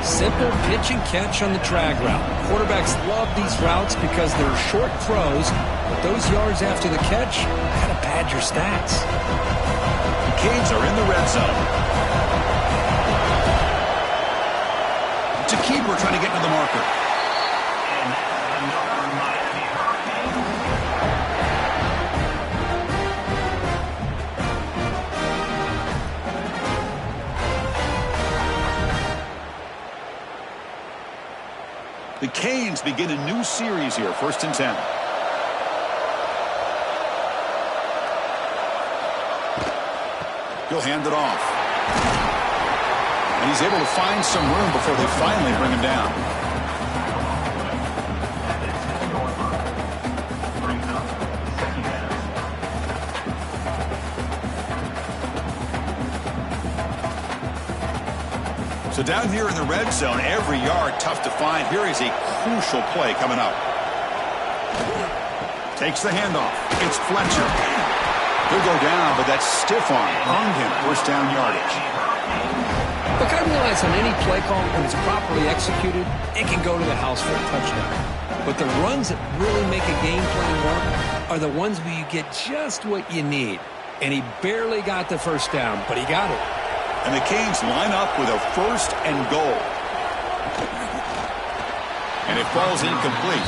Simple pitch and catch on the drag route. Quarterbacks love these routes because they're short throws, but those yards after the catch kind of pad your stats. The Canes are in the red zone. To keeper trying to get to the marker. The Canes begin a new series here, 1st and 10. He'll hand it off. And he's able to find some room before they finally bring him down. So down here in the red zone, every yard tough to find. Here is a crucial play coming up. Takes the handoff. It's Fletcher. He'll go down, but that stiff arm earned him 1st down yardage. Look, I realize on any play call, when it's properly executed, it can go to the house for a touchdown. But the runs that really make a game plan work are the ones where you get just what you need. And he barely got the 1st down, but he got it. And the Canes line up with a 1st and goal. And it falls incomplete.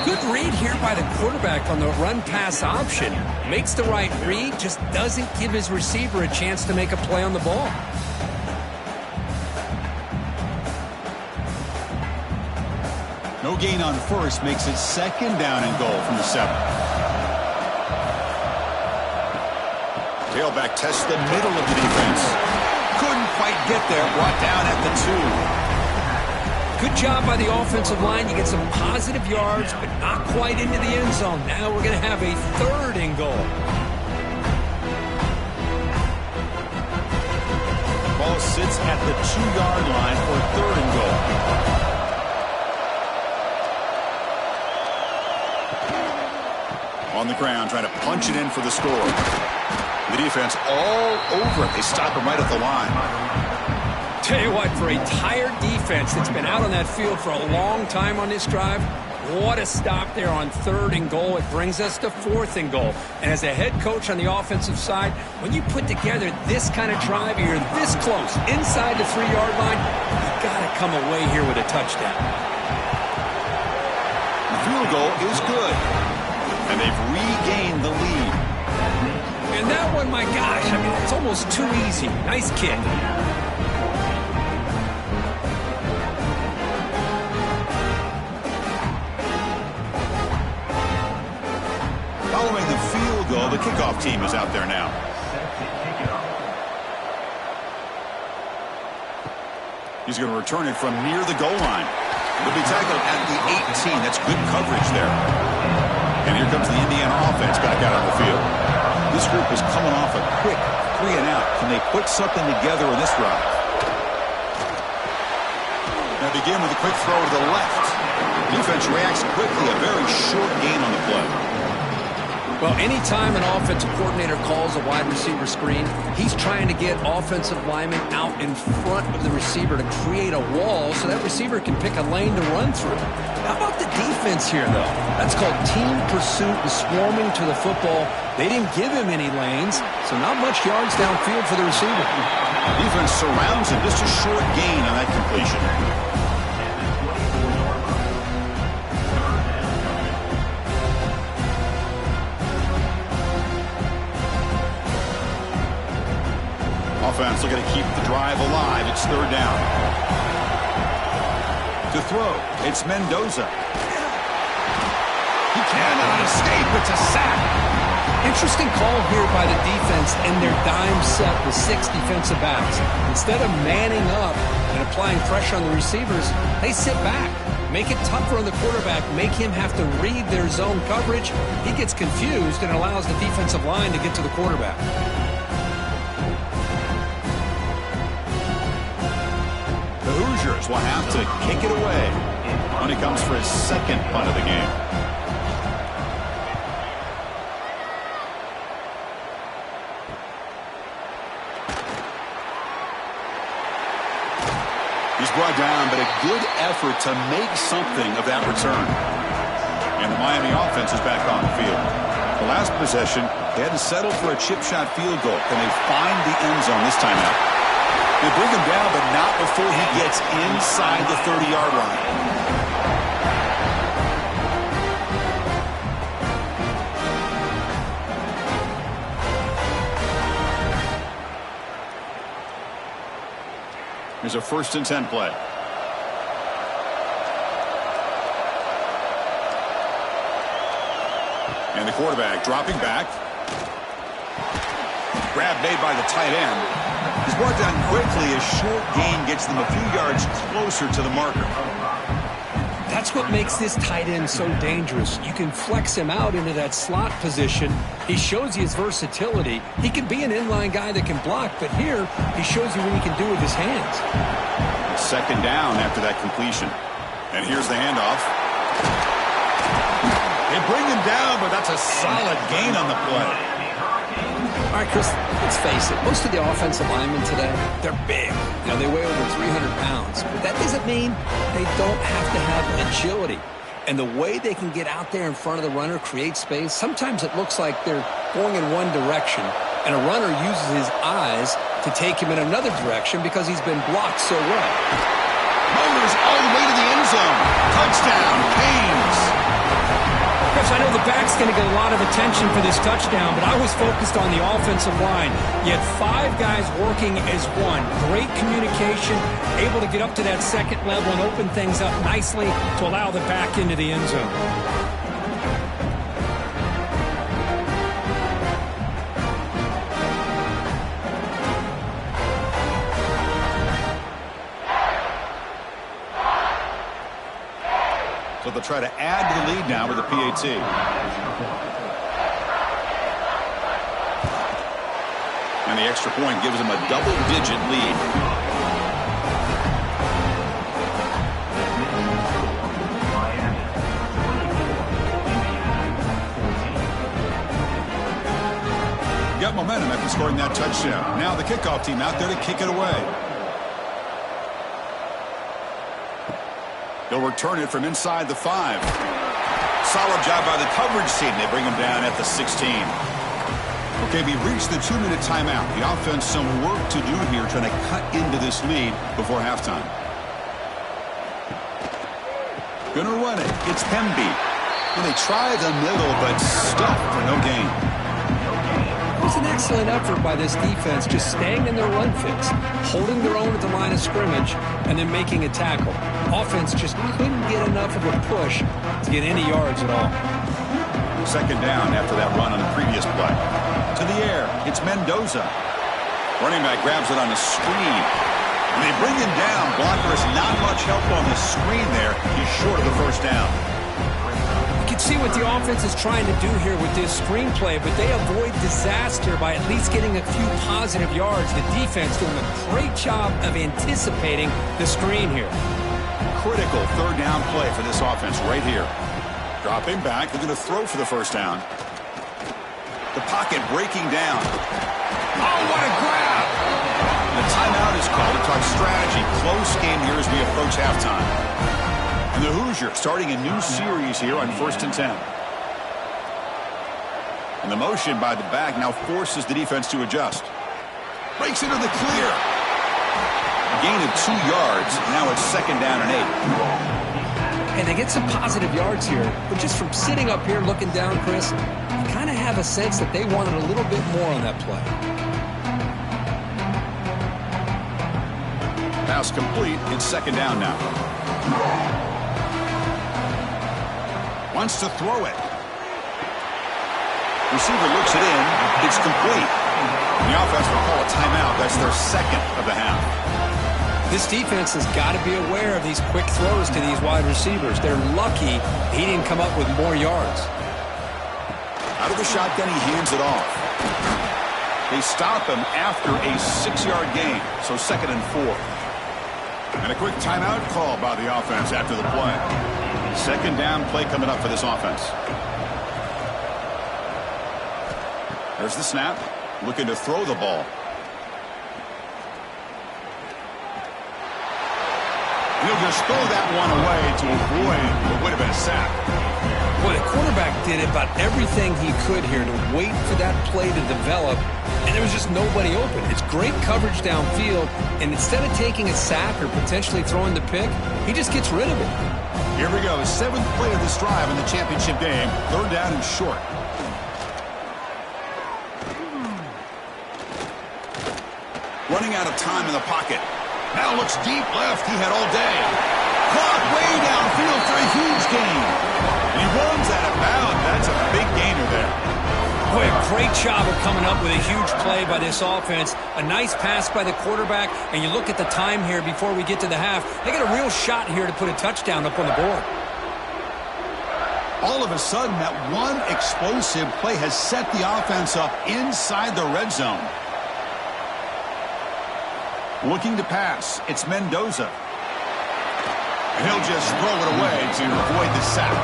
Good read here by the quarterback on the run-pass option. Makes the right read, just doesn't give his receiver a chance to make a play on the ball. No gain on 1st makes it 2nd down and goal from the 7. Tailback tests the middle of the defense. Couldn't quite get there. Brought down at the 2. Good job by the offensive line. You get some positive yards, but not quite into the end zone. Now we're going to have a 3rd and goal. Ball sits at the 2-yard line for 3rd and goal. On the ground, trying to punch it in for the score. The defense all over it. They stop him right at the line. Tell you what, for a tired defense that's been out on that field for a long time on this drive, what a stop there on 3rd and goal. It brings us to 4th and goal. And as a head coach on the offensive side, when you put together this kind of drive, you're this close, inside the 3-yard line, you got to come away here with a touchdown. The field goal is good. And they've regained the lead. And that one, my gosh, I mean, it's almost too easy. Nice kick. Following the field goal, the kickoff team is out there now. He's going to return it from near the goal line. He'll be tackled at the 18. That's good coverage there. And here comes the Indiana offense back out on the field. This group is coming off a quick 3-and-out. Can they put something together in this drive? Now begin with a quick throw to the left. Defense reacts quickly. A very short gain on the play. Well, anytime an offensive coordinator calls a wide receiver screen, he's trying to get offensive linemen out in front of the receiver to create a wall so that receiver can pick a lane to run through. How about the defense here, though? That's called team pursuit and swarming to the football. They didn't give him any lanes, so not much yards downfield for the receiver. Defense surrounds him. Just a short gain on that completion. Offense looking to keep the drive alive. It's third down. To throw, it's Mendoza. He cannot escape. It's a sack. Interesting call here by the defense in their dime set with 6 defensive backs. Instead of manning up and applying pressure on the receivers, they sit back. Make it tougher on the quarterback. Make him have to read their zone coverage. He gets confused and allows the defensive line to get to the quarterback. The Hoosiers will have to kick it away when he comes for his second punt of the game. He's brought down, but a good effort to make something of that return. And the Miami offense is back on the field. The last possession, they had to settle for a chip shot field goal. Can they find the end zone this time out? They bring him down, but not before he gets inside the 30-yard line. Here's a 1st and 10 play. And the quarterback dropping back. Grab made by the tight end. He's brought down quickly. A short gain gets them a few yards closer to the marker. That's what makes this tight end so dangerous. You can flex him out into that slot position. He shows you his versatility. He can be an inline guy that can block, but here he shows you what he can do with his hands. Second down after that completion. And here's the handoff. They bring him down, but that's a solid gain on the play. All right, Chris, let's face it. Most of the offensive linemen today, they're big. You know, they weigh over 300 pounds. But that doesn't mean they don't have to have agility. And the way they can get out there in front of the runner, create space, sometimes it looks like they're going in one direction, and a runner uses his eyes to take him in another direction because he's been blocked so well. Motors all the way to the end zone. Touchdown, Canes. Chris, I know the back's going to get a lot of attention for this touchdown, but I was focused on the offensive line. You had 5 guys working as one. Great communication, able to get up to that second level and open things up nicely to allow the back into the end zone. So they'll try to add to the lead now with a PAT. And the extra point gives them a double-digit lead. Got momentum after scoring that touchdown. Now the kickoff team out there to kick it away. They'll return it from inside the 5. Solid job by the coverage team. They bring him down at the 16. Okay, we reached the 2-minute timeout. The offense some work to do here trying to cut into this lead before halftime. Gonna run it. It's Pemby. Well, they try the middle, but stuffed for no gain. It was an excellent effort by this defense, just staying in their run fits, holding their own at the line of scrimmage, and then making a tackle. Offense just couldn't get enough of a push to get any yards at all. Second down after that run on the previous play. To the air, it's Mendoza. Running back grabs it on the screen. And they bring him down. Blocker is not much help on the screen there. He's short of the first down. You can see what the offense is trying to do here with this screenplay, but they avoid disaster by at least getting a few positive yards. The defense doing a great job of anticipating the screen here. Critical third down play for this offense right here. Dropping back, they're going to throw for the first down. The pocket breaking down. Oh, what a grab! The timeout is called to talk strategy. Close game here as we approach halftime. And the Hoosiers starting a new series here on 1st and 10. And the motion by the back now forces the defense to adjust. Breaks into the clear. A gain of 2 yards. Now it's 2nd down and 8. And they get some positive yards here, but just from sitting up here looking down, Chris, you kind of have a sense that they wanted a little bit more on that play. Pass complete. It's 2nd down now. Wants to throw it. Receiver looks it in. It's complete. The offense will call a timeout. That's their 2nd of the half. This defense has got to be aware of these quick throws to these wide receivers. They're lucky he didn't come up with more yards. Out of the shotgun, he hands it off. They stop him after a 6-yard gain, so 2nd and 4. And a quick timeout call by the offense after the play. 2nd down play coming up for this offense. There's the snap. Looking to throw the ball. He'll just throw that one away to avoid what would have been a sack. Boy, the quarterback did about everything he could here to wait for that play to develop, and there was just nobody open. It's great coverage downfield, and instead of taking a sack or potentially throwing the pick, he just gets rid of it. Here we go. 7th play of this drive in the championship game. 3rd down and short. Running out of time in the pocket. Now looks deep left. He had all day. Caught way downfield for a huge gain. And he runs out of bounds. That's a big gainer there. Boy, a great job of coming up with a huge play by this offense. A nice pass by the quarterback. And you look at the time here before we get to the half. They got a real shot here to put a touchdown up on the board. All of a sudden, that one explosive play has set the offense up inside the red zone. Looking to pass. It's Mendoza. And he'll just throw it away to avoid the sack.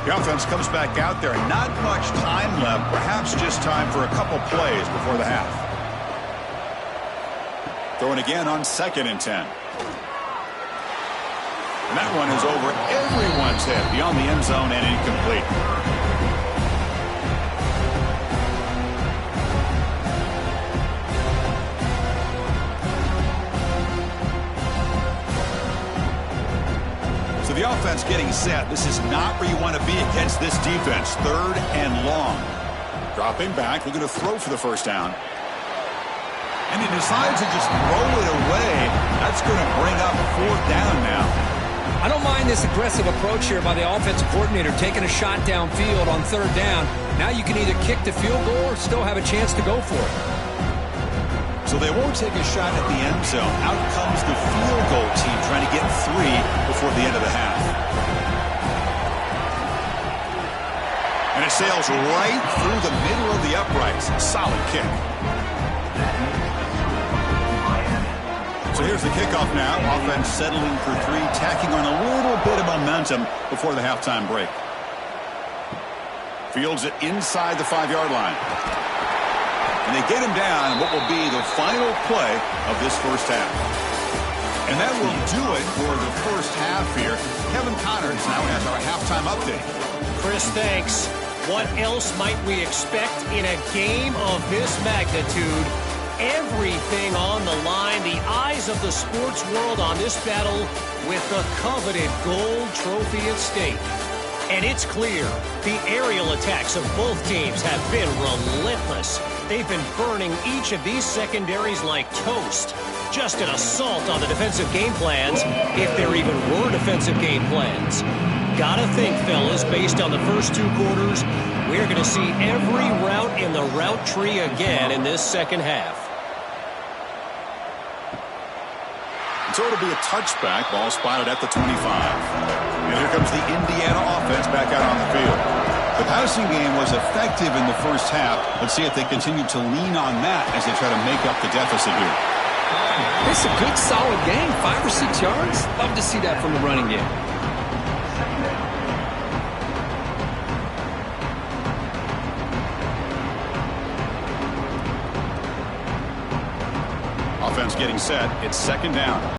The offense comes back out there. Not much time left. Perhaps just time for a couple plays before the half. Throwing again on 2nd and 10. And that one is over everyone's head beyond the end zone and incomplete. So the offense getting set. This is not where you want to be against this defense. 3rd and long. Dropping back, looking to throw for the 1st down. And he decides to just throw it away. That's going to bring up 4th down now. I don't mind this aggressive approach here by the offensive coordinator, taking a shot downfield on 3rd down. Now you can either kick the field goal or still have a chance to go for it. So they won't take a shot at the end zone. Out comes the field goal team trying to get 3 before the end of the half. And it sails right through the middle of the uprights. Solid kick. So here's the kickoff now. Offense settling for 3, tacking on a little bit of momentum before the halftime break. Fields it inside the 5-yard line. And they get him down in what will be the final play of this 1st half. And that will do it for the 1st half here. Kevin Connors now has our halftime update. Chris, thanks. What else might we expect in a game of this magnitude? Everything on the line, the eyes of the sports world on this battle with the coveted gold trophy at stake. And it's clear the aerial attacks of both teams have been relentless. They've been burning each of these secondaries like toast. Just an assault on the defensive game plans, if there even were defensive game plans. Gotta think, fellas, based on the first 2 quarters, we're going to see every route in the route tree again in this 2nd half. So it'll be a touchback. Ball spotted at the 25. And here comes the Indiana offense back out on the field. The passing game was effective in the first half. Let's see if they continue to lean on that as they try to make up the deficit here. It's a good, solid game. 5 or 6 yards. Love to see that from the running game. Offense getting set. It's second down.